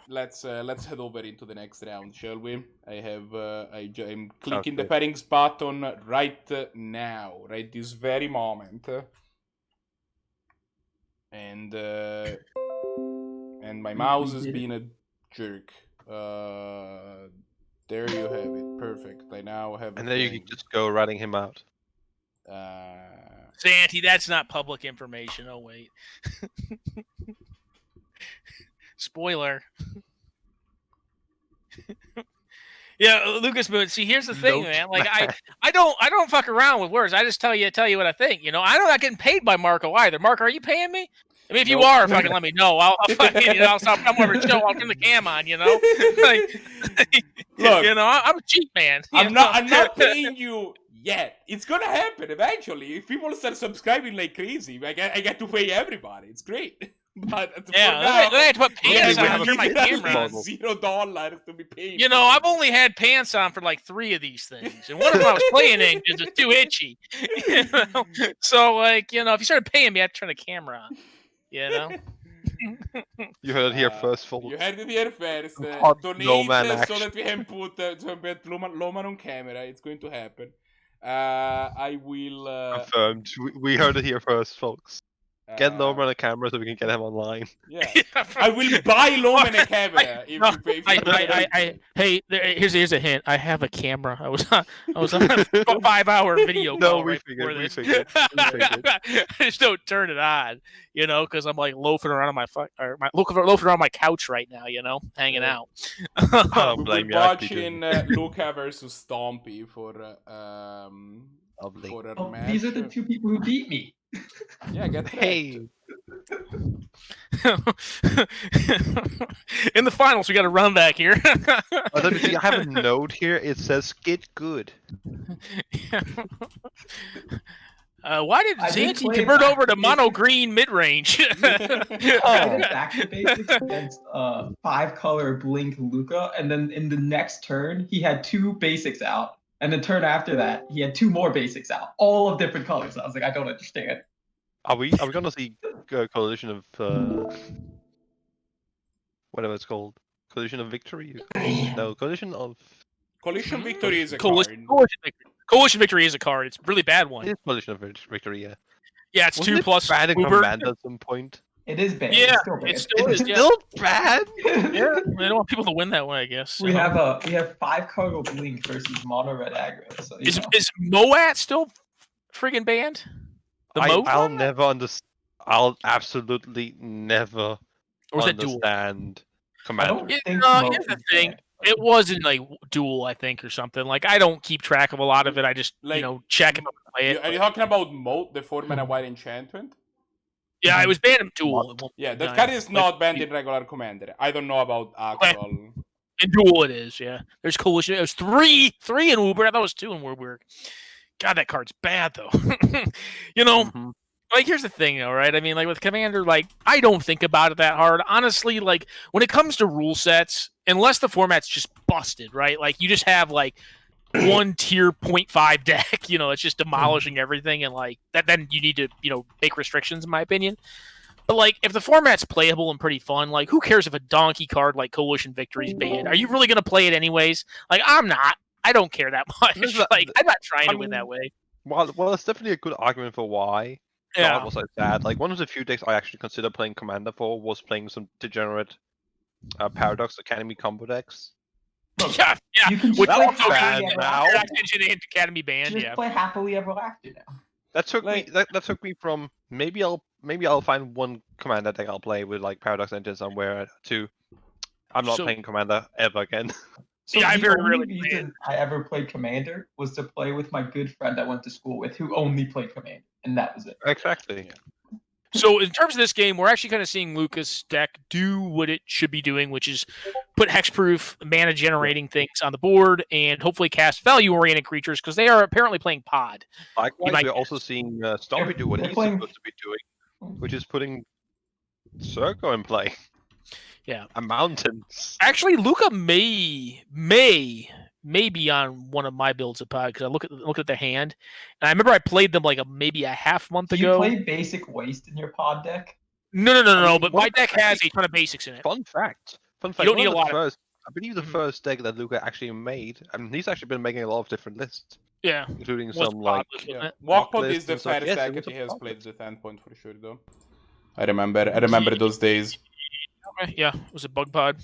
let's head over into the next round, shall we? I'm clicking the pairings button right now, right this very moment, and my mouse is being a jerk. There you have it, perfect. I now have.
And then you can just go ratting him out.
Zannty, that's not public information. Oh wait. Spoiler. Yeah, Lucas Moon. See, here's the thing, man. Like, I don't fuck around with words. I just tell you what I think. You know, I'm not getting paid by Marco either. Marco, are you paying me? I mean, if you are, fucking let me know. I'll fucking, you know, I'll come over to the show. I'll turn the cam on. You know, like,
look,
you know, I'm a cheap man.
I'm not paying you yet. It's gonna happen eventually. If people start subscribing like crazy, I get to pay everybody. It's great. But
yeah, they have to put pants on and turn my camera on.
$0 to be paid.
You know, I've only had pants on for like 3 of these things, and one of them I was playing in because it's too itchy. You know? So, like, you know, if you started paying me, I'd turn the camera on. You know.
You heard it here first, folks.
You heard it here first. Donate so that we can put Loman on camera. It's going to happen. I will.
Confirmed. We heard it here first, folks. Get Loman on a camera so we can get him online.
Yeah, I will buy Loman a camera if you pay.
Hey, here's a hint. I have a camera. I was on a 5-hour video call right before this. I just don't turn it on, you know, because I'm like loafing around on loafing around my couch right now, you know, hanging out.
We're watching Luca versus Stompy for a match.
These are the two people who beat me.
Yeah, get
hey.
In the finals, we got a run back here.
I have a note here. It says "get good."
Why did Zannty convert over to mono green mid range?
I did back to basics against 5-color Blink Luca, and then in the next turn he had 2 basics out. And the turn after that, he had 2 more basics out, all of different colors. I was like, I don't understand.
Are we gonna see a collision of whatever it's called? Collision of Victory? No, Collision
Victory is a card.
Coalition Victory is a card. It's a really bad one.
It is Collision of Victory, yeah.
Yeah, it's
Wasn't
2 plus
banned in
Uber.
Command at some point.
It is banned.
Yeah,
it's still banned.
it still is. Yeah.
Still bad.
Yeah, I don't want people to win that way, I guess.
We
so.
have 5 color blink versus mono red aggro. So
Is Moat still friggin' banned? The Moat?
I'll never understand. I'll absolutely never
Or is it dual?
understand
I
Commander.
don't think
Here's
Moat
the
is
thing.
banned.
It wasn't like dual, I think, or something. Like I don't keep track of a lot of it. I just
Like,
check if I play it.
Are you talking about Moat, the 4-mana white enchantment?
Yeah, I was banned in dual. at one
Yeah,
point
that
in
card
time.
is not banned in regular Commander. I don't know about actual.
In dual, it is. Yeah, there's coalition. It was three in Uber. I thought it was 2 in Uber. God, that card's bad though.
Mhm.
Like here's the thing, though, right? I mean, like with Commander, like I don't think about it that hard. Honestly, like when it comes to rule sets, unless the format's just busted, right? Like you just have like one tier 0.5 deck, it's just demolishing everything, and like that. Then you need to, make restrictions, in my opinion. But like, if the format's playable and pretty fun, like who cares if a donkey card like Coalition Victory's banned? Are you really gonna play it anyways? Like I'm not. I don't care that much. Like I'm not trying to win that way.
Well, it's definitely a good argument for why.
Yeah.
God was like that. Like one of the few decks I actually considered playing Commander for was playing some degenerate Paradox Academy combo decks.
Yeah.
You can
Which
just play
also got
happily ever
now.
after.
Academy banned.
Just
Yeah.
play happily ever after now.
That took me. That took me from maybe I'll find one Commander deck I'll play with like Paradox Engine somewhere to I'm not
So-
playing Commander ever again.
So
Yeah, I
the
very
only
rarely play
reason I ever played Commander was to play with my good friend I went to school with, who only played Commander, and that was it.
Exactly.
So in terms of this game, we're actually kind of seeing Lucas' deck do what it should be doing, which is put hexproof mana generating things on the board and hopefully cast value oriented creatures because they are apparently playing pod.
Likewise,
might
we're also seeing Stompy do what
they're
he's
playing-
supposed to be doing, which is putting Circo in play.
Yeah.
And mountains.
Actually, Luca may be on one of my builds of pod because I look at the hand, and I remember I played them like maybe a half month
Do you
ago.
play basic waste in your pod deck?
No.
mean,
But
one
my
of
deck
the-
has a ton of basics in it.
Fun fact.
don't
one
need
of
a
the
lot of-
first, I believe the
Mhm.
first deck that Luca actually made, and he's actually been making a lot of different lists,
Yeah.
including
Was
some like
pod, wasn't
Yeah.
it?
Walkpod
lists
is the
and stuff.
first
Yes, it
deck
was
he
a
has
pod
played
list.
at the endpoint for sure, though. I remember those days.
Okay, yeah, it was a bug pod.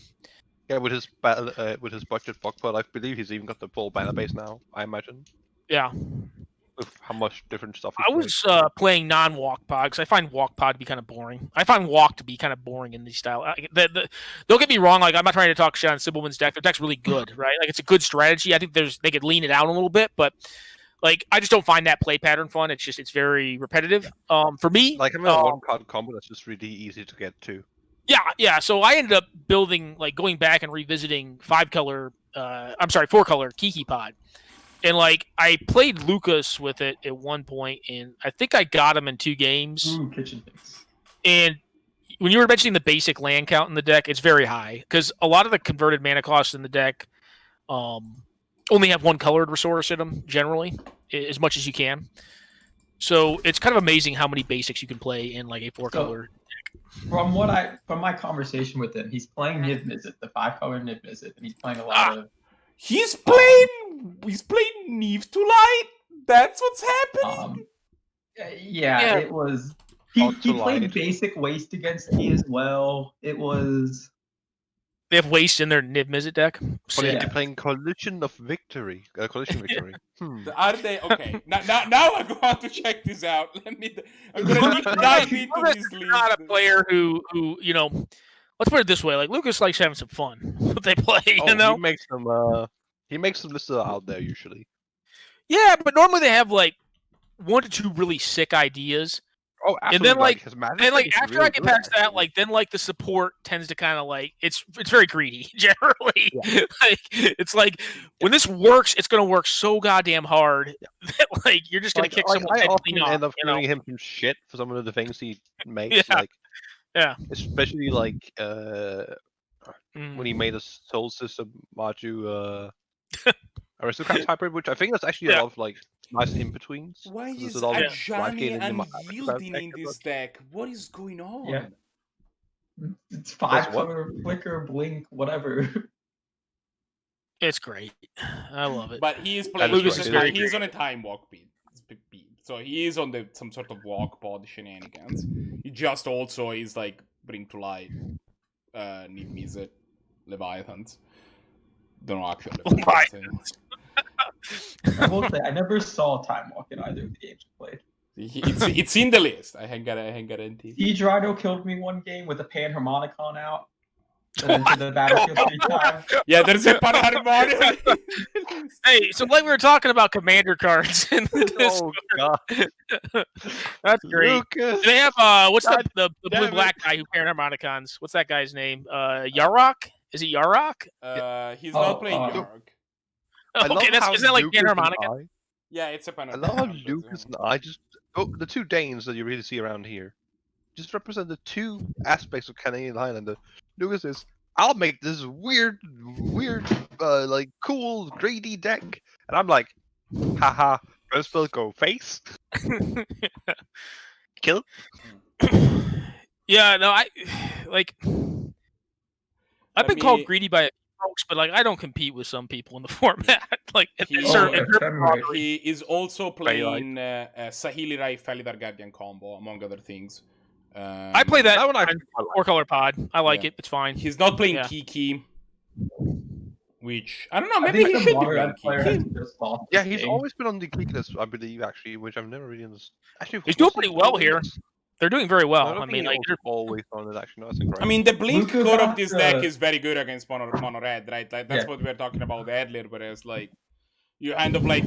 Yeah, with his budget Walkpod, I believe he's even got the full banner base now. I imagine
Yeah.
with how much different stuff.
I was playing non-walk pod because I find walk pod to be kind of boring. I find walk to be kind of boring in these style. Don't get me wrong. Like I'm not trying to talk shit on Sibelman's deck. Their deck's really good, right? Like it's a good strategy. I think they could lean it out a little bit, but like I just don't find that play pattern fun. It's very repetitive. For me,
like having a one card combo that's just really easy to get to.
Yeah. So I ended up building, like, going back and revisiting 4-color Kiki pod. And, like, I played Lucas with it at one point, and I think I got him in 2 games.
Ooh, kitchen things.
And when you were mentioning the basic land count in the deck, it's very high. Because a lot of the converted mana costs in the deck only have 1 colored resource in them, generally, as much as you can. So it's kind of amazing how many basics you can play in, like, a 4-color
From my conversation with him, he's playing Niv Mizzet, the 5-color Niv Mizzet, and he's playing a lot of.
He's playing Neve to Light. That's what's happening.
Yeah, it was. He
Out to
played
Light.
basic waste against me as well. It was.
They have waste in their Niv Mizzet deck.
But
Sick.
you're playing Collision Victory.
Are they okay? Now I'm going to check this out. I'm gonna dive into
Lucas
this
is
list.
not a player who let's put it this way: like Lucas likes having some fun what they play.
Oh,
You know?
he makes some lists out there usually.
Yeah, but normally they have like 1 to 2 really sick ideas,
Oh,
and
absolutely.
then like
his magic
and like
deck is
after
really
I get
good,
past that,
actually.
like then like the support tends to kind of like it's very greedy generally. Like it's like when this works, it's gonna work so goddamn hard that like you're just gonna kick someone's
I
head
often
clean off.
end up
You know?
giving him some shit for some of the things he makes,
Yeah.
like
Yeah.
especially like
Mm.
when he made a Soul System Maju Aristocrats hybrid, which I think that's actually
Yeah.
a lot of like nice in betweens.
Why is
a lot of
Ajani
Blackgate in the
unyielding
deck
in
as
this deck? What is going on?
Yeah. It's
That's what?
5-color flicker, blink, whatever.
It's great. I love it.
But he is playing.
is
He's,
right.
just
It is
fine. He's on a time walk beat. So he is on some sort of walk pod shenanigans. He just also is like bring to light Niv Mizzet Leviathans. Don't know actually.
Leviathans.
I will say I never saw Time Walk in either of the games I played.
It's in the list. I can guarantee.
Siege Rhino killed me one game with a Panharmonicon out. And into the battlefield 3 times.
Yeah, there's a Panharmonicon.
Hey, so like we were talking about commander cards in the
Oh
Discord.
god.
That's great.
Lucas.
They have what's the
damn
blue
it.
black guy who paired harmonicons? What's that guy's name? Yarok? Is it Yarok?
He's not playing
oh.
Yarg.
I love
Okay,
how
isn't that like
Lucas and
Panharmonicon?
Yeah, it's a
I
Panharmonicon.
love how Lucas and I just the two Danes that you really see around here just represent the two aspects of Canadian Highlander. Lucas is, I'll make this weird, like cool, greedy deck, and I'm like, haha, first spell go face, kill.
Yeah, no, I've
Let
been called
me-
greedy by folks, but like I don't compete with some people in the format. Like at
He-
certain
He is also playing Sahili Rai Felidar Guardian combo, among other things.
I play that
That one I
four color pod. I like
Yeah.
it. It's fine.
He's not playing
Yeah.
Kiki, which I don't know.
I
Maybe
think
he
the
should be
modern
playing
player has
Kiki.
just lost
Yeah,
this
he's
game.
always been on the Geek list, I believe, actually, which I've never really understood. Actually,
He's doing
was
pretty
he
well
always-
here. They're doing very well.
I
I
don't
mean,
think
like
he was always on it. Actually, no, that's incorrect.
I mean, the blink
Luka
core of
got,
this deck is very good against mono red, right? Like that's
Yeah.
what we were talking about earlier. Whereas, like, you kind of like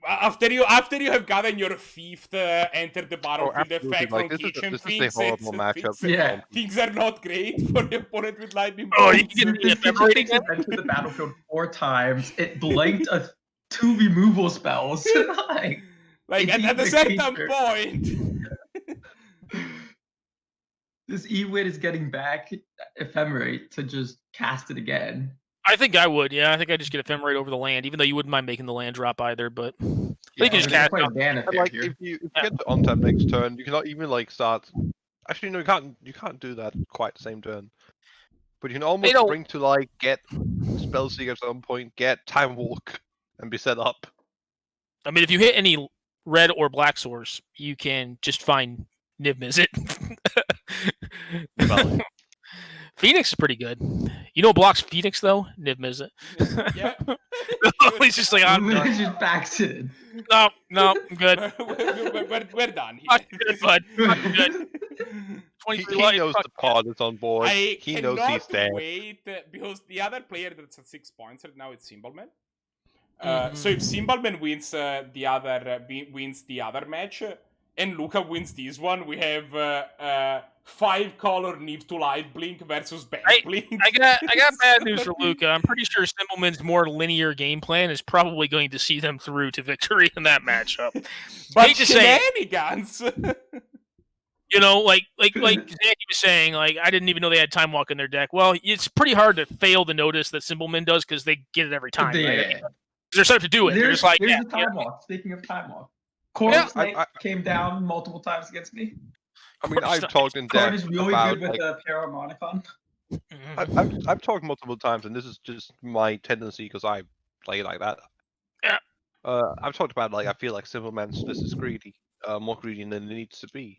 after you have gotten your fifth enter the battlefield
absolutely,
effect
like,
from
this is a-
kitchen
this is a
things,
horrible matchup.
Yeah.
things are not great for the opponent with lightning
Oh, you
bolts.
can get
This
the ephemerate
kitchen
again?
entered the battlefield 4 times. It blanked 2 removal spells.
Like
It
at a
beat the
certain
creature.
point.
This Ewit is getting back Ephemerate to just cast it again.
I think I would. Yeah, I think I just get ephemerate over the land, even though you wouldn't mind making the land drop either. But they can just
they're
cast
playing
out.
Vanith
And, like,
here.
if you get to on tap next turn, you cannot even like start. Actually, no, you can't do that quite the same turn. But you can almost
don't-
bring to like get Spellseeker at some point, get Time Walk, and be set up.
I mean, if you hit any red or black source, you can just find Niv Mizzet.
Well,
Phoenix is pretty good. You know what blocks Phoenix though? Niv Mizzet.
Yeah.
He's just like, I'm done.
just backs it.
No, I'm good.
We're done here.
Fuck good, bud. Fuck good.
he
23 life,
knows
fuck
the pod is on board.
I
He knows
cannot
he's dead.
wait because the other player that's at 6 points right now is Symbolman.
Mhm.
So if Symbolman wins wins the other match and Luca wins this one, we have 5 color Niv to Light Blink versus Bant Blink.
I got bad news for Luca. I'm pretty sure Simpleman's more linear game plan is probably going to see them through to victory in that matchup.
But
hate to say it.
shenanigans.
You know, like Zannty was saying, like I didn't even know they had Time Walk in their deck. Well, it's pretty hard to fail to notice that Simpleman does because they get it every time. Right? I mean, they're set up to do it. They're just like,
there's
yeah,
the
yeah.
Time Walk. Speaking of Time Walk. Corpse
Yeah,
Knight came down multiple times against me.
I mean, I've talked in
Card
depth
is really
about
good with
like,
the Paramonicon.
Mhm.
I've talked multiple times, and this is just my tendency because I play like that.
Yeah.
I've talked about like I feel like Simple Man's list is greedy, more greedy than it needs to be.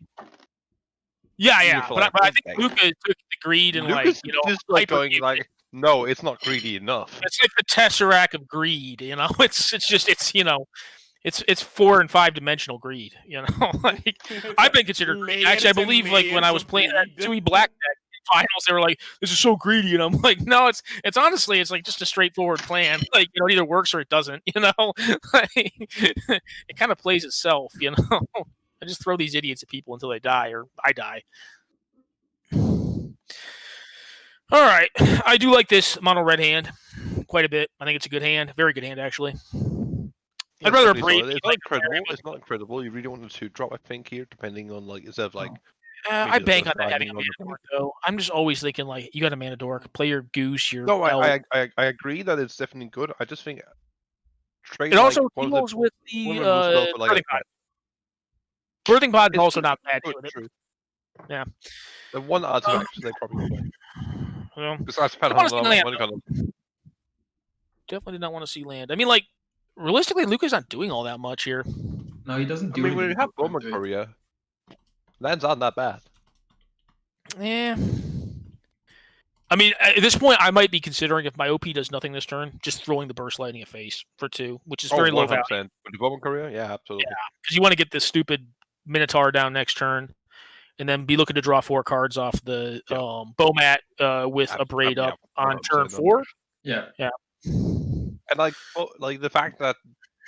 Yeah,
Even
yeah.
for,
But,
like,
I
this
think
deck.
Luca took the greed and
Lucas
like, you know,
just like
hyper
going
game.
like, no, it's not greedy enough.
It's like the tesseract of greed. You know, it's you know, it's 4 and 5 dimensional greed. You know, like I've been considered greedy. Actually, I
Layers and
believe like when I
layers
was
of
playing that
greed.
2E Black deck in finals, they were like, "This is so greedy," and I'm like, "No, it's honestly, it's like just a straightforward plan. Like, you know, it either works or it doesn't. You know, like, it kind of plays itself. You know, I just throw these idiots at people until they die or I die." All right, I do like this mono red hand quite a bit. I think it's a good hand, very good hand actually. I'd rather
Definitely
breed.
solid. It's not incredible. It's not incredible. You really want to drop, I think, here, depending on like instead of like.
I
maybe the
bank on
first
that having a
binding
mana
on the
dork though. I'm just always thinking like you got a mana dork, play your goose, your
No,
elf.
I agree that it's definitely good. I just think trade
It also
like, one of the-
deals with
one
the
of the rules for, like,
birthing pod. Birthing pod is
It's
also
true,
not bad
Good,
with it.
true.
Yeah.
The one artifact they probably play.
Well,
Besides
I wanna see land,
Panharmonicon.
definitely did not want to see land. I mean, like realistically, Luca's not doing all that much here.
No, he doesn't
I
do
mean, when you
anything.
have Boomer Courier, lands aren't that bad.
Yeah. I mean, at this point, I might be considering if my OP does nothing this turn, just throwing the Burst Lightning at face for 2, which is very low value.
100%. With the Boomer Courier, yeah, absolutely.
Yeah, because you want to get this stupid Minotaur down next turn, and then be looking to draw 4 cards off the Bomat with a Braid up on turn 4.
Yeah.
Yeah.
And like the fact that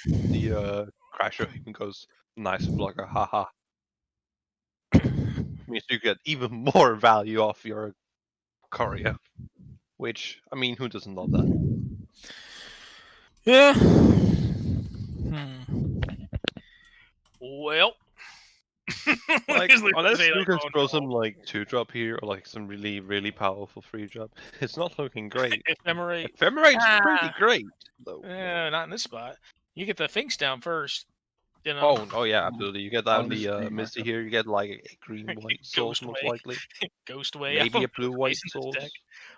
the Crasher even goes nice blocker, haha, means you get even more value off your Courier. Which, I mean, who doesn't love that?
Yeah. Well.
Like, unless
say,
you can
oh,
throw
no.
some like 2-drop here or like some really, really powerful 3-drop, it's not looking great.
Ephemerate.
Ephemerate's pretty great, though.
Not in this spot. You get the Finks down first. You know.
Oh yeah, absolutely. You get down
On the
the
screen,
Misty
Marco.
here. You get like a green-white source, most
Ghostway.
likely.
Ghostway.
Maybe a blue-white
Face in this
source.
deck.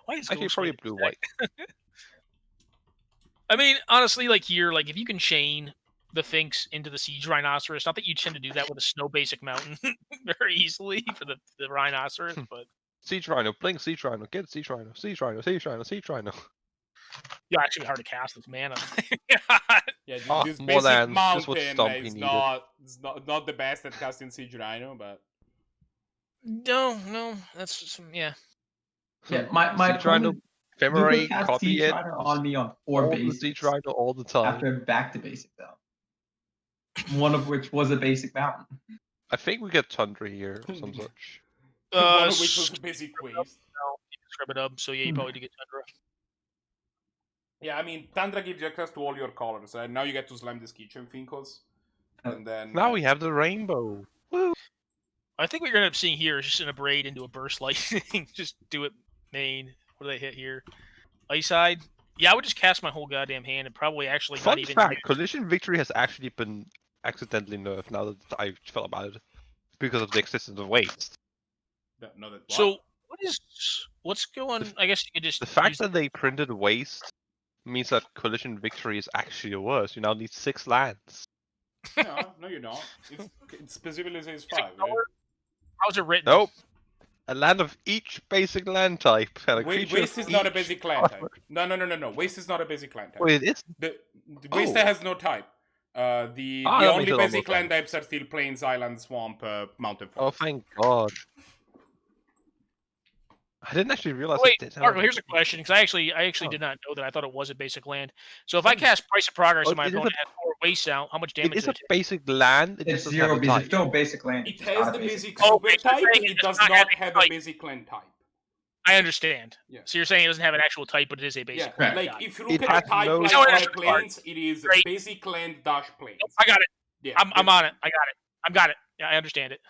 Why is
Actually,
Ghostway
probably
in this
blue-white.
deck? I mean, honestly, like here, like if you can chain the Finks into the Siege Rhinoceros, not that you tend to do that with a Snow Basic Mountain very easily for the Rhinoceros, but
Siege Rhino, blink Siege Rhino, get Siege Rhino, Siege Rhino, Siege Rhino, Siege Rhino.
yeah, actually hard to cast with mana.
Yeah,
Ah,
this
more
basic
lands,
mountain
just what Stumpy
is
needed.
not the best at casting Siege Rhino, but
no, that's just, yeah.
Yeah, my
Siege Rhino,
opponent
Ephemerate,
Luca cast
copy
Siege
it.
Rider on me on 4
All the
basics
Siege Rhino all the time.
after back to basics out. One of which was a basic mountain.
I think we get Tundra here, or some such.
one of which was a basic waste.
No, scrub it up, so yeah, you probably do get Tundra.
Yeah, I mean, Tundra gives you access to all your colors, and now you get to slam these kitchen Finkles. And then
Now we have the rainbow. Woo!
I think what you're gonna end up seeing here is just an Abrade into a Burst Lightning. Just do it main. What do they hit here? Ice Side? Yeah, I would just cast my whole goddamn hand and probably actually
Fun
not even.
fact, Collision Victory has actually been accidentally nerfed now that I felt about it. Because of the existence of waste.
no, that
So what's going? I guess you could just.
The fact
use
that they printed waste means that Collision Victory is actually worse. You now need 6 lands.
no, you don't. It specifically says 5, right?
How's it written?
Nope. A land of each basic land type. And a creature
Waste
of
is not a
each
basic land type. No. Waste is not a basic land type.
Wait, it's
The Waste has no type. The
that
only
makes it
basic
almost
land types are still plains, island, swamp, mountain.
oh,
Forest.
thank God. I didn't actually realize
Wait,
it did.
Marco, here's a question because I actually did not know that. I thought it was a basic land. So if I cast Price of Progress and my
it is
opponent has 4 wastes out, how much damage
It is
does
a
it take?
basic land. It
It's
just doesn't have
0
a
because
type.
it's still a basic land.
It
It's
has
not a
the
basic
basic
Oh,
super
okay, so
type,
you're
but
saying
it
it
does
does not
not
have a
have a
type.
basic land type.
I understand.
Yeah.
So you're saying it doesn't have an actual type, but it is a
Yeah,
basic
Right.
land.
like
Got it.
if you look
It
at
has
the type
no
like
type.
my planes, it is
Great.
basic land dash planes.
I got it.
Yeah,
I'm on it. I got it. Yeah, I understand it.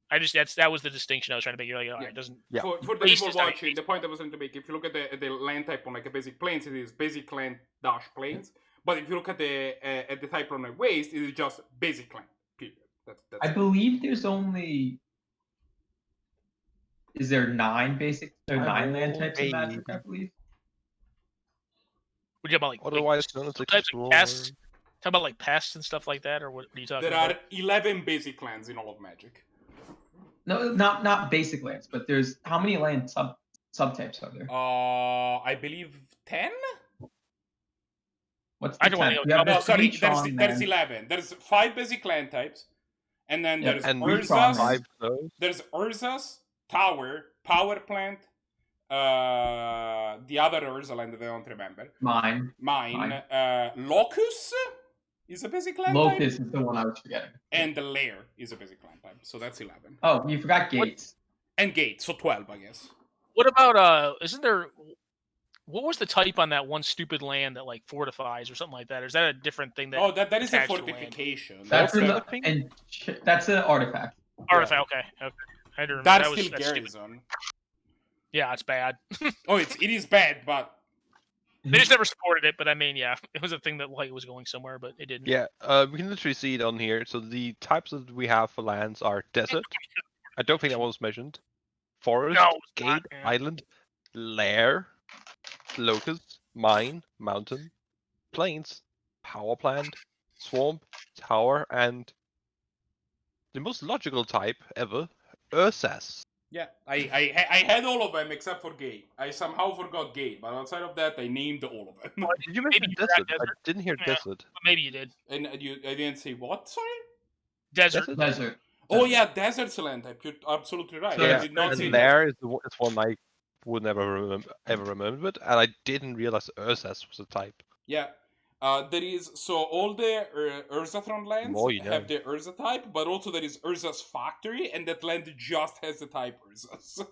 I just that was the distinction I was trying to make. You're like, all right, it doesn't.
Yeah.
For the
Waste
people
is not
watching, the point I was trying to make, if you look at the land type on like a basic planes, it is basic land dash planes. But if you look at the type on a waste, it is just basic land. Period. That's
I believe there's only. Is there 9 basic? There are 9 land types in Magic, I believe.
Would you about like
Otherwise known as
types of
Explorer.
pests? Talk about like pests and stuff like that, or what are you talking
There
about?
are 11 basic lands in all of Magic.
No, not basic lands, but there's how many land subtypes are there?
I believe 10.
What's
I
the
don't wanna
10th?
go-
You have
No,
the
sorry,
Tron
there's
land.
11. There's 5 basic land types, and then
Yeah,
there's
and
Tron
Urzas.
land.
There's Urzas, Tower, Power Plant, the other Urza land that I don't remember.
Mine.
Locus is a basic land type,
Locust is the one I was forgetting.
and the Lair is a basic land type. So that's 11.
Oh, you forgot Gates.
And Gate, so 12, I guess.
What about isn't there? What was the type on that one stupid land that like fortifies or something like that? Or is that a different thing? That
Oh, that is a
attached to land?
fortification.
That's
a-
that's an artifact.
Artifact. Okay. I had to remember.
That's
that was,
still
that's stupid.
Garrison.
Yeah, it's bad.
Oh, it is bad, but
They just never supported it, but I mean, yeah, it was a thing that like was going somewhere, but it didn't.
Yeah, we can literally see it on here. So the types that we have for lands are desert. I don't think that was mentioned. Forest,
No, it's
gate,
not, yeah.
island, lair, locust, mine, mountain, plains, power plant, swamp, tower, and the most logical type ever, Ursas.
Yeah, I had all of them except for Gate. I somehow forgot Gate, but outside of that, I named all of them.
Did you mention
Maybe you forgot
Desert? I
Desert.
didn't hear
Yeah.
Desert.
Maybe you did.
And I didn't say what? Sorry.
Desert.
Desert.
Oh yeah, Desert's Land type. You're absolutely right.
So
I
yeah,
did not
and
say
there is one I would never ever remembered, and I didn't realize Ursas was a type.
Yeah. There is so all the Urzatron lands
More you know.
have the Urza type, but also there is Urza's factory, and that land just has the type Urzas.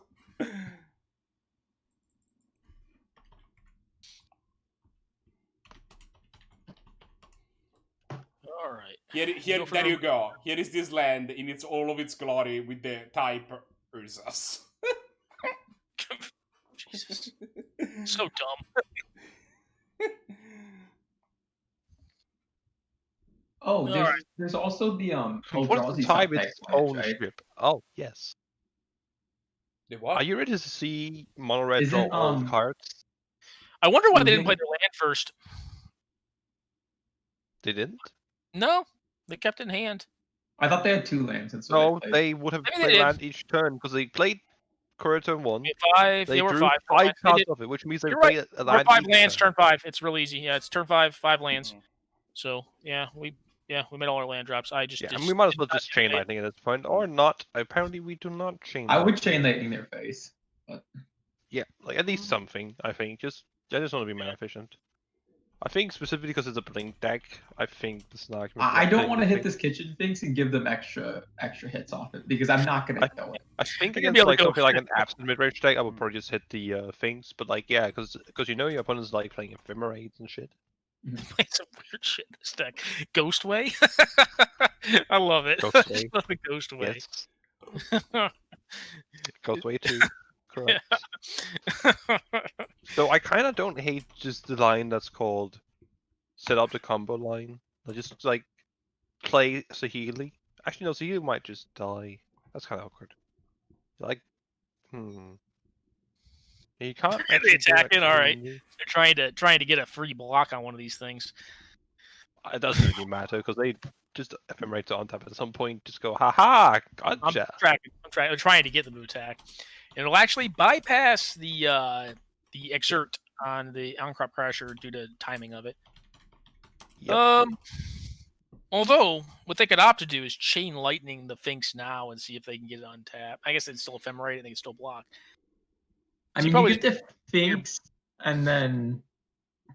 All right.
Here,
Go for
there
the-
you go. Here is this land in its all of its glory with the type Urzas.
Jesus. So dumb.
Oh, there's
Alright.
there's also the
What's
Eldrazi
the type?
subtext
Its
lands,
own
right?
strip. Oh yes.
The what?
Are you ready to see mono red
Isn't,
draw all the cards?
I wonder why they didn't
Using-
play their land first.
They didn't.
No, they kept it in hand.
I thought they had 2 lands, and so
No,
they played.
they would have
Maybe they
played
did.
land each turn because they played current turn 1.
Five.
They
They were
drew
5.
five
They
cards
did-
of it, which means they
You're
play
right.
a
We're
land
5
each
lands,
turn.
turn 5. It's real easy. Yeah, it's turn 5 lands.
Mhm.
So yeah, we made all our land drops. I just
Yeah,
just
and we might as well
did not
just chain
do it.
lightning at this point, or not. Apparently, we do not chain.
I would
lightning.
chain lightning their face.
Yeah, like at least something. I think I just want to be mana efficient. I think specifically because it's a blink deck. I think this is an argument.
I don't
blink
want to hit
thing.
this kitchen things and give them extra hits off it because I'm not gonna kill it.
I think
They're gonna be
against
able
like
to go
something like an
for it.
Abzan mid-range deck, I would probably just hit the things. But like, yeah, because you know your opponent's like playing ephemerates and shit.
Play some weird shit in this deck. Ghostway. I love it.
Ghostway.
I just love the Ghostway.
Yes, goes way too. Correct. So I kind of don't hate just the line that's called set up the combo line. I just like play Saheeli. Actually, no, Saheeli might just die. That's kind of awkward. Like, you can't.
Really
actually do
attacking?
that
All right.
cleanly.
They're trying to get a free block on one of these things.
It doesn't really matter because they just ephemerate on tap at some point. Just go, haha, gotcha.
I'm trying to get them to attack. And it'll actually bypass the exert on the on-crop crasher due to timing of it.
Yep.
Although what they could opt to do is chain lightning the Finks now and see if they can get it on tap. I guess they'd still ephemerate and they can still block.
I
So
mean,
probably
you get the Finks and then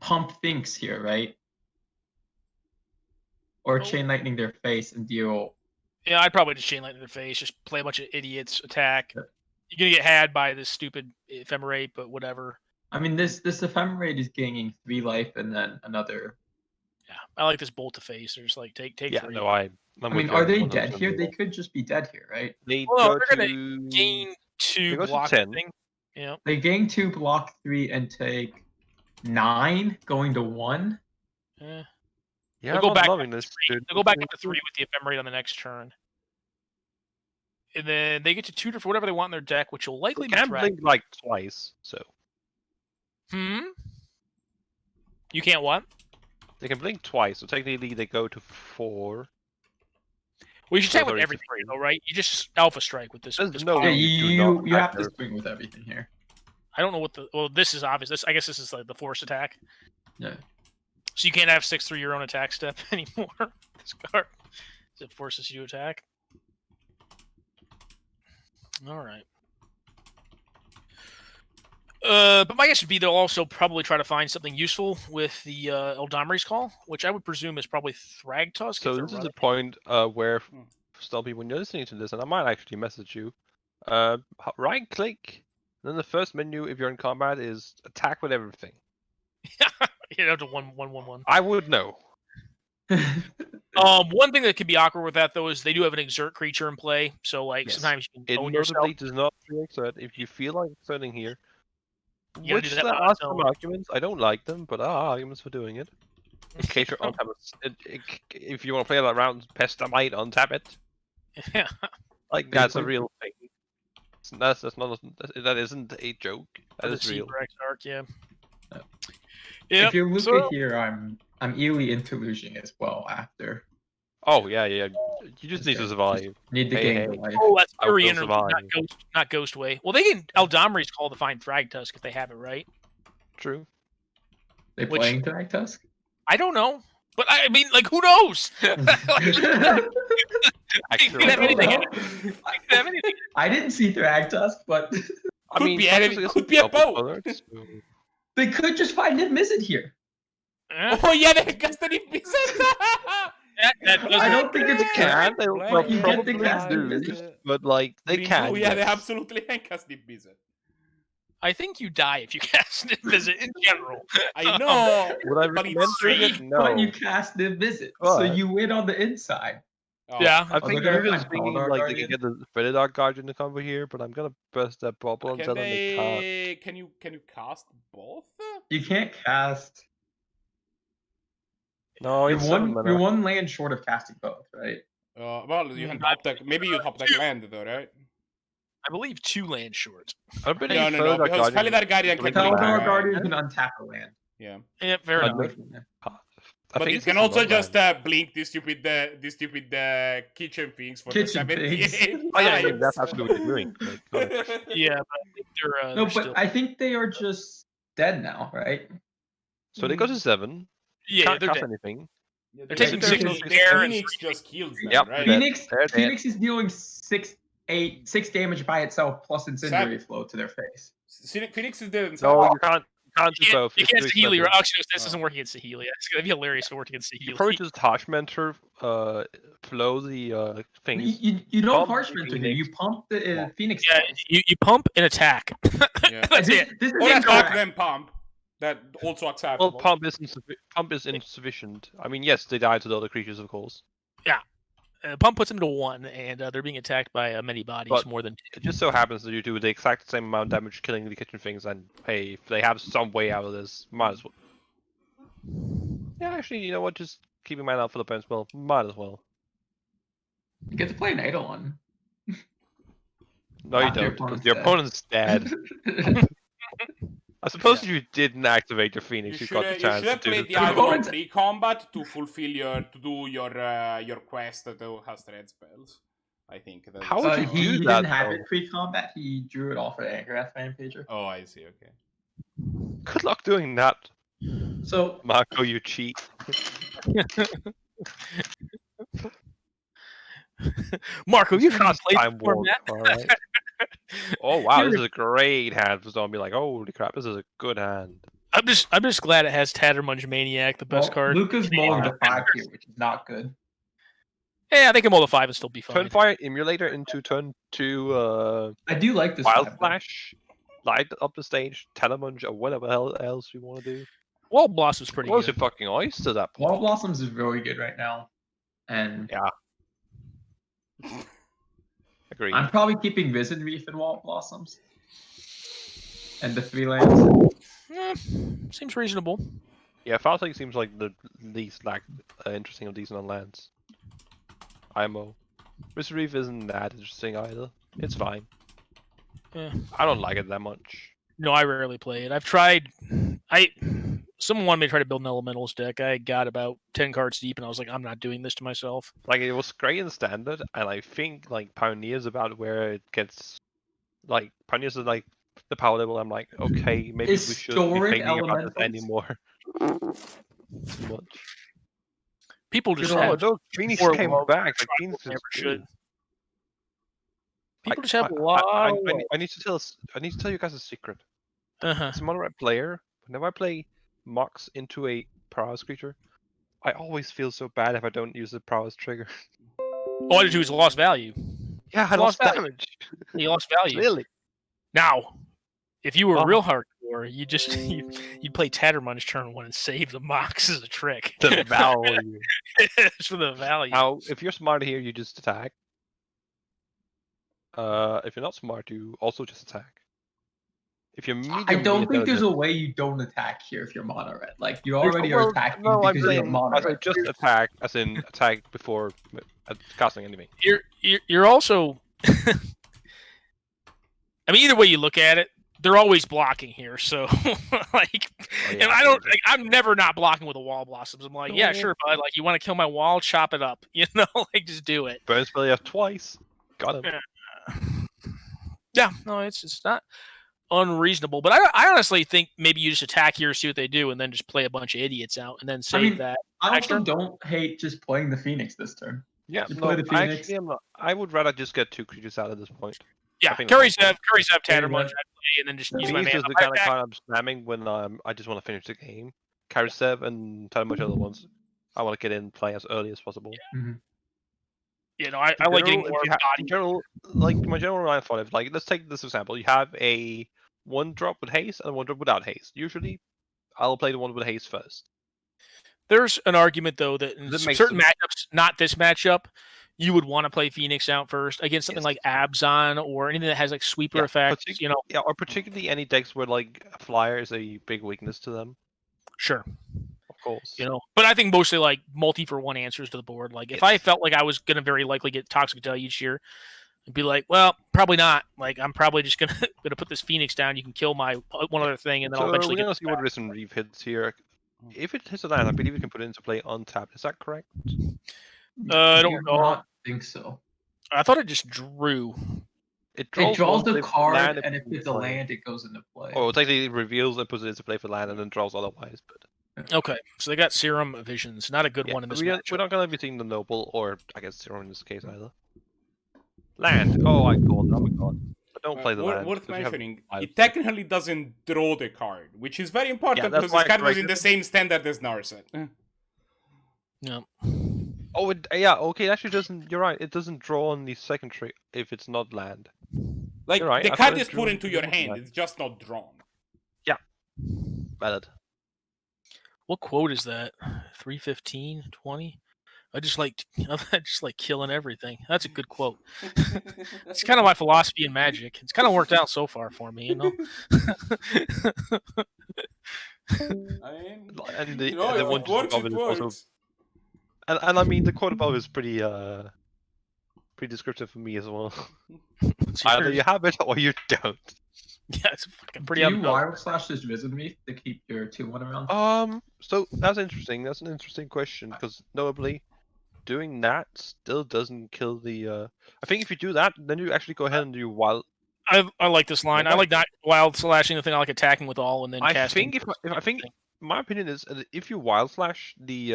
pump Finks here, right? Or
Oh.
chain lightning their face and deal.
Yeah, I'd probably just chain lightning their face, just play a bunch of idiots, attack.
Yep.
You're gonna get had by this stupid ephemerate, but whatever.
I mean, this ephemerate is gaining 3 life and then another.
Yeah, I like this bolt to face. Or just like take
Yeah,
3.
no, I'm
I
with
mean,
you
are
on
they
100%
dead here?
there.
They could just be dead here, right?
They
Well,
go
they're gonna
to
gain 2
they go to
block
10.
thing. Yeah.
They gain 2, block 3, and take 9, going to 1.
Yeah.
Yeah,
They'll
I'm
go
not
back
loving
up to
this.
3.
Dude.
They'll go back up to 3 with the ephemerate on the next turn. And then they get to tutor for whatever they want in their deck, which will likely
They
be
can
threat.
blink like twice, so
You can't what?
they can blink twice. So technically, they go to 4.
Well, you should attack with
30 to
everything,
3.
though, right? You just alpha strike with this.
There's
this
no
power.
way
Yeah,
you do
you
not
have to
attack
swing with everything here.
I don't know what the. Well, this is obvious. I guess this is like the force attack.
Yeah.
So you can't have 6 through your own attack step anymore. This card. It forces you to attack. All right. But my guess would be they'll also probably try to find something useful with the Eldamri's Call, which I would presume is probably Thragtusk. if
So
they're
this is
running.
the point where some people, when you're listening to this, and I might actually message you, right click, then the first menu if you're in combat is attack with everything.
You know, to 1/1/1/1.
I would know.
One thing that could be awkward with that though is they do have an exert creature in play, so like
Yes.
sometimes you
It
can own yourself.
notably does not pre-exert. If you feel like exerting here,
You gotta do
which
that
there
on
are
its
some
own.
arguments. I don't like them, but there are arguments for doing it. In case you're on tap, if you want to play that round, Pestamite on tap it.
Yeah.
Like that's a real thing. That's not that isn't a joke. That
The
is real.
Seabrax Arc, yeah.
Yep.
Yeah.
If you're Luca
So,
here, I'm eerily into losing as well after.
Oh yeah. You just need to survive.
Need to
Hey,
gain
hey.
the life.
Oh, that's
I will
Fury Energy,
survive.
not Ghost Way. Well, they can Eldamri's call to find Thragtusk if they have it right.
True.
They
which-
playing Rakdos?
I don't know, but I mean, like, who knows?
Actually,
have anything in
I didn't see Rakdos, but
Could be anything, could be a boat.
they could just find him missing here.
Oh yeah, they cast an implicit.
I don't think it's
Can they? Well,
You get the
probably
cast
do,
visit.
but like they
Green
can.
blue, yeah, they
yes.
absolutely can cast implicit.
I think you die if you cast it visit in general.
I know.
Would I
But
recommend
it's
doing
free.
it? No.
But you cast the visit, so
But-
you win on the inside.
Oh.
Yeah.
I
Oh,
think
they're
they're
gonna
just
find
thinking
Paladar
like they
Guardian?
can get the Bailite Guardian to combo here, but I'm gonna press that bubble and
Can
tell them they can't.
they? Can you cast both?
You can't cast.
No,
You're
it's
you're one land short of casting both, right?
Well, you can top deck. Maybe you top deck land though, right?
I believe 2 land short.
I believe
No,
Bailite
because
Guardian-
Paladar Guardian can
Like
blink
Paladar
land.
Guardian can untap a land.
Yeah.
Yeah, fair
I
enough.
know.
But
think
it
it's
can
just
also
one
just
land.
blink these stupid kitchen things for
Kitchen
the 78
things.
Oh yeah,
times.
that's absolutely what they're doing. Like, 100%.
Yeah, but I think they're,
No,
they're
but
still...
I think they are just dead now, right?
So they go to 7.
yeah,
Can't
they're
cast
dead.
anything.
They're taking
Yeah,
6
because
with
the
air and
Phoenix just kills them,
Yep.
right?
Phoenix
They're dead.
Phoenix is dealing 6 damage by itself plus incendiary flow to their face.
Phoenix is dead.
No, you can't do
You
both.
can't,
It's too
Sahili, right?
expensive.
Actually, this
Oh.
doesn't work against Sahili. It's gonna be hilarious if it worked against
You
Sahili.
probably just harsh mentor flow the things.
You don't
Pump
harsh mentor here. You
Phoenix.
pump the Phoenix.
Yeah,
spells.
you pump and attack.
Yeah.
That's
this,
it.
this is
Or attack
incorrect.
then pump. That also acceptable.
Well, pump is insufficient. I mean, yes, they die to the other creatures, of course.
Pump puts them to 1, and they're being attacked by many bodies,
But-
more than
It just so happens that you do the exact same amount of damage killing the kitchen things, and hey, if they have some way out of this, might as well. Yeah, actually, you know what? Just keeping mine out for the burn spell, might as well.
You get to play an Eidolon.
No, you
After your
don't, because
opponent's
your
dead.
opponent's dead. I suppose if you didn't activate your Phoenix, you got the
you
chance
should
to
have
do
played the
the
Aggro
opponent's-
pre-combat to fulfill your quest to cast red spells. I think. That's,
How would you
he
do
didn't
that,
have
though?
it pre-combat. He drew it off of Angrath fan pager.
Oh, I see. Okay.
Good luck doing that,
So
Marco. You cheat.
Marco, you've not played
Time
before,
warp.
Matt.
All right. Oh wow, this is a great hand for zombie. Like, holy crap, this is a good hand.
I'm just glad it has Tattermunge Maniac, the best card.
Luca's mulling to 5 here, which is not good.
Yeah, they can roll the 5 and still be fine.
Turn fire emulator into turn 2
I do like this.
wild
vibe, though.
flash, light up the stage, Telemunge, or whatever else you want to do.
Wall Blossom's pretty
Close
good.
your fucking oyster at that point.
Wall Blossoms is really good right now, and
Agree.
I'm probably keeping Vision Reef and Wall Blossoms, and the 3 lands.
Seems reasonable.
Yeah, Fast Lake seems like the least interesting of these non-lands. IMO. Mr. Reef isn't that interesting either. It's fine.
Yeah.
I don't like it that much.
No, I rarely play it. I've tried. Someone wanted me to try to build an Elementals deck. I got about 10 cards deep, and I was like, I'm not doing this to myself.
Like, it was great in Standard, and I think, like, Pioneer's about where it gets... Like, Pioneer's is, like, the power level. I'm like, okay, maybe
Is
we should be
storing
thinking about this
elementals?
anymore. Too much.
People just
Oh,
have
no, Phoenix
more
came
love
back. Like,
for
Phoenix
never
is
should.
good.
People just have a lot.
I need to tell you guys a secret.
Uh-huh.
As a mono red player, whenever I play Mox into a prowess creature, I always feel so bad if I don't use the prowess trigger.
All I had to do is lost value.
Yeah, I
Lost
lost
value.
damage.
You lost value.
Really?
Now, if you were
Uh-huh.
real hardcore, you just you'd play Tattermunge turn 1 and save the Mox as a trick.
The value.
It's for the value.
Now, if you're smart here, you just attack. If you're not smart, you also just attack. If you're medium,
I don't think there's a way you don't attack here if you're mono red. Like you already are attacking
No, I'm
because you're
saying
mono
as I
red.
just attack, as in attack before casting anything.
You're also. I mean, either way you look at it, they're always blocking here, so like, and I don't, like, I'm never not blocking with a wall blossoms. I'm like, yeah, sure, bud. Like, you want to kill my wall, chop it up, like just do it.
Burns Belly have twice. Got him.
Yeah, no, it's not unreasonable, but I honestly think maybe you just attack here, see what they do, and then just play a bunch of idiots out, and then save that.
I also don't hate just playing the Phoenix this turn.
Yeah,
You
no,
play the Phoenix.
actually, I would rather just get 2 creatures out at this point.
Yeah,
think
Curry's have Tattermunch, and then just use my
Phoenix
mana.
is the kind of card I'm spamming when I just want to finish the game. Karisev and Tattermunch are the ones I want to get in play as early as possible.
You know, I like getting more body.
In general, like my general line of thought is like, let's take this example. You have a 1-drop with haste and a 1-drop without haste. Usually, I'll play the one with haste first.
There's an argument though that in certain matchups, not this matchup, you would want to play Phoenix out first against something like Abzan or anything that has like sweeper effects.
Yeah, or particularly any decks where like flyer is a big weakness to them.
Sure.
Of course.
But I think mostly like multi-for-1 answers to the board. Like if I felt like I was gonna very likely get Toxic Deluge here, I'd be like, well, probably not. Like I'm probably just gonna put this Phoenix down. You can kill my one other thing, and then I'll eventually
we're gonna see what Risen Reef hits here. If it hits a land, I believe we can put it into play untapped. Is that correct?
I don't know.
Not think so.
I thought it just drew.
It
draws the card, and if it's a land, it goes into play.
Oh, it technically reveals and puts it into play for land, and then draws otherwise. But
okay, so they got Serum Visions, not a good one in this match.
We're not gonna be seeing the Noble, or I guess Serum in this case either. Land. Oh, I called. Oh my god. But don't play the land.
Worth mentioning, it technically doesn't draw the card, which is very important because this card was in the same standard as Narset.
No.
Oh, yeah, okay, it actually doesn't. You're right. It doesn't draw on the second tree if it's not land.
Like
right,
the card is put into your hand; it's just not drawn.
Yeah, valid.
What quote is that? 315, 20? I just like killing everything. That's a good quote. It's kind of my philosophy in Magic. It's kind of worked out so far for me,
And the one also. And I mean, the quote above is pretty descriptive for me as well. Either you have it or you don't.
Yeah, it's fucking pretty.
Do you wild slash this Risen Reef to keep your 2/1 around?
So that's interesting. That's an interesting question because notably, doing that still doesn't kill the. I think if you do that, then you actually go ahead and do wild.
I like this line. I like not wild slashing the thing. I like attacking with all and then casting.
I think my opinion is if you wild slash the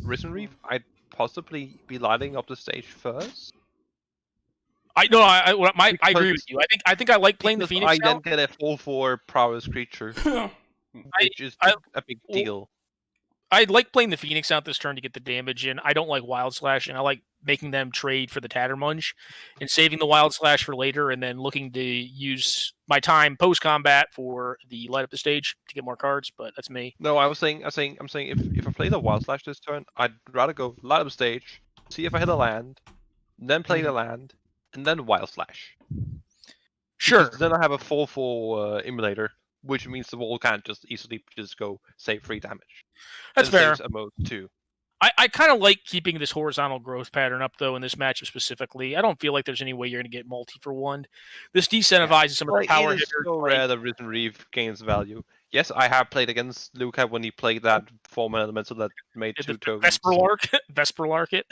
Risen Reef, I'd possibly be lighting up the stage first.
I agree with you. I think I like playing the Phoenix.
I then get a 4/4 prowess creature, which is a big deal.
I like playing the Phoenix out this turn to get the damage in. I don't like Wild Slash, and I like making them trade for the Tattermunch and saving the Wild Slash for later, and then looking to use my time post combat for the light up the stage to get more cards. But that's me.
No, I'm saying if I play the Wild Slash this turn, I'd rather go light up the stage, see if I hit a land, then play the land, and then Wild Slash.
Sure.
Because then I have a 4/4 emulator, which means the wall can't just easily just go save 3 damage.
That's fair.
A mode too.
I kind of like keeping this horizontal growth pattern up, though, in this matchup specifically. I don't feel like there's any way you're going to get multi-for-1. This decentivizes some of the power hitters.
It's so rare that Risen Reef gains value. Yes, I have played against Luca when he played that 4-mana elemental that made 2 tokens.
Vesperlark it?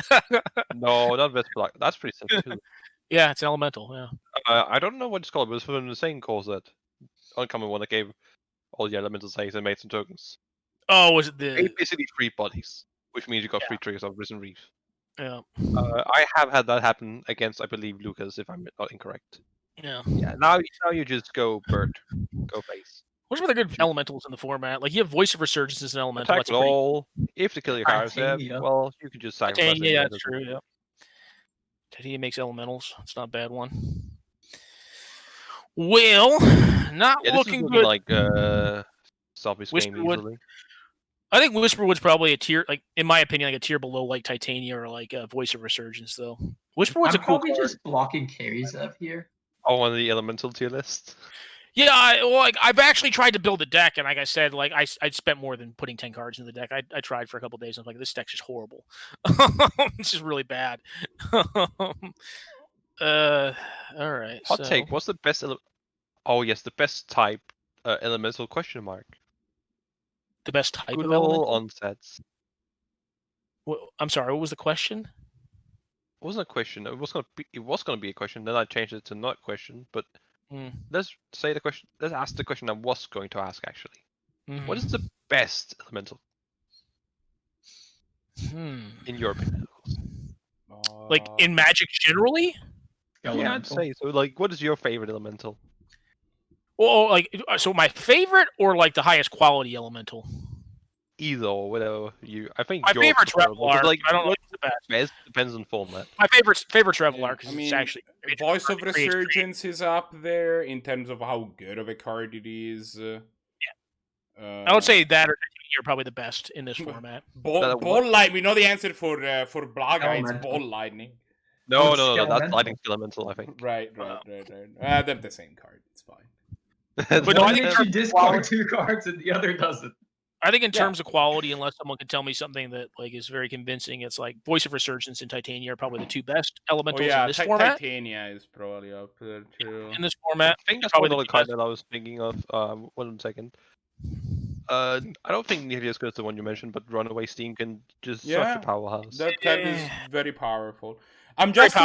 No, not Vesperlark. That's pretty simple too.
Yeah, it's an elemental, yeah.
I don't know what it's called, but it's from the same core set. Uncommon one that gave all the elementals haste and made some tokens.
Oh, was it the...
Basically 3 bodies, which means you got 3 triggers of Risen Reef.
Yeah.
I have had that happen against, I believe, Lucas, if I'm not incorrect.
Yeah.
Yeah, now you just go bird. Go face.
What's with the good elementals in the format? Like, you have Voice of Resurgence as an elemental.
Attack all. If to kill your Karisev, well, you can just sacrifice it.
Yeah, that's true, yeah. Titania makes elementals. It's not a bad one. Well, not looking good.
Like Zombie's game easily.
I think Whisperwood's probably a tier, like in my opinion, like a tier below like Titania or like Voice of Resurgence, though. Whisperwood's a cool card.
Just blocking Karisev here.
Oh, on the elemental tier list.
Yeah, I've actually tried to build a deck, and like I said, like I spent more than putting 10 cards in the deck. I tried for a couple of days, and I was like, this deck's just horrible. This is really bad. All right.
Hot take. What's the best? Oh yes, the best type elemental question mark.
The best type
Good
of
old
elemental?
onsets.
I'm sorry, what was the question?
It wasn't a question. It was gonna be a question. Then I changed it to not a question. But let's say the question. Let's ask the question I was going to ask actually. What is the best elemental in your opinion?
Like in Magic generally?
Yeah, I'd say so. Like, what is your favorite elemental?
Well, like, so my favorite or like the highest quality elemental?
Either or whatever you. I think
my
your
favorite's
preferable,
Revelark.
Like,
I don't know if it's the best.
Depends on format.
My favorite's Revelark because
I mean,
it's actually
Voice of Resurgence is up there in terms of how good of a card it is.
I would say that or you're probably the best in this format.
Ball Light. We know the answer for Blahguy. It's Ball Lightning.
No, that's Lightning Elemental, I think.
Right. They're the same card. It's fine.
But one makes you discard 2 cards and the other doesn't.
I think in terms of quality, unless someone can tell me something that like is very convincing, it's like Voice of Resurgence and Titania are probably the 2 best elementals in this format.
Titania is probably up there too.
In this format,
I think that's probably the card that I was thinking of. 1 second. I don't think nearly as good as the one you mentioned, but Runaway Steam can just such a powerhouse.
That card is very powerful. I'm just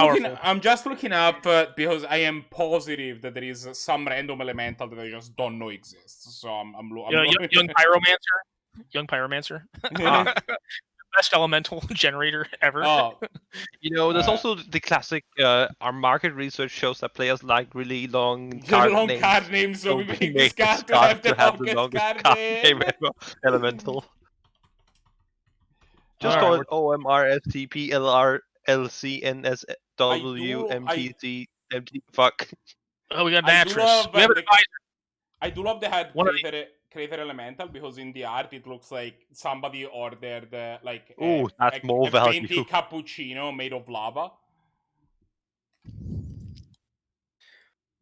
looking up because I am positive that there is some random elemental that I just don't know exists. So I'm
young Pyromancer. Young Pyromancer. Best elemental generator ever.
Oh.
There's also the classic. Our market research shows that players like really long card names,
so we make this card to have the longest card name
ever. Elemental. Just call it OMRFTP LR LCNSW MTC MT. Fuck.
Oh, we got Natris. We have an advisor.
I do love the had Creator Elemental because in the art it looks like somebody ordered
that's more value.
Venti cappuccino made of lava.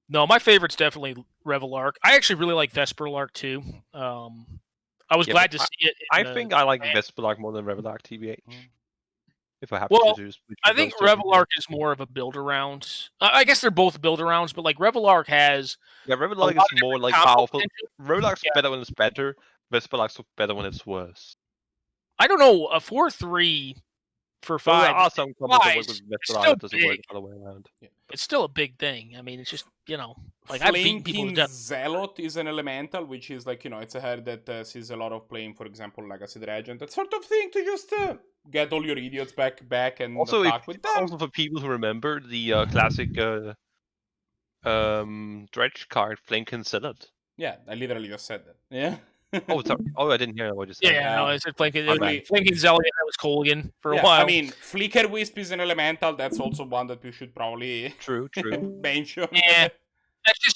No, my favorite's definitely Revelark. I actually really like Vesperlark too. I was glad to see it.
I think I like Vesperlark more than Revelark, TBH. If I have to choose.
I think Revelark is more of a build around. I guess they're both build arounds, but like Revelark has.
Yeah, Revelark is more like powerful. Revelark's better when it's better. Vesperlark's better when it's worse.
I don't know. A 4/3 for 5.
Well, there are some combos that work with Vesperlark that doesn't work the other way around.
Yeah. It's still a big thing. I mean, it's just like I've beaten people to death.
Zealot is an elemental, which is like it's a head that sees a lot of playing. For example, Legacy Dredge, that sort of thing to just get all your idiots back and
also
attack with them.
Also for people who remember the classic Dredge card, Flamekin Zealot.
Yeah, I literally just said that. Yeah.
I didn't hear what you said.
Yeah, no, I said Flamekin Zealot. That was Colgan for a while.
I mean, Flicker Wisp is an elemental. That's also one that we should probably
true
mention.
Yeah,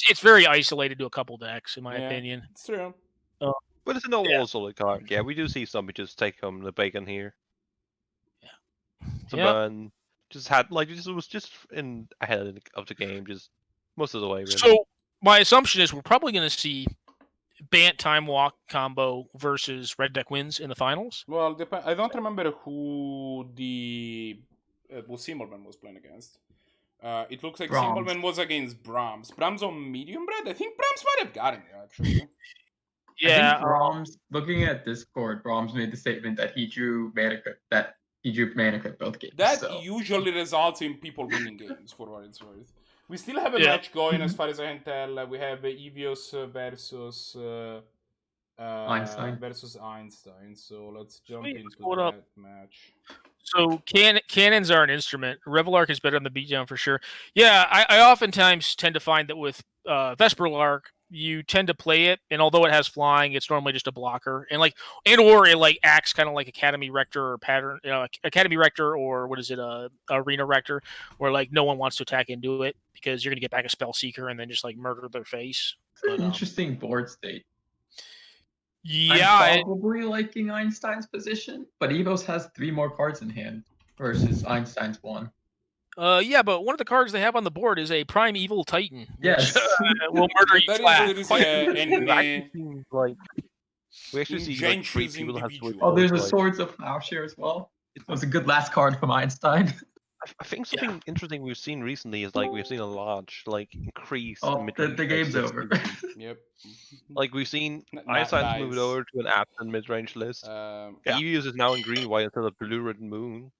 it's very isolated to a couple decks, in my opinion.
It's true.
But it's an overall solid card. Yeah, we do see some just take home the bacon here. Yeah. Burn just had it was just in ahead of the game, just most of the way. Really.
So my assumption is we're probably going to see Bant Time Walk combo versus Red Deck wins in the finals.
Well, I don't remember who the Simmelman was playing against. It looks like Simmelman was against Brahms. Brahms on medium red. I think Brahms might have gotten it actually.
Yeah, I think Brahms. Looking at Discord, Brahms made the statement that he drew mana crypt both games.
That usually results in people winning games, for what it's worth. We still have a match going, as far as I can tell. We have Evios versus Einstein. So let's jump into that match.
So cannons are an instrument. Revelark is better on the beatdown for sure. Yeah, I oftentimes tend to find that with Vesperlark, you tend to play it, and although it has flying, it's normally just a blocker, or it acts kind of like Academy Rector or Pattern, Academy Rector, or what is it, Arena Rector, where like no one wants to attack into it because you're gonna get back a Spell Seeker and then just like murder their face.
It's an interesting board state.
Yeah,
I'm probably liking Einstein's position, but Evos has 3 more cards in hand versus Einstein's 1.
Yeah, but one of the cards they have on the board is a Prime Evil Titan.
Yes.
Which, will murder you flat.
We actually see like 3 people have.
There's a Swords of Plowshare as well. It was a good last card from Einstein.
I think something interesting we've seen recently is like we've seen a large increase in
Oh,
mid-range
the game's
decks
over.
Yep.
Like we've seen
Nice.
Einstein's moved over to an Abzan mid-range list.
Yeah.
Devious is now in green white instead of blue, red, and moon.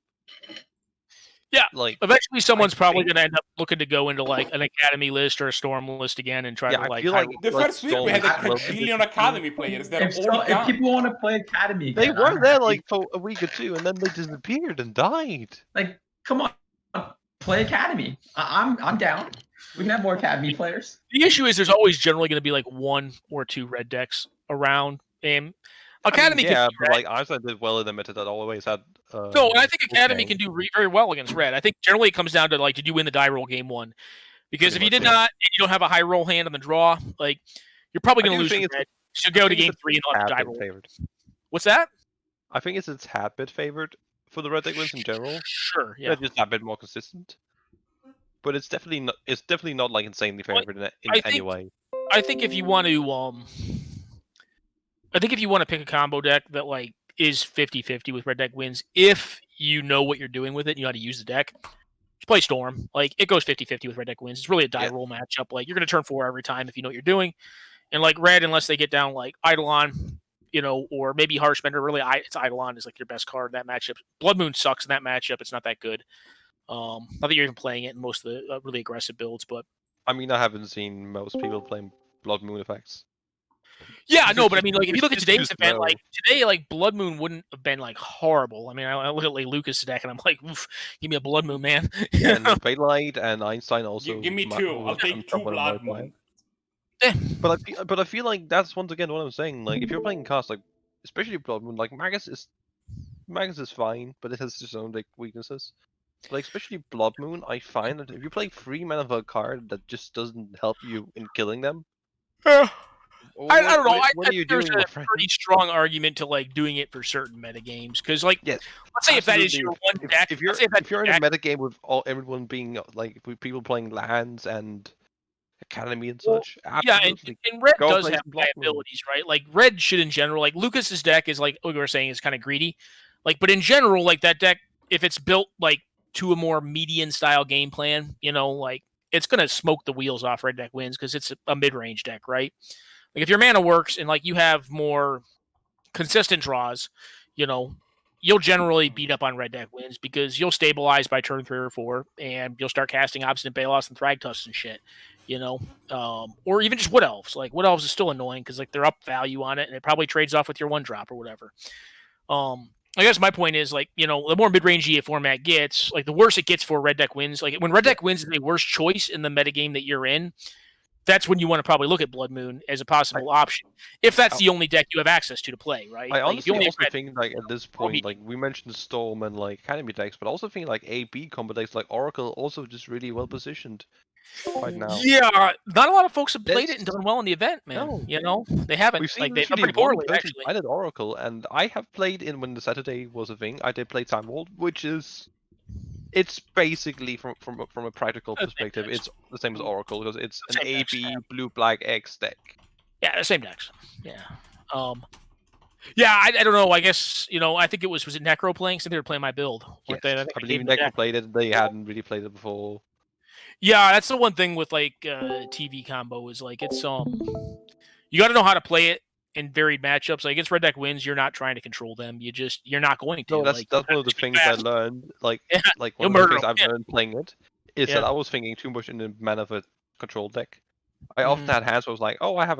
Yeah.
Like
Eventually, someone's probably
think-
going to end up looking to go into like an academy list or a storm list again and try
Yeah,
to
I
like.
feel like
The first week we had a
Storm-
quadrillion academy players. They're
If,
all
if
gone.
people want to play Academy again,
They were
I'm
there
happy.
like for a week or two, and then they disappeared and died.
Like, come on, play Academy. I'm down. We can have more Academy players.
The issue is there's always generally going to be like 1 or 2 red decks around, and Academy
I mean, yeah,
can do
but
red.
like Einstein did well in the meta that always had.
No, and I think Academy
okay.
can do very well against red. I think generally it comes down to like, did you win the die roll game 1? Because
Pretty
if you
much,
did not, and you don't have a high roll hand on the draw, like you're probably
I
going to
do
lose to
think
red.
it's-
So
I
go to
think
game
it's
3 and not have
tad
die
bit
roll.
favored.
What's that?
I think it's a tad bit favored for the red deck wins in general.
Sure, yeah.
They're just a bit more consistent. But it's definitely not. It's definitely not like insanely favored in
I
any
think-
way.
I think if you want to pick a combo deck that like is 50-50 with red deck wins, if you know what you're doing with it and you know how to use the deck, just play Storm. Like it goes 50-50 with red deck wins. It's really a die roll matchup. Like you're gonna turn 4 every time if you know what you're doing. And like red, unless they get down like Eidolon, or maybe Harshbender, really it's Eidolon is like your best card in that matchup. Blood Moon sucks in that matchup. It's not that good. Not that you're even playing it in most of the really aggressive builds, but
I mean, I haven't seen most people playing Blood Moon effects.
yeah, no,
Just-
but I mean, like, if you look at
just
today's
use
event,
low.
like today, like Blood Moon wouldn't have been like horrible. I mean, I look at like Lucas' deck and I'm like, oof, give me a Blood Moon, man.
And Bailite and Einstein also.
Give me 2. I'll take 2 Blood Moon.
But I feel like that's once again what I'm saying. Like if you're playing cast like, especially Blood Moon, like Magus is fine, but it has its own like weaknesses. Like especially Blood Moon, I find that if you play 3 mana of a card that just doesn't help you in killing them.
I don't know.
What
I
are you
think there's
doing, my
a
friend?
pretty strong argument to like doing it for certain metagames because, like,
Yes,
let's say if that is
absolutely.
your one deck,
If you're
let's say
if you're in a metagame with everyone being like with people playing lands and Academy and
Well,
such,
yeah,
absolutely.
and red
Go
does
play
have
some Blood Moon.
liabilities, right? Like red should in general, like Lucas's deck is like what we were saying is kind of greedy, like, but in general, like that deck, if it's built like to a more median style game plan, like it's gonna smoke the wheels off red deck wins because it's a mid range deck, right? Like if your mana works and like you have more consistent draws, you'll generally beat up on red deck wins because you'll stabilize by turn 3 or 4 and you'll start casting Obstinate Balos and Thragtusk and shit, or even just Wood Elves. Like Wood Elves is still annoying because like they're up value on it and it probably trades off with your 1-drop or whatever. I guess my point is like, the more mid-range a format gets, like the worse it gets for red deck wins. Like when red deck wins is a worse choice in the metagame that you're in, that's when you want to probably look at Blood Moon as a possible option. If that's the only deck you have access to play, right?
I
Like, if you
honestly
only
also
have
think like at this point, like we mentioned Storm and like Academy decks, but I also think like AB combo decks like Oracle also just really well positioned right now.
Yeah, not a lot of folks have played it
That's-
and done well in the event, man.
No.
They haven't.
We've seen
Like they've done
literally
pretty
one
poorly,
person
actually.
played at Oracle, and I have played in when the Saturday was a thing. I did play Time Vault, which is it's basically from a practical perspective, it's the same as Oracle because it's an
Same decks,
AB
yeah.
blue black X deck.
Yeah, the same decks. Yeah. Yeah, I don't know. I guess I think it was it Necro playing? So they were playing my build.
Yes,
Weren't they?
I
think
believe
gave them the
Necro
deck.
played it. They hadn't really played it before.
Yeah, that's the one thing with like TV combo is like it's you got to know how to play it in varied matchups. Like against red deck wins, you're not trying to control them. You're not going to.
No, that's
like,
one of the
just be
things I
fast.
learned. Like
Yeah,
one
you'll
of the
murder
things
them,
I've
yeah.
learned playing it is
Yeah.
that I was thinking too much in the mana of a control deck. I often had hands where I was like, oh, I have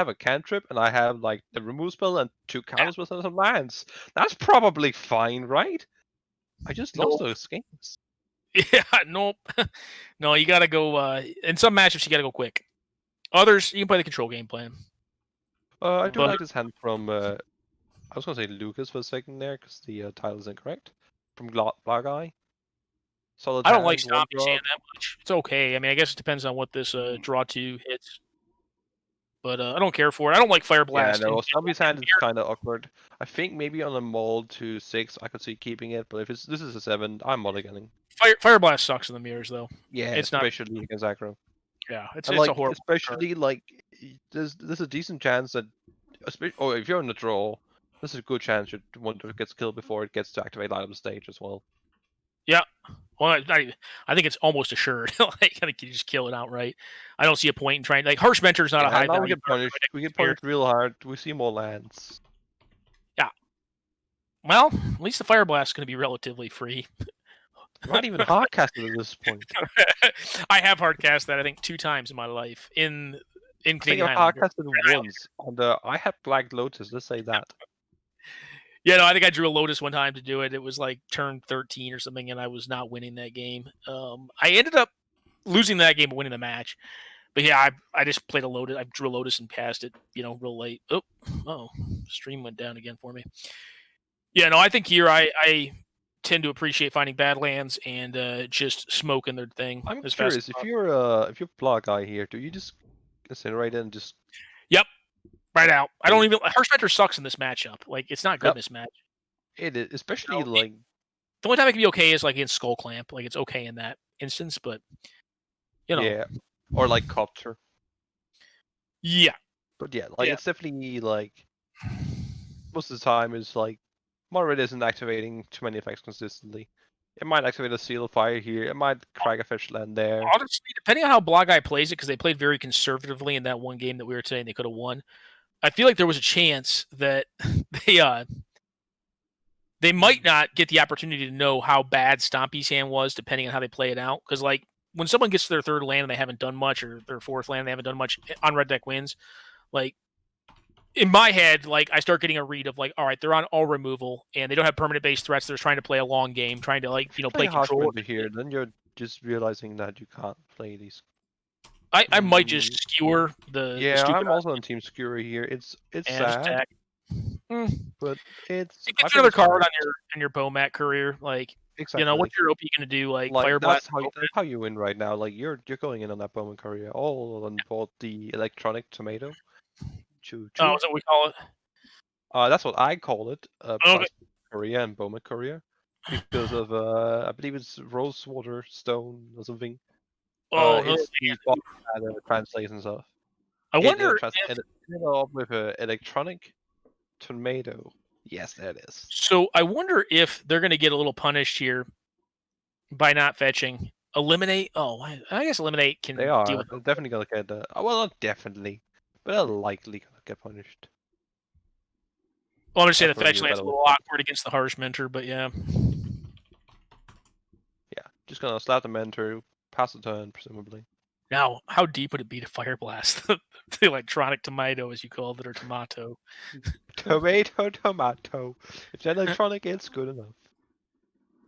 a cantrip and I have like the remove spell and 2 counters with some lands. That's probably fine, right? I just lost those games.
Yeah, nope. No, you got to go. In some matchups, you got to go quick. Others, you can play the control game plan.
I do
But-
like this hand from. I was gonna say Lucas for a second there because the title is incorrect. From Blahguy. Solid.
I don't like
hand,
Stompy
1
Sand
drop.
that much. It's okay. I mean, I guess it depends on what this draw 2 hits. But I don't care for it. I don't like Fire
Yeah,
Blast.
no,
and-
Stompy's hand is kind of awkward. I think maybe on a mold to 6, I could see keeping it, but if this is a 7, I'm mulliganing.
Fire Blast sucks in the mirrors, though.
Yeah,
It's not-
especially against aggro.
Yeah, it's
And
a
like,
horrible.
especially like, there's a decent chance that, or if you're in the draw, there's a good chance you want to get killed before it gets to activate light up the stage as well.
Yeah. Well, I think it's almost assured. Like, I think you just kill it outright. I don't see a point in trying. Like, Harsh Mentor's not a high
now
value.
we get punished. We get punished real hard. We see more lands.
Yeah. Well, at least the Fire Blast is going to be relatively free.
I'm not even hardcasted at this point.
I have hardcast that I think 2 times in my life in
I think
Canadian
I've
Highlander.
hardcasted once, and I had Black Lotus. Let's say that.
Yeah, no, I think I drew a Lotus one time to do it. It was like turn 13 or something, and I was not winning that game. I ended up losing that game, but winning the match. But yeah, I just played a Lotus. I drew a Lotus and passed it, real late. Oh, stream went down again for me. Yeah, no, I think here I tend to appreciate finding Badlands and just smoking their thing.
I'm
as
curious
fast as
if you're Blahguy here, do you just incinerate it and just?
Yep, right out. I don't even. Harsh Mentor sucks in this matchup. Like, it's not good in this match.
It is, especially like.
The only time it can be okay is like in Skull Clamp. Like, it's okay in that instance, but
Yeah, or like Copter.
Yeah.
But yeah, like it's definitely like most of the time is like Moderate isn't activating too many effects consistently. It might activate a Seal of Fire here. It might crack a fetch land there.
Honestly, depending on how Blahguy plays it, because they played very conservatively in that one game that we were saying they could have won. I feel like there was a chance that they might not get the opportunity to know how bad Stompy's hand was, depending on how they play it out. Because like when someone gets to their 3rd land and they haven't done much, or their 4th land and they haven't done much on red deck wins, like in my head, like I start getting a read of like, all right, they're on all removal and they don't have permanent base threats. They're trying to play a long game, trying to like play control
here. Then you're just realizing that you can't play these.
I might just skewer the.
Yeah,
the
I'm also on Team Skewer here. It's sad, but it's.
Get another card on your Bomat career, like
exactly.
What's your OP gonna do? Like Fire
That's
Blast.
that's how you win right now. Like you're going in on that Bowman career all on board the electronic tomato. Choo.
Oh, is that what we call it?
That's what I call it.
Okay.
Korea and Bowman Korea, because of I believe it's Rosewater Stone or something. It's translates and stuff.
I wonder
if with an electronic tomato. Yes, that is.
So I wonder if they're going to get a little punished here by not fetching. Eliminate. Oh, I guess eliminate can.
They are.
Deal with
They're definitely going to get. Well, not definitely, but they're likely going to get punished.
Well, I'm going to say the fetch land's a little awkward against the Harsh Mentor, but yeah.
Yeah, just going to slap the Mentor, pass the turn, presumably.
Now, how deep would it be to Fire Blast the electronic tomato, as you called it, or tomato?
Tomato. If it's electronic, it's good enough.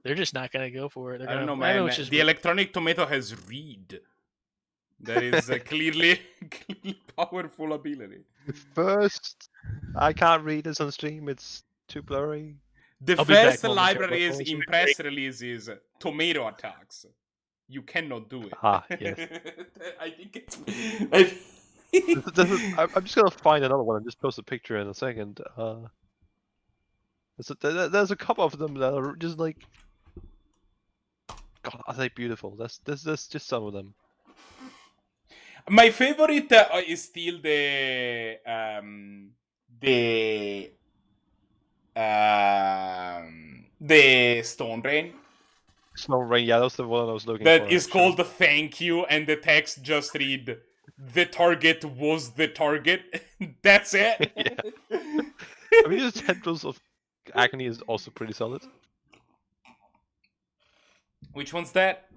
They're just not going to go for it.
I don't know, man. The electronic tomato has read. That is a clearly powerful ability.
First, I can't read this on stream. It's too blurry.
The first library's in press release is tomato attacks. You cannot do it.
Yes.
I think it's.
I'm just gonna find another one and just post a picture in a second. There's a couple of them that are just like, God, are they beautiful? There's just some of them.
My favorite is still the Stone Rain.
Stone Rain, yeah, that's the one I was looking for.
That is called the thank you, and the text just read, "The target was the target." That's it.
Yeah. I mean, the Tendrils of Agony is also pretty solid.
Which one's that?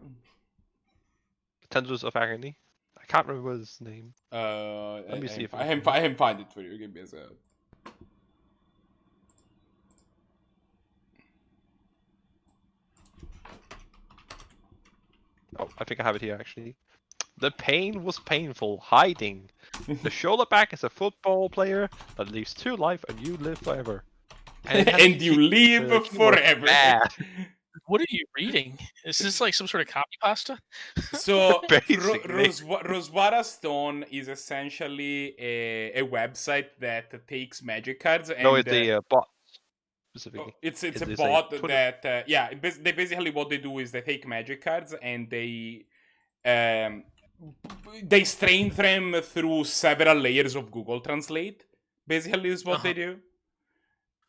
Tendrils of Agony. I can't remember his name.
Let
me see if
I can find it for you. Give me a second.
Oh, I think I have it here actually. The pain was painful, hiding. The shoulder back is a football player that leaves 2 life and you live forever.
And you live forever.
What are you reading? Is this like some sort of copy pasta?
So, Roswara Stone is essentially a website that takes magic cards. And,
no, it's a bot. Specifically.
It's a bot that they basically what they do is they take magic cards and they strain them through several layers of Google Translate. Basically, is what they do.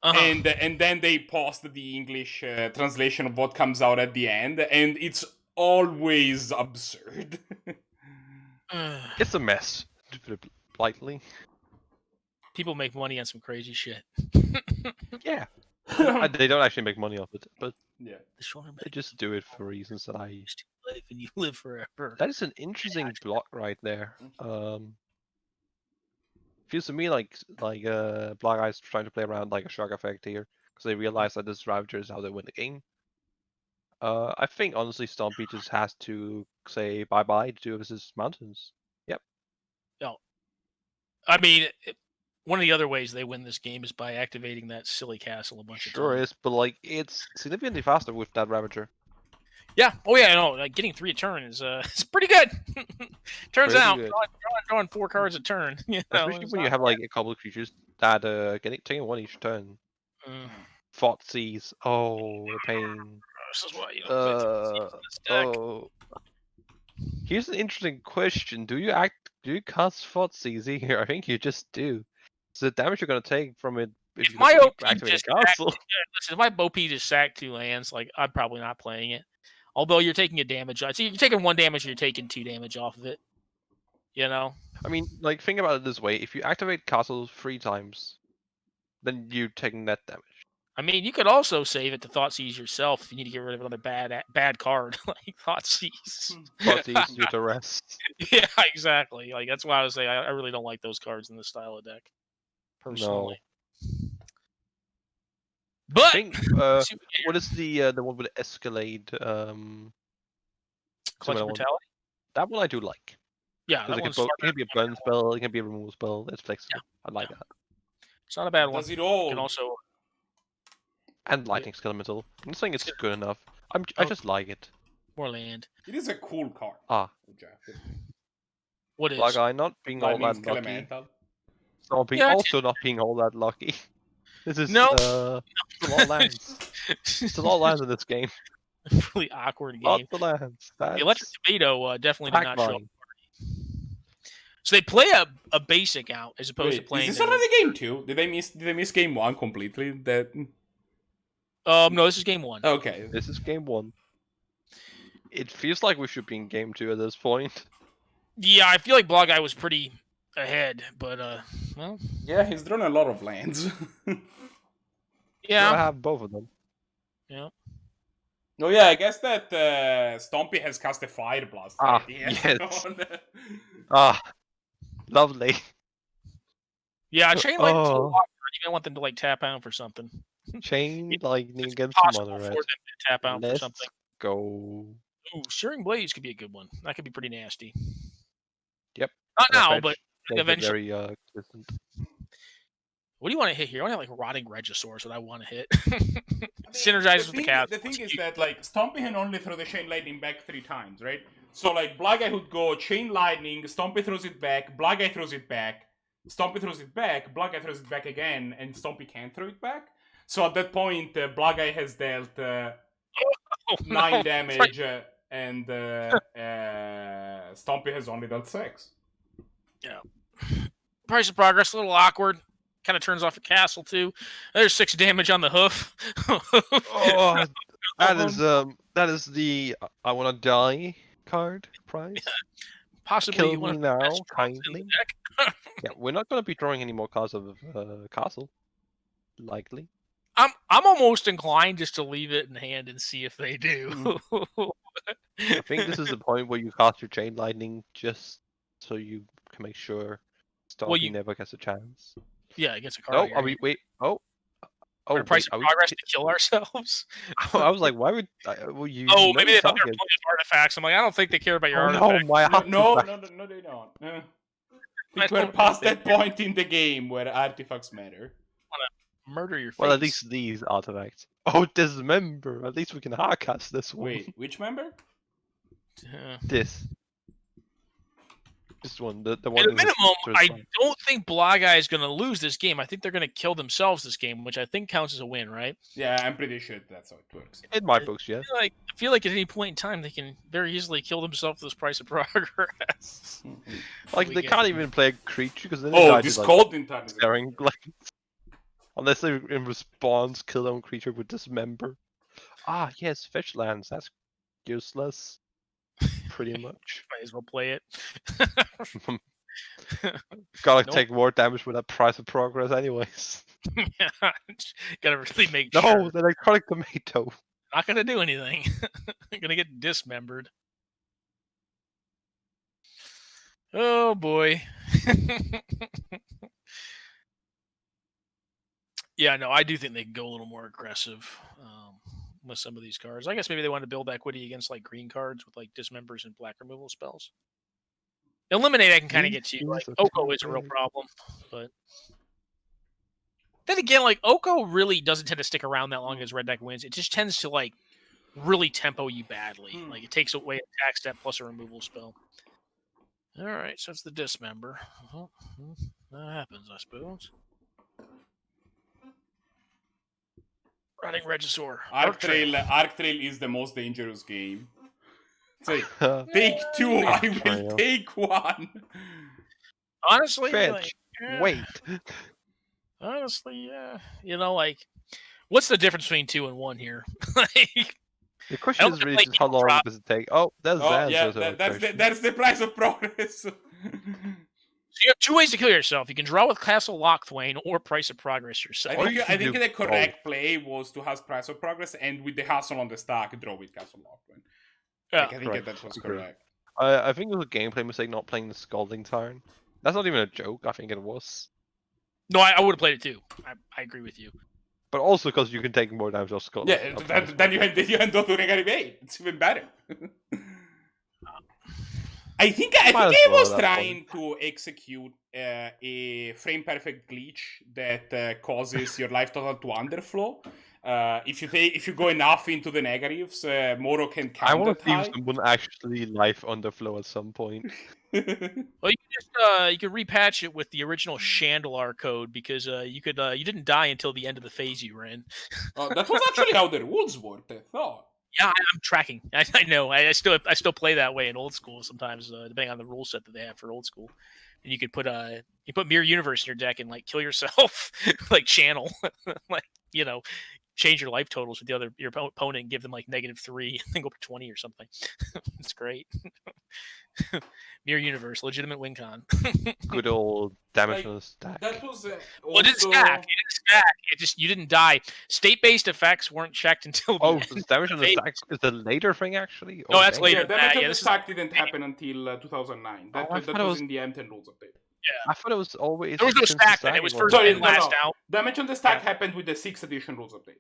and then they post the English translation of what comes out at the end, and it's always absurd.
It's a mess, to put it politely.
People make money on some crazy shit.
Yeah. They don't actually make money off it, but
yeah,
they just do it for reasons that I...
live and you live forever.
That is an interesting block right there. Feels to me like Blahguy's trying to play around like a shock effect here, because they realize that this Ravager is how they win the game. I think honestly Stompy just has to say bye-bye to his mountains. Yep.
No. I mean, one of the other ways they win this game is by activating that silly castle a bunch of times.
Sure is, but like it's significantly faster with that Ravager.
Yeah. Oh yeah. No. Like getting 3 a turn is it's pretty good. Turns
Pretty
out
good.
drawing 4 cards a turn. You know,
Especially when you have like a couple of creatures that taking 1 each turn. Thoughtseize. Oh, the pain.
This is why you don't fit this deck.
Oh. Here's an interesting question: Do you cast Thoughtseize here? I think you just do. So the damage you're gonna take from it if you
my OP
activate a
just
castle.
listen, if my OP just sacked 2 lands, like I'm probably not playing it. Although you're taking a damage, so you're taking 1 damage, you're taking 2 damage off of it. You know.
I mean, like think about it this way: if you activate castle 3 times, then you're taking that damage.
I mean, you could also save it to Thoughtseize yourself if you need to get rid of another bad card like Thoughtseize.
Thoughtseize you to rest.
Yeah, exactly. Like that's why I was saying I really don't like those cards in this style of deck, personally.
No.
But
I think, what is the one with Escalade?
Collective Brutality.
That one I do like.
Yeah, that
It
one's
can be a burn spell, it can be a removal spell. It's flexible. I like that.
It's not a bad one.
does it all.
You can also
And lightning skeletal. I'm not saying it's good enough. I just like it.
more land.
It is a cool card.
Ah.
What is?
Blahguy not being all
Lightning
that lucky.
Skelemental.
Stompy
Yeah,
also not being all that lucky. This is
No.
it's a lot of lands. It's a lot of lands in this game.
Really awkward game.
Lots of lands.
The Electric Tomato definitely did not show up.
Pac-Man.
So they play a basic out as opposed to
Wait,
playing.
is this already game 2? Did they miss game 1 completely? That
No, this is game 1.
okay.
This is game 1. It feels like we should be in game 2 at this point.
Yeah, I feel like Blahguy was pretty ahead, but well.
Yeah, he's drawn a lot of lands.
Yeah.
I have both of them.
Yeah.
No, yeah, I guess that Stompy has cast a Fire Blast.
Ah,
right? He has
yes.
drawn-
Ah, lovely.
Yeah, Chain Lightning's a little
Oh.
awkward. You want them to like tap out for something.
Chain lightning
It's
against
possible
Mother
for
Red.
them to tap out for
Let's
something.
go.
Ooh, Searing Blades could be a good one. That could be pretty nasty.
Yep.
Not now,
Fetch
but
makes it
eventually.
very consistent.
What do you want to hit here? I want to hit like Rotting Regisaur, what I want to hit. Synergizes with the cat.
The thing is that like Stompy can only throw the Chain Lightning back 3 times, right? So like Blahguy would go Chain Lightning, Stompy throws it back, Blahguy throws it back, Stompy throws it back, Blahguy throws it back again, and Stompy can't throw it back. So at that point, Blahguy has dealt 9 damage, and Stompy has only dealt 6.
Yeah. Price of Progress, a little awkward. Kind of turns off a castle too. There's 6 damage on the hoof.
Oh, that is the I wanna die card prize.
Possibly
Kill
one
me
of the
now,
best cards in the
kindly.
deck.
Yeah, we're not gonna be drawing any more cards of castle. Likely.
I'm almost inclined just to leave it in hand and see if they do.
I think this is the point where you cast your Chain Lightning just so you can make sure Stompy never gets a chance.
Yeah, it gets a card.
No, are we wait? Oh,
Price of
wait,
Progress to kill ourselves.
I was like, why would well, you?
Oh,
know
maybe
you
they thought they were
target.
playing artifacts. I'm like, I don't think they care about your
Oh,
artifacts.
no, my
No,
artifact.
no, they don't. I think we're past that point in the game where artifacts matter.
Murder your face.
Well, at least these artifacts. Oh, dismember. At least we can hardcast this one.
Wait, which member?
This one, the one.
At a
that was
minimum,
first
I
one.
don't think Blahguy is going to lose this game. I think they're going to kill themselves this game, which I think counts as a win, right?
Yeah, I'm pretty sure that's how it works.
In my books, yes.
I feel like at any point in time they can very easily kill themselves with this Price of Progress.
Like they can't even play a creature because then
Oh,
they
this
die to,
cold in time.
staring blanks. Unless they, in response, kill their own creature with Dismember. Ah, yes, fetch lands. That's useless. Pretty much.
Might as well play it.
Gotta
Nope.
take more damage with that Price of Progress anyways.
Gotta really make
No,
sure.
the Necrotic Tomato.
Not gonna do anything. Gonna get dismembered. Oh boy. Yeah, no, I do think they can go a little more aggressive with some of these cards. I guess maybe they want to build equity against like green cards with like dismembers and black removal spells. Eliminate, I can kind of get to. Like Oko is a real problem, but then again, like Oko really doesn't tend to stick around that long as red deck wins. It just tends to like really tempo you badly. Like it takes away attack step plus a removal spell. All right, so it's the dismember. That happens, I suppose. Running Regisaur.
Arc Trail is the most dangerous game. It's like, take 2, I will take 1.
Honestly,
Fetch.
like,
Wait.
Honestly, yeah. You know, like, what's the difference between 2 and 1 here? Like,
the question is really just how long does it take? Oh, that's
that's the price of progress.
So you have 2 ways to kill yourself. You can draw with Castle Lochthwain or Price of Progress yourself.
I think the correct play was to have Price of Progress and with the hustle on the stack, draw with Castle Lochthwain.
Yeah,
I think that was correct.
I think it was a gameplay mistake not playing the Scalding Tarn. That's not even a joke. I think it was.
No, I would have played it too. I agree with you.
But also because you can take more damage off Scalding.
Yeah, then you end up doing negative 8. It's even better. I think I was trying to execute a frame perfect glitch that causes your life total to underflow. If you go enough into the negatives, Moro can count.
I want to see someone actually life underflow at some point.
Well, you could repatch it with the original Chandelar code because you didn't die until the end of the phase you were in.
That was actually how the rules worked, I thought.
Yeah, I'm tracking. I know. I still play that way in old school sometimes, depending on the rule set that they have for old school. And you could put Mirror Universe in your deck and like kill yourself, like channel, like change your life totals with your opponent and give them like -3 and then go up to 20 or something. It's great. Mirror Universe, legitimate win con.
Good old damage on the stack.
That was
well, it didn't stack. It just you didn't die. State-based effects weren't checked until the end.
Damage on the stack is the later thing actually.
No, that's later.
Yeah, damage on the stack didn't happen until 2009. That was in the M10 rules update.
Yeah.
I thought it was always.
There was no stack then. It was first in, last out.
Damage on the stack happened with the 6th edition rules update,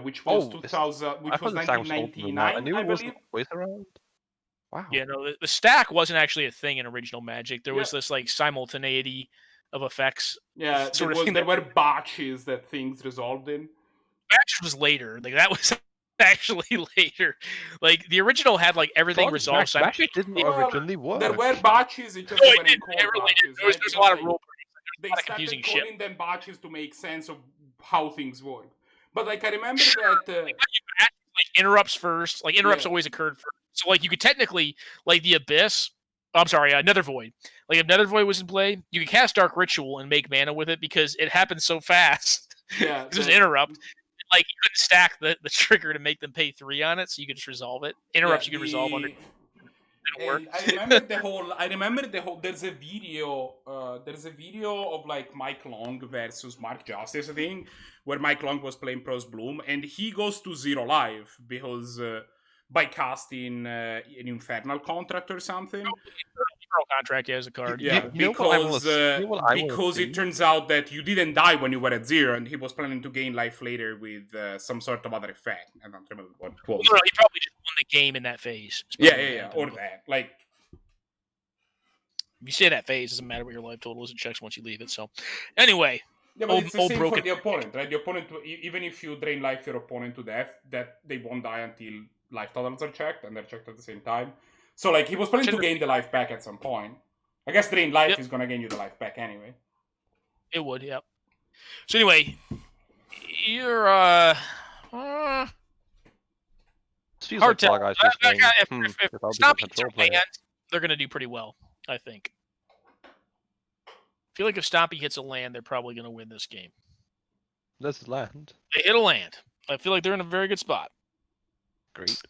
which was 1999.
I knew it wasn't always around. Wow.
Yeah, no, the stack wasn't actually a thing in original Magic. There was this like simultaneity of effects.
Yeah, there were batches that things resolved in.
Batch was later. Like that was actually later. Like the original had like everything resolved.
Batch didn't originally work.
There were batches. It just went in core batches.
There's a lot of rule.
They started calling them batches to make sense of how things work. But like I remember that
like interrupts first. Like interrupts always occurred first. So like you could technically like the Abyss. Oh, I'm sorry, Nether Void. Like if Nether Void was in play, you could cast Dark Ritual and make mana with it because it happens so fast.
Yeah,
because it was an interrupt. Like you couldn't stack the trigger to make them pay 3 on it, so you could just resolve it. Interrupts you could resolve under.
I remember the whole. There's a video of like Mike Long versus Mark Justice, I think, where Mike Long was playing Pros Bloom, and he goes to 0 life because by casting an Infernal Contract or something.
Contract as a card.
Yeah, because it turns out that you didn't die when you were at 0, and he was planning to gain life later with some sort of other effect. I don't remember what it was.
No, he probably just won the game in that phase.
Yeah, or that. Like,
if you say that phase, doesn't matter what your life total is. It checks once you leave it. So, anyway.
Yeah, but it's the same for the opponent, right? The opponent, even if you drain life your opponent to death, that they won't die until life totals are checked, and they're checked at the same time. So, like, he was planning to gain the life back at some point. I guess drain life is going to gain you the life back anyway.
It would, yep. So, anyway, you're, hard to... If Stompy gets a land, they're going to do pretty well, I think. I feel like if Stompy hits a land, they're probably going to win this game.
This is land.
They hit a land. I feel like they're in a very good spot.
Great.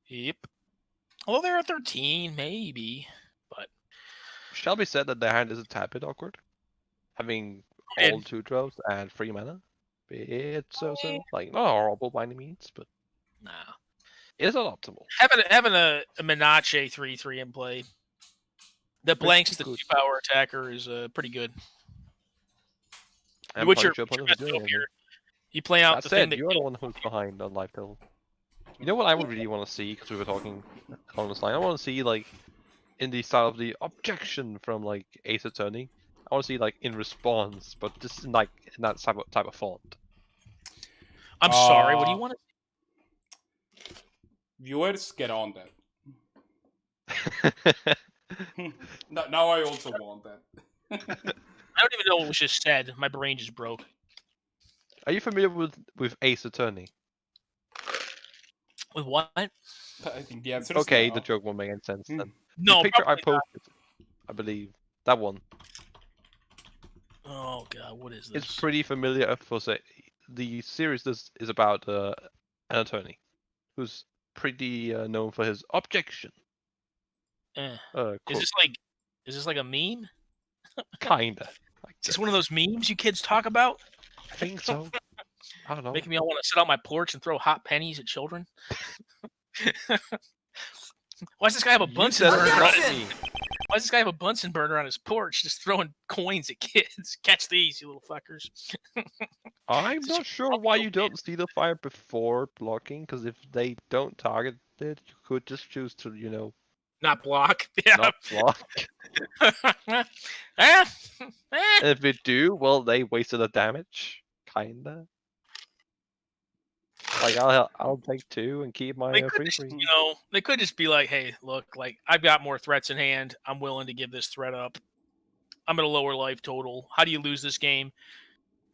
Yep. Although they're at 13, maybe. But
Shall be said that their hand is a tad bit awkward. Having all 2 draws and 3 mana. It's so. Like, not horrible by any means, but
nah.
It's not optimal.
Having a Menace 3/3 in play that blanks the 2-power attacker is pretty good.
And
What's your
best
hope here? You play out the thing that
you're the one who's behind on life hill. You know what I would really want to see, because we were talking on this line, I want to see, like, in the style of the objection from, like, Ace Attorney. I want to see, like, in response, but just in, like, in that type of font.
I'm sorry, what do you want to...
Viewers, get on that. Now I also want that.
I don't even know what was just said. My brain just broke.
Are you familiar with Ace Attorney?
With what?
I think the answer is
okay,
no.
the joke won't make any sense then.
No,
the picture I posted,
not.
I believe, that one.
Oh god, what is this?
It's pretty familiar for say the series is about an attorney who's pretty known for his objection.
Is this like a meme?
Kinda.
Is this one of those memes you kids talk about?
I think so. I don't know.
Making me all want to sit on my porch and throw hot pennies at children. Why does this guy have a Bunsen burner on it? Why does this guy have a Bunsen burner on his porch, just throwing coins at kids? Catch these, you little fuckers!
I'm not sure why you don't see the fire before blocking, because if they don't target it, you could just choose to, you know,
not block. Yeah.
Not block. And if they do, well, they wasted the damage, kinda. Like I'll take 2 and keep my free.
You know, they could just be like, "Hey, look, like I've got more threats in hand. I'm willing to give this threat up. I'm at a lower life total. How do you lose this game?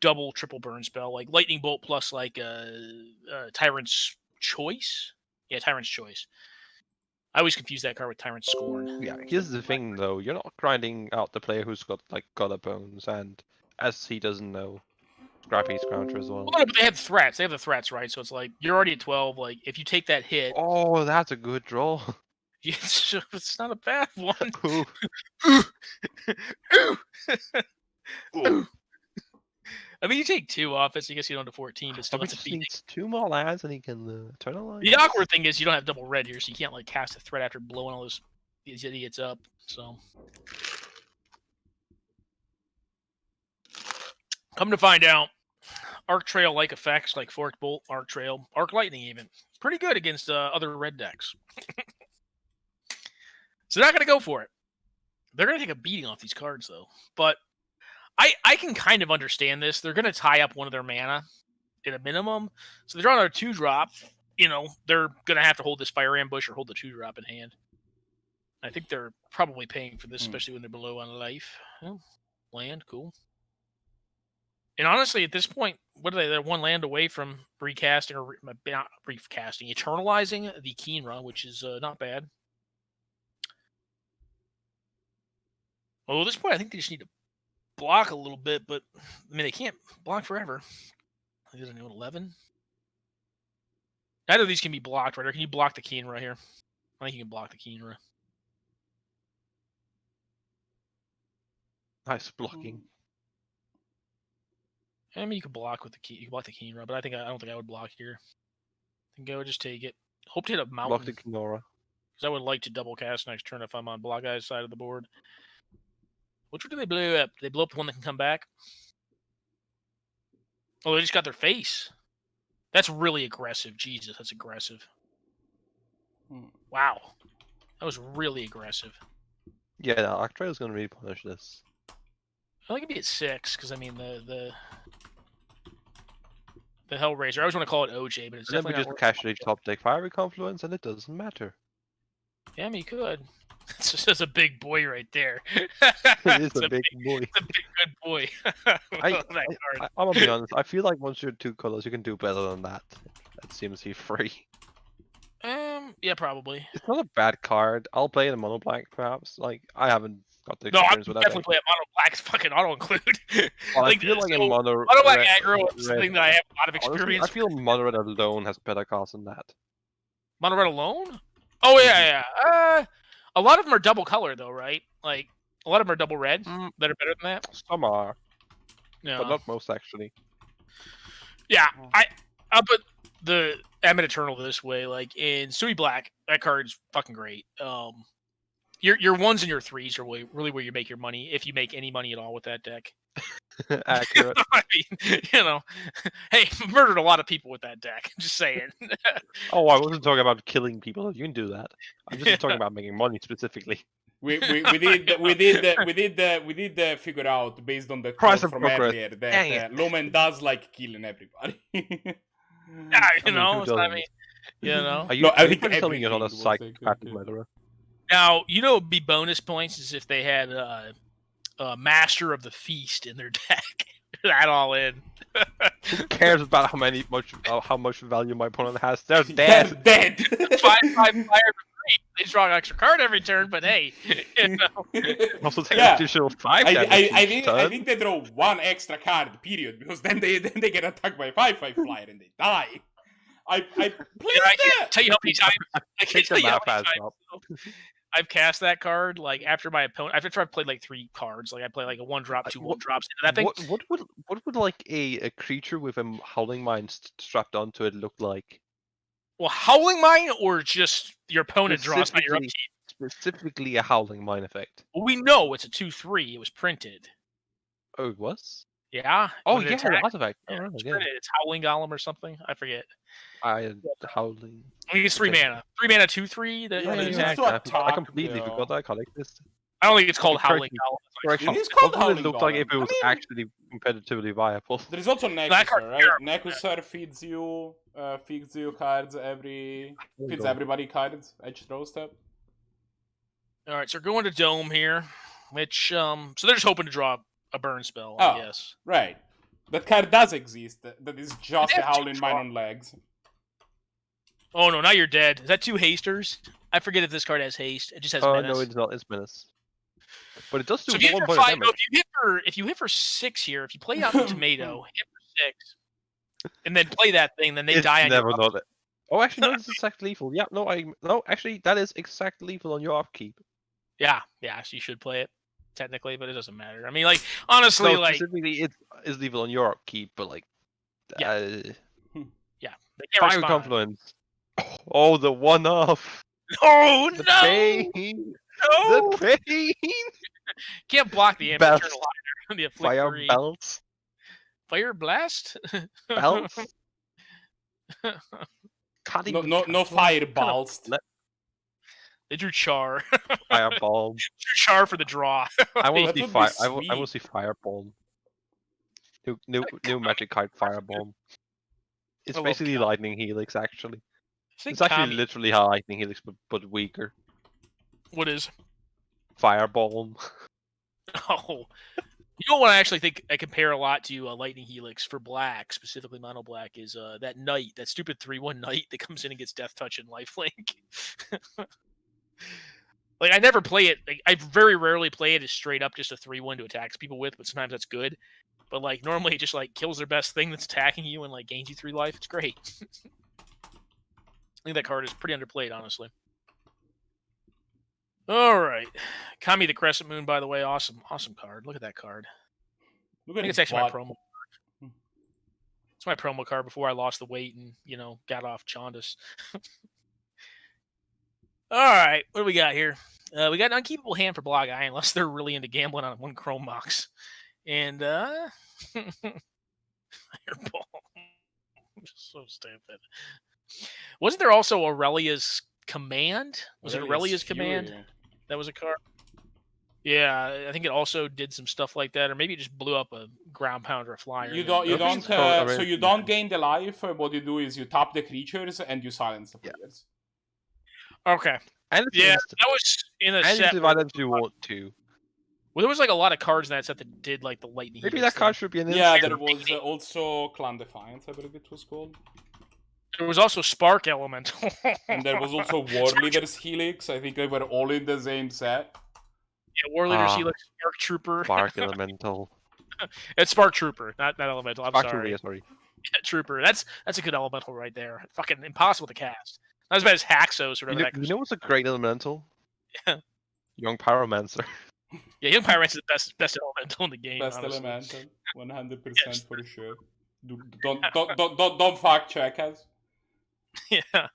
Double, triple burn spell, like lightning bolt plus like Tyrant's Choice. Yeah, Tyrant's Choice. I always confuse that card with Tyrant's Scorn.
Yeah, here's the thing though: you're not grinding out the player who's got like Godder Bones, and as he doesn't know, Scrappy's counter as well.
Well, no, but they have threats. They have the threats, right? So it's like you're already at 12. Like if you take that hit,
oh, that's a good draw.
It's not a bad one.
Ooh.
I mean, you take 2 off it, so I guess you don't have 14, but still
He just needs 2 more lands and he can internalize.
The awkward thing is you don't have double red here, so you can't like cast a threat after blowing all these idiots up. So, come to find out, Arc Trail like effects like Forked Bolt, Arc Trail, Arc Lightning even pretty good against other red decks. So they're not going to go for it. They're going to take a beating off these cards though, but. I can kind of understand this. They're going to tie up one of their mana at a minimum. So they're on their 2-drop. You know, they're going to have to hold this Fire Ambush or hold the 2-drop in hand. I think they're probably paying for this, especially when they're below on life. Oh, land, cool. And honestly, at this point, what are they? They're 1 land away from recasting, or not recasting, eternalizing the Keenra, which is not bad. Well, at this point, I think they just need to block a little bit, but I mean they can't block forever. I think there's 11. Neither of these can be blocked, right? Or can you block the Keenra here? I think you can block the Keenra.
Nice blocking.
I mean, you can block with the key. You can block the Keenra, but I don't think I would block here. I think I would just take it. Hope to hit a mountain.
Block the Kinora.
Because I would like to double cast next turn if I'm on Blahguy's side of the board. Which one do they blow up? Do they blow up the one that can come back? Oh, they just got their face. That's really aggressive. Jesus, that's aggressive. Wow. That was really aggressive.
Yeah, no, Arctrail's going to really punish this.
I think it'd be at 6, because I mean the Hellraiser. I always want to call it OJ, but it's
and
definitely
then we just casually top deck Fiery Confluence, and it doesn't matter.
Yeah, I mean, you could. It's just a big boy right there.
It is a big boy.
It's a big good boy.
I'm gonna be honest. I feel like once you're 2 colors, you can do better than that. That seems to be free.
Yeah, probably.
It's not a bad card. I'll play it in mono black, perhaps. Like I haven't got the
No, I'm
experience with that.
definitely playing mono black. Fucking auto include.
Well, I feel like in mono
black
red-
aggro is
red-
something that I have a lot of
honestly,
experience.
I feel mono red alone has better cards than that.
Mono red alone? Oh yeah, yeah. A lot of them are double color though, right? Like a lot of them are double red that are better than that.
Some are,
No.
but not most actually.
Yeah, I'll put the Ammon Eternal this way. Like in Sui Black, that card's fucking great. Your ones and your threes are really where you make your money, if you make any money at all with that deck.
Accurate.
I mean, hey, murdered a lot of people with that deck. Just saying.
Oh, I wasn't talking about killing people. You can do that. I'm just talking about making money specifically.
We did figure out based on the
Price
quote
of
from
progress.
earlier that Lumen does like killing everybody.
Yeah,
who
I mean,
Are you,
No, I
are you
think
trying to tell me you're not a
everything was
psychopath
like,
murderer?
Now, it'd be bonus points is if they had Master of the Feast in their deck. That all in.
Who cares about how much value my opponent has? They're
They're
dead.
dead.
5/5 fire for 3. They draw an extra card every turn, but hey,
Also take
Yeah.
additional 5
I
damage each
think
turn.
I think they draw one extra card, period, because then they get attacked by a 5/5 flyer and they die. I played
I
that.
can't tell you how many times. I can't
Take
tell
the
you how
map
many
adds
times
up.
I've cast that card like after my opponent. I've played like 3 cards. Like I play like a 1-drop, 2 1-drops into that thing.
What would like a creature with a howling mine strapped onto it look like?
Well, Howling Mine or just your opponent draws on your upkeep.
Specifically a howling mine effect.
Well, we know it's a 2/3. It was printed.
Oh, it was?
Yeah.
Oh
when it
yeah, the
attacks,
artifact.
yeah,
Oh,
it's
yeah.
printed. It's Howling Golem or something. I forget.
Howling.
I think it's 3 mana. 3 mana 2/3. That
Yeah,
when it
you
attacks.
have to
I
attack,
completely
though.
forgot I collect this.
I don't think it's called
Correct
Howling
me.
Golem.
Correction.
It is called
What would it
Howling
look like if
Golem.
it was
I mean-
actually competitively viable?
There is also
That card's
Nekusar, right?
terrible.
Nekusar feeds you cards feeds everybody cards each throw step.
All right, so we're going to Dome here, which so they're just hoping to draw a burn spell, I guess.
Right. That card does exist. That is just
They
a
have 2
howling mine
draw.
on legs.
Oh no, now you're dead. Is that 2 hasters? I forget if this card has haste. It just has
Oh
menace.
no, it's not. It's menace. But it does do
So if you hit
1
for
point of
5, no,
damage.
if you hit for 6 here, if you play out the tomato, hit for 6, and then play that thing, then they
It's
die on
never
your
not it. Oh, actually, no, it's exact lethal. Yeah, no, actually, that is exact lethal on your upkeep.
Yeah, so you should play it technically, but it doesn't matter. I mean, like honestly,
No,
like
specifically, it's lethal on your upkeep, but like,
Yeah. they can't
Fire
respond.
Confluence. Oh, the one-off.
Oh
The
no!
pain.
No!
The pain.
Can't block the
Belts.
Eternal Highlander. The Afflict
Fire
3.
belts.
Fire Blast?
Belts. Cutting
No fireballs.
They drew Char.
Fireball.
Char for the draw.
I want
That
to see
would be
fire. I
sweet.
want to see Fireball. New magic card Fireball. It's
I love
basically
Kami.
Lightning Helix, actually.
I think
It's actually
Kami-
literally how Lightning Helix, but weaker.
What is?
Fireball.
Oh. You know what I actually think I compare a lot to Lightning Helix for black, specifically mono black, is that knight, that stupid 3/1 knight that comes in and gets Death Touch and Lifelink. Like I never play it. Like, I very rarely play it as straight up just a 3/1 to attack people with, but sometimes that's good. But like normally it just like kills their best thing that's attacking you and like gains you 3 life. It's great. I think that card is pretty underplayed, honestly. All right, Kami the Crescent Moon. By the way, awesome card. Look at that card.
Look
I
at
think it's
his
actually my
butt.
promo. It's my promo card before I lost the weight and got off jaundice. All right, what do we got here? We got an unkeepable hand for Blahguy, unless they're really into gambling on 1 Chrome Mox. And Fireball. So stupid. Wasn't there also Aurelia's Command? Was it Aurelia's Command?
Fury.
That was a card. Yeah, I think it also did some stuff like that, or maybe it just blew up a ground pounder, a flyer.
You don't.
Already-
So you don't gain the life. What you do is you tap the creatures and you silence the players.
Okay.
And it's
Yeah,
instant.
that was in a
And
set.
you divide them if you want to.
Well, there was like a lot of cards in that set that did like the lightning.
Maybe
Helix
that card
thing.
should be an
Yeah,
instant.
there was also Clan Defiance, I believe it was called.
There was also Spark Elemental.
And there was also War Leader's Helix. I think they were all in the same set.
Yeah, War Leader
Ah.
Helix, Spark Trooper.
Spark Elemental.
It's Spark Trooper, not Elemental. I'm
Spark
sorry.
Trooper, yeah, sorry.
Yeah, Trooper. That's a good elemental right there. Fucking impossible to cast. Not as bad as Haxos or whatever that
You know what's a great elemental?
Yeah.
Young Pyromancer.
Yeah, Young Pyromancer is the best elemental in the game.
Best
honestly.
elemental, 100% for sure. Don't fact check us.
Yeah.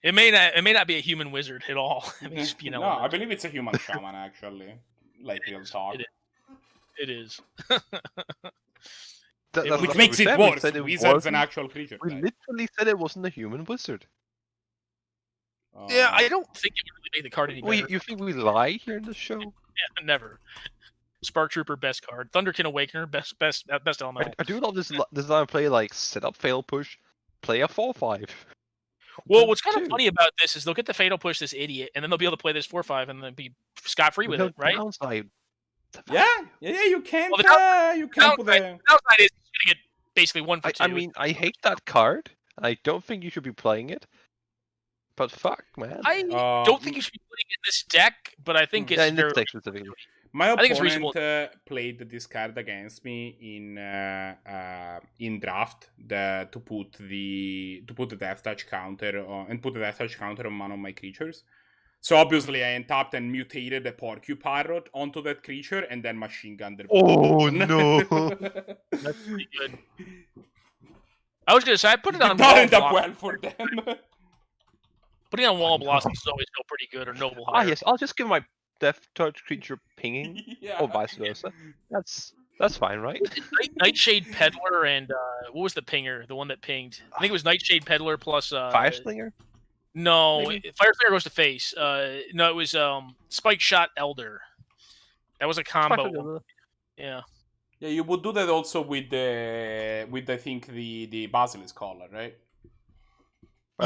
It may not be a human wizard at all. It may just be an
No,
elemental.
I believe it's a human shaman actually. Like real talk.
It is.
Which makes it worse. Wizard's an actual creature.
We literally said it wasn't a human wizard.
Yeah, I don't think it would really make the card any better.
You think we lie here in the show?
Yeah, never. Spark Trooper, best card. Thunderkin Awakener, best elemental.
I do love this design play, like set up, fail, push, play a 4/5.
Well, what's kind of funny about this is they'll get the fatal push this idiot, and then they'll be able to play this 4/5 and then be scot free with it, right?
Downside.
Yeah, you can't.
Well,
you can't put
the downside is you're gonna get basically 1 for 2.
I mean, I hate that card. I don't think you should be playing it. But fuck, man.
I don't think you should be putting it in this deck, but I think it's
in this
very...
deck specifically.
My
I think it's reasonable.
opponent played this card against me in draft to put the death touch counter and put the death touch counter on one of my creatures. So obviously I untapped and mutated a Porcupirate onto that creature and then machine gunned their
Oh no!
That's pretty good. I was gonna say I put it on.
It didn't end up well for them.
Putting on Wall of Blossoms is always still pretty good, or Noble Hire.
Yes, I'll just give my death touch creature pinging,
Yeah.
or vice versa. That's fine, right?
Nightshade Peddler and what was the pinger? The one that pinged. I think it was Nightshade Peddler plus
Fireslinger?
No,
Maybe?
Fireslinger goes to face. No, it was Spike Shot Elder. That was a combo. Yeah.
Yeah, you would do that also with I think the Basilisk Collar, right?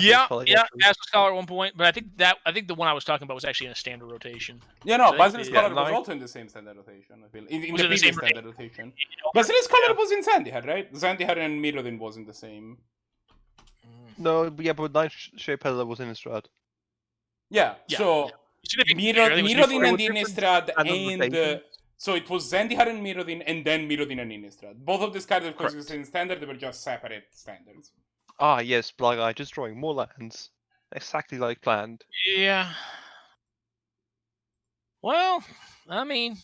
Yeah, Basilisk Collar at one point, but I think the one I was talking about was actually in a standard rotation.
Yeah, no,
So
Basilisk
yeah,
Collar was also in the same standard rotation. I feel in
Was
the
it the
previous
same
standard rotation. Basilisk Collar was in Zannty, right? Zannty and Mirrodin was in the same.
No, yeah, but Nightshade Peddler was in Innistrad.
Yeah,
Yeah.
so Mirrodin and Innistrad and so it was Zendikar and Mirrodin and then Mirrodin and Innistrad. Both of these cards, of course, in standard, they were just separate standards.
Ah, yes, Blahguy, just drawing more lands. Exactly like planned.
Yeah. Well, I mean,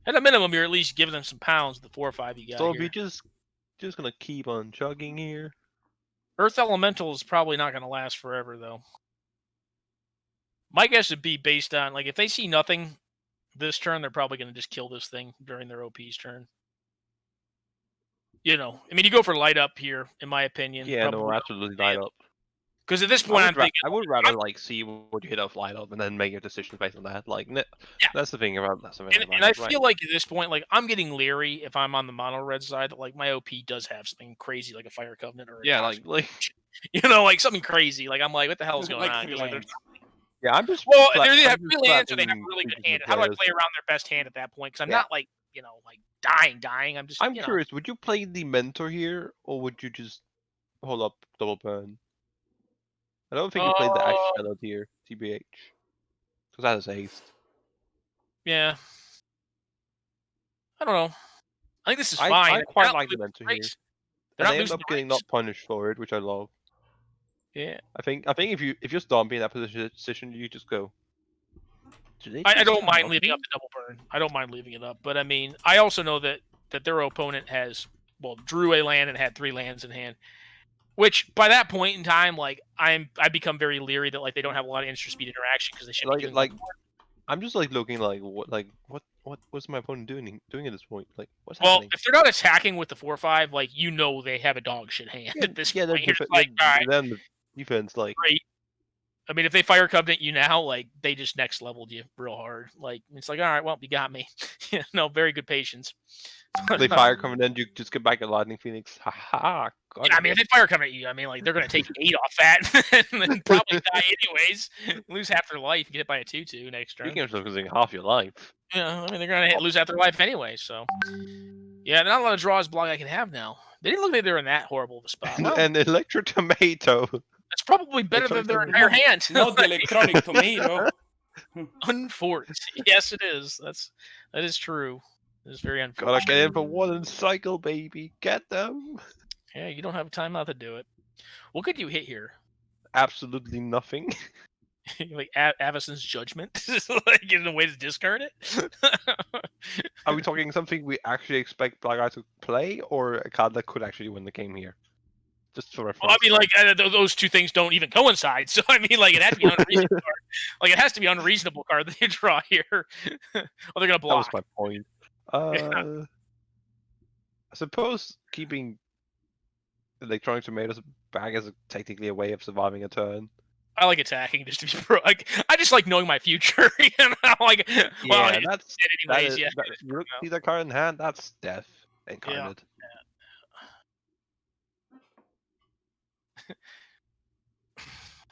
at a minimum, you're at least giving them some pounds with the 4 or 5 you got
So
here.
we just gonna keep on chugging here.
Earth Elemental is probably not going to last forever, though. My guess would be based on, like, if they see nothing this turn, they're probably going to just kill this thing during their OP's turn. You know, I mean, you go for light up here, in my opinion.
Yeah, no, absolutely light up.
Because at this point, I'm thinking...
I would rather, like, see what you hit off light up and then make your decision based on that. Like, that's the thing about that.
And I feel like at this point, like, I'm getting leery if I'm on the mono red side that, like, my OP does have something crazy like a Fire Covenant or you know, like something crazy. Like, I'm like, what the hell is going on?
Yeah, I'm just...
Well, they have 3 lands or they have a really good hand. How do I play around their best hand at that point? Because I'm not, like, you know, like, dying. I'm just,
I'm curious, would you play the Mentor here, or would you just hold up Double Burn? I don't think you played the Ash Shadow here, TBH. Because that is haste.
Yeah. I don't know. I think this is fine.
I quite like the Mentor here.
They're
and
not
they end up getting not punished for it, which I love.
Yeah.
I think if you're stomping in that position, you just go.
I don't mind leaving up the Double Burn. I don't mind leaving it up. But I mean, I also know that their opponent has, well, drew a land and had 3 lands in hand. Which by that point in time, like I become very leery that like they don't have a lot of instant speed interaction because they should be doing
I'm just like looking like what's my opponent doing at this point? Like what's
well,
happening?
If they're not attacking with the 4/5, like you know they have a dog shit hand at this point.
Then the defense like
great. I mean, if they Fire Covenant you now, like they just next leveled you real hard. Like it's like, all right, well, you got me. No, very good patience.
They Fire Covenant, you just get back at Lightning Phoenix. Ha.
Yeah, I mean, if they Fire Covenant you, I mean, like they're gonna take 8 off that and then probably die anyways. Lose half their life. You get hit by a 2/2 next turn.
Speaking of losing half your life.
Yeah, I mean they're gonna lose half their life anyway. So yeah, not a lot of draws Blahguy can have now. They didn't look like they were in that horrible of a spot. Well,
An Electric Tomato.
That's probably better than their entire hand.
Not the Electronic Tomato.
Unfortunate. Yes, it is. That is true. It is very unfortunate.
Gotta get in for one and cycle, baby. Get them.
Yeah, you don't have time not to do it. What could you hit here?
Absolutely nothing.
Like Avacyn's Judgment? Like in a way to discard it?
Are we talking something we actually expect Blahguy to play, or a card that could actually win the game here? Just for reference.
Well, I mean, like those two things don't even coincide. So I mean, like it has to be an unreasonable card. Like it has to be an unreasonable card that you draw here. Or they're gonna block.
That was my point. I suppose keeping Electronic Tomatoes back is technically a way of surviving a turn.
I like attacking just to be pro. Like I just like knowing my future. You know, like well,
that's
anyways.
you see that card in hand. That's death incarnate.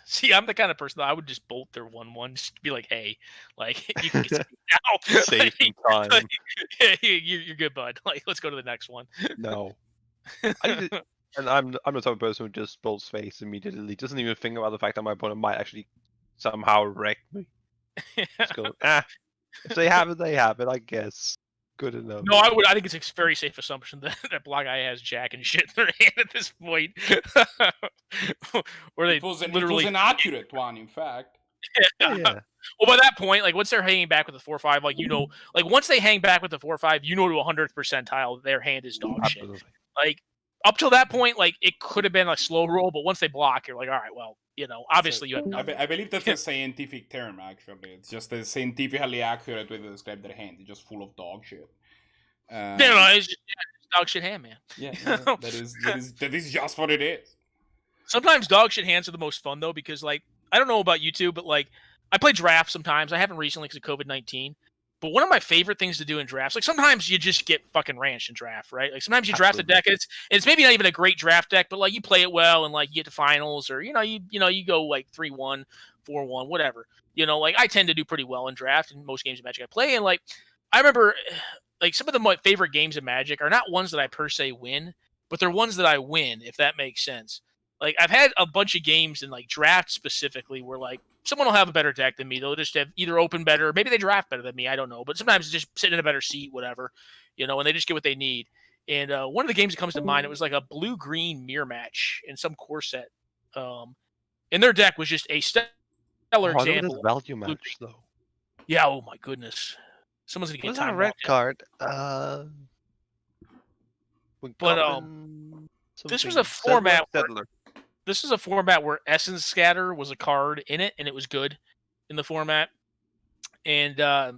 See, I'm the kind of person that I would just bolt their 1/1, just to be like, hey, like you can get something now. Save some time.
Like, yeah, you're good, bud. Like, let's go to the next one.
No. And I'm the type of person who just bolts face immediately. Doesn't even think about the fact that my opponent might actually somehow wreck me. Just go, if they have it, they have it, I guess. Good enough.
No, I think it's a very safe assumption that Blahguy has Jack and shit in their hand at this point. Or they
it was
literally
an accurate one, in fact.
Yeah. Well, by that point, like once they're hanging back with the 4/5, like like once they hang back with the 4/5, to 100th percentile, their hand is dog
Absolutely.
shit. Like up till that point, like it could have been a slow roll, but once they block, you're like, all right, well, obviously you have nothing.
I believe that's a scientific term, actually. It's just a scientifically accurate way to describe their hand. It's just full of dog shit.
It's just dog shit hand, man.
Yeah, that is just what it is.
Sometimes dog shit hands are the most fun though, because like I don't know about you two, but like I play draft sometimes. I haven't recently because of COVID-19. But one of my favorite things to do in drafts, like sometimes you just get fucking ranched in draft, right? Like sometimes you draft a deck, and it's maybe not even a great draft deck, but like you play it well, and like you get to finals, or you go like 3-1, 4-1, whatever. Like I tend to do pretty well in draft in most games of Magic I play, and like I remember, like some of my favorite games of Magic are not ones that I per se win, but they're ones that I win, if that makes sense. Like I've had a bunch of games in like draft specifically where like someone will have a better deck than me. They'll just have either open better, maybe they draft better than me. I don't know, but sometimes it's just sitting in a better seat, whatever, and they just get what they need. And one of the games that comes to mind, it was like a blue-green mirror match in some core set. And their deck was just a stellar example.
This value match though.
Yeah. Oh my goodness. Someone's gonna get
Was
time.
that a red card?
This was a format. This is a format where Essence Scatter was a card in it, and it was good in the format. And I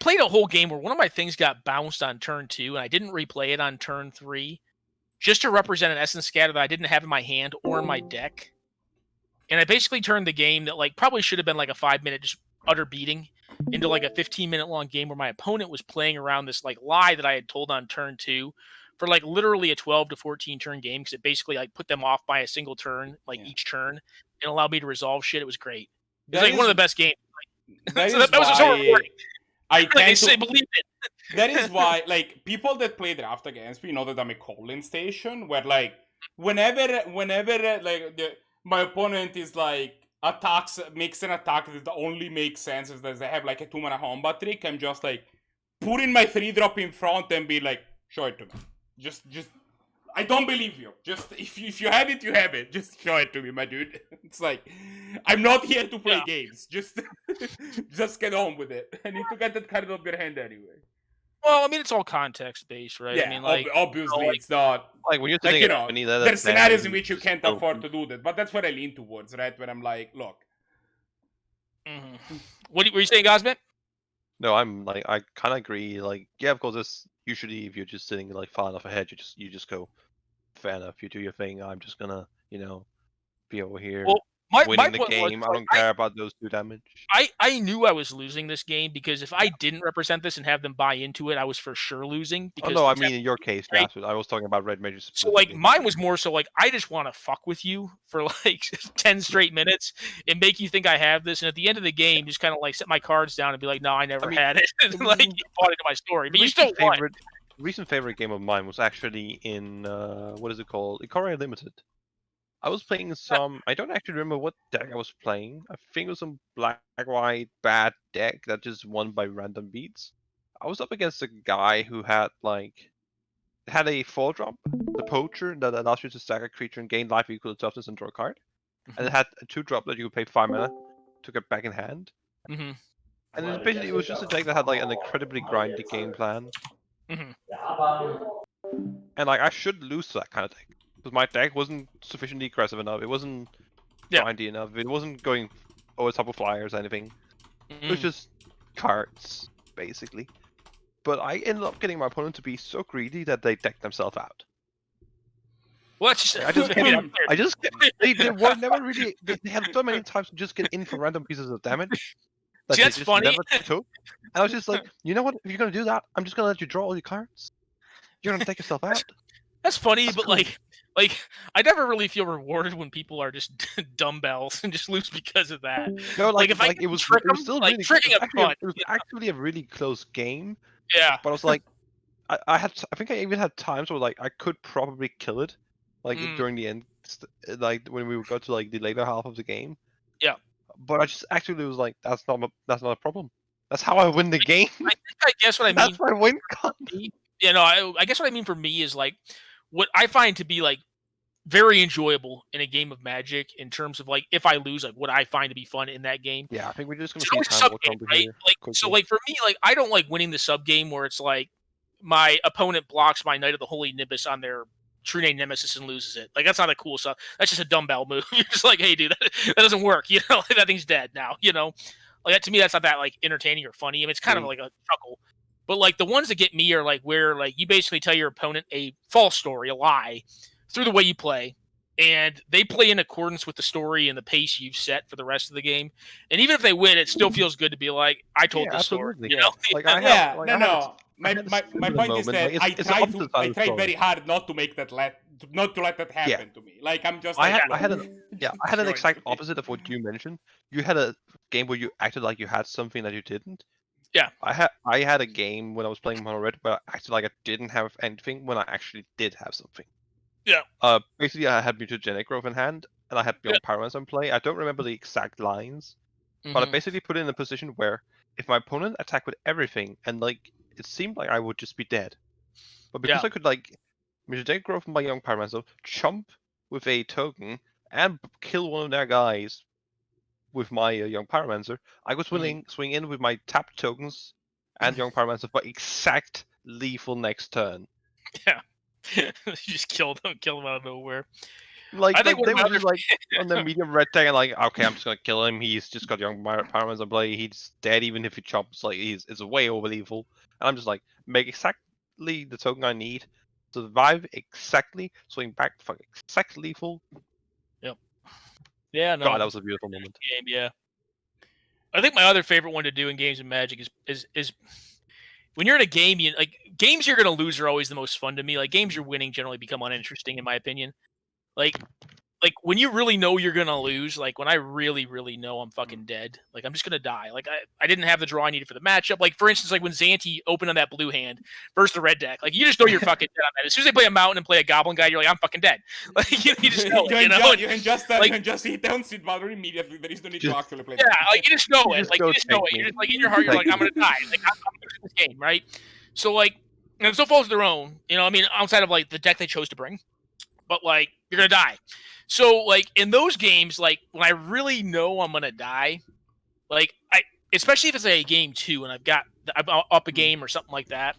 played a whole game where one of my things got bounced on turn 2, and I didn't replay it on turn 3, just to represent an Essence Scatter that I didn't have in my hand or in my deck. And I basically turned the game that like probably should have been like a 5-minute just utter beating into like a 15-minute long game where my opponent was playing around this like lie that I had told on turn 2. For like literally a 12 to 14 turn game, because it basically like put them off by a single turn, each turn, and allowed me to resolve shit. It was great. It was like one of the best games.
That was so rewarding. Believe it. That is why, like, people that play draft against me know that I'm a calling station. Where like, whenever like my opponent is like makes an attack that only makes sense if they have like a 2-mana combat trick, I'm just like putting my 3-drop in front and be like, show it to me. Just, I don't believe you. Just, if you have it, you have it. Just show it to me, my dude. It's like, I'm not here to play games. Just get on with it. I need to get that card off your hand anyway.
Well, I mean, it's all context based, right?
Yeah,
I mean, like,
obviously it's not.
Like when you're thinking
there's scenarios in which you can't afford to do that, but that's what I lean towards, right? Where I'm like, look.
Mm-hmm. What were you saying, Gosman?
No, I'm like, I kind of agree. Like, yeah, of course, it's usually if you're just sitting like far enough ahead, you just go, fair enough, you do your thing. I'm just gonna, be over here winning the game. I don't care about those 2 damage.
I knew I was losing this game because if I didn't represent this and have them buy into it, I was for sure losing. Because
I mean in your case, right? I was talking about Red Mages.
So like mine was more so like I just want to fuck with you for like 10 straight minutes and make you think I have this, and at the end of the game, just kind of like set my cards down and be like, no, I never had it, and like you bought into my story, but you still won.
Recent favorite game of mine was actually in what is it called? Ikoria Limited. I was playing some. I don't actually remember what deck I was playing. I think it was some black-white bad deck that just won by random beats. I was up against a guy who had a 4-drop, the Poacher, that allows you to stack a creature and gain life equal to toughness and draw a card, and it had a 2-drop that you could pay 5 mana to get back in hand.
Mm-hmm.
And it was just a deck that had like an incredibly grindy game plan.
Mm-hmm.
And like I should lose to that kind of deck because my deck wasn't sufficiently aggressive enough. It wasn't grindy enough. It wasn't going over top of flyers or anything. It was just cards basically. But I ended up getting my opponent to be so greedy that they decked themselves out.
What?
They were never really. They had so many times to just get in for random pieces of damage. That
See, that's
just
funny.
Never took. And I was just like, you know what? If you're gonna do that, I'm just gonna let you draw all your cards. You're gonna take yourself out.
That's funny,
That's
but
cool.
like I never really feel rewarded when people are just dumbbells and just lose because of that.
No,
Like, if I
it
can
was
trick 'em,
still
like,
really
tricking
it was
up
actually,
fun,
it was
you know?
actually a really close game.
Yeah.
But I was like, I think I even had times where like I could probably kill it, like during the end, like when we would go to like the later half of the game.
Yeah.
But I just actually was like, that's not a problem. That's how I win the game.
I guess what I mean.
That's my win con.
Yeah, no, I guess what I mean for me is like what I find to be like very enjoyable in a game of Magic in terms of like if I lose, like what I find to be fun in that game.
Yeah, I think we're just gonna
It's
see
always a
time
sub
will
game,
come
right?
here
Like
quickly.
so, like for me, like I don't like winning the sub game where it's like my opponent blocks my Knight of the Holy Nimbus on their True Name Nemesis and loses it. Like that's not a cool stuff. That's just a dumbbell move. You're just like, hey, dude, that doesn't work. You know, like, that thing's dead now. You know, like that to me, that's not that like entertaining or funny. I mean, it's kind of like a chuckle. But like the ones that get me are like where like you basically tell your opponent a false story, a lie, through the way you play, and they play in accordance with the story and the pace you've set for the rest of the game. And even if they win, it still feels good to be like, I told this story.
Absolutely.
You know?
Like
My point is that I tried very hard not to make that not to let that happen to me. Like I'm just.
I
like,
had an exact opposite of what you mentioned. You had a game where you acted like you had something that you didn't.
Yeah.
I had a game when I was playing Mono Red where I acted like I didn't have anything when I actually did have something.
Yeah.
Basically, I had Mutagenic Growth in hand, and I had Young Pyromancer in play. I don't remember the exact lines, but I basically put it in a position where if my opponent attacked with everything, and like it seemed like I would just be dead, but because I could like Mutagenic Growth my Young Pyromancer, chump with a token, and kill one of their guys with my Young Pyromancer, I could swing in with my tapped tokens and Young Pyromancer for exact lethal next turn.
Yeah. You just kill them out of nowhere.
Like,
I think
they were just like on the medium red tag and like, okay, I'm just gonna kill him. He's just got Young Pyromancer play. He's dead even if he chops. Like it's way over lethal. And I'm just like, make exactly the token I need, survive exactly, swing back for exact lethal.
Yep. Yeah, no.
God, that was a beautiful moment.
Game, yeah. I think my other favorite one to do in games of Magic is when you're in a game, games you're gonna lose are always the most fun to me. Like games you're winning generally become uninteresting in my opinion. Like when you really know you're gonna lose, like when I really, really know I'm fucking dead, like I'm just gonna die. Like I didn't have the draw I needed for the matchup. Like for instance, like when Zannty opened on that blue hand versus the red deck, like you just know you're fucking dead on that. As soon as they play a mountain and play a goblin guy, you're like, I'm fucking dead. Like you just know it, you know?
You can just hit down Seed Valor immediately. There is no need to actually play.
Yeah, like you just know it.
Just
Like
go
you just know
take
it.
me.
You're just like in your heart, you're like, I'm gonna die. Like I'm losing this game, right? So like, and so follows their own. You know, I mean, outside of like the deck they chose to bring, but like you're gonna die. So like in those games, like when I really know I'm gonna die, like especially if it's a game 2 and I'm up a game or something like that,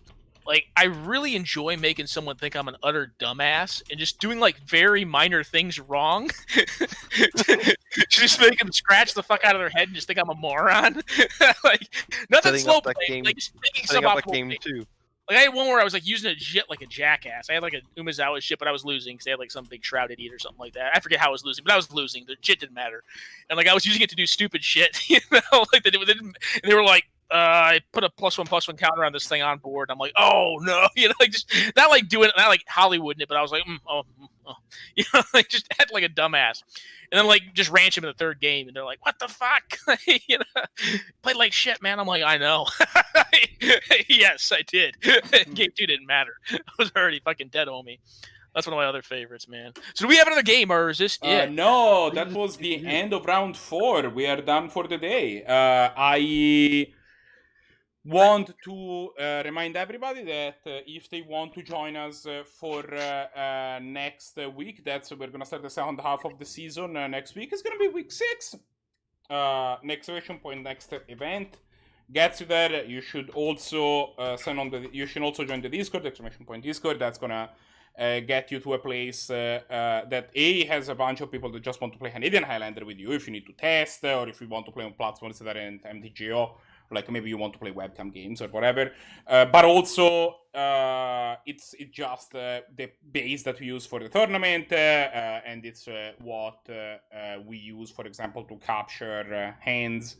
like I really enjoy making someone think I'm an utter dumbass and just doing like very minor things wrong. Just make them scratch the fuck out of their head and just think I'm a moron. Like nothing slow play, like just thinking some
Setting up that
optimal
game
play.
too.
Like I had one where I was like using a jit like a jackass. I had like a Umezawa shit, but I was losing because they had like some big shroud idiot or something like that. I forget how I was losing, but I was losing. The shit didn't matter, and like I was using it to do stupid shit, you know. Like they were like, I put a +1/+1 counter on this thing on board. I'm like, oh no, you know, like just not like doing it, not like Hollywooding it, but I was like, you know, like just act like a dumbass. And then like just ranch him in the third game, and they're like, "What the fuck?" You know, played like shit, man. I'm like, I know. Yes, I did. Game 2 didn't matter. I was already fucking dead, homie. That's one of my other favorites, man. So do we have another game, or is this it?
No, that was the end of round 4. We are done for the day. I want to remind everybody that if they want to join us for next week, we're gonna start the second half of the season. Next week is gonna be week 6. Next exclamation point, next event gets you there. You should also you should also join the Discord, exclamation point Discord. That's gonna get you to a place that has a bunch of people that just want to play Canadian Highlander with you. If you need to test, or if you want to play on platforms that aren't MTGO, like maybe you want to play webcam games or whatever. But also, it's just the base that we use for the tournament, and it's what we use, for example, to capture hands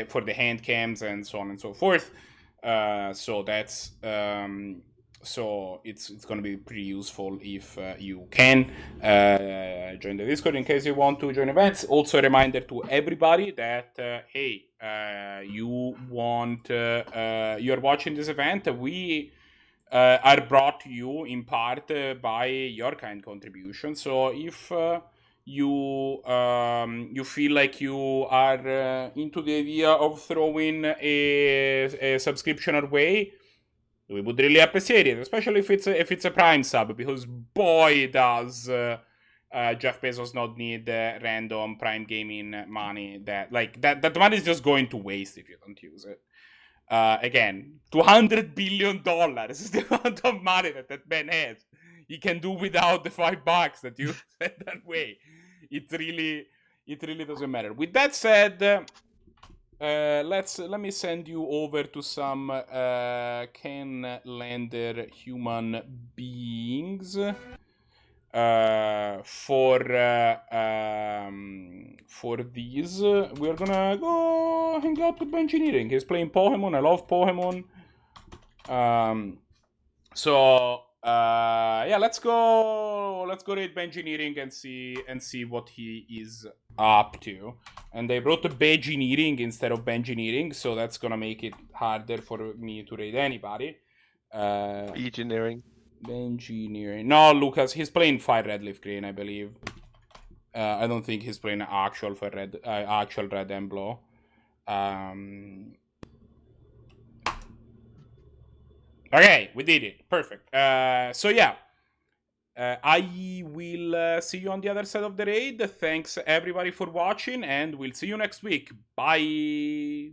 for the hand cams and so on and so forth. So that's so it's going to be pretty useful if you can join the Discord in case you want to join events. Also a reminder to everybody that hey, you're watching this event, we are brought to you in part by your kind contribution. So if you feel like you are into the idea of throwing a subscription our way, we would really appreciate it, especially if it's a Prime sub, because boy does Jeff Bezos not need random Prime gaming money. That money is just going to waste if you don't use it. Again, $200 billion is the amount of money that man has. He can do without the $5 that you said that way. It really doesn't matter. With that said, let me send you over to some Canlander human beings for these. We're gonna go hang out with Engineering. He's playing Pokemon. I love Pokemon. Yeah, let's go raid Engineering and see what he is up to. And they brought the Engineering instead of Engineering, so that's gonna make it harder for me to raid anybody.
Engineering.
Engineering. No, Lucas, he's playing Fire Red Leaf Green, I believe. I don't think he's playing actual Red and Blue. Okay, we did it. Perfect. So yeah, I will see you on the other side of the raid. Thanks everybody for watching, and we'll see you next week. Bye.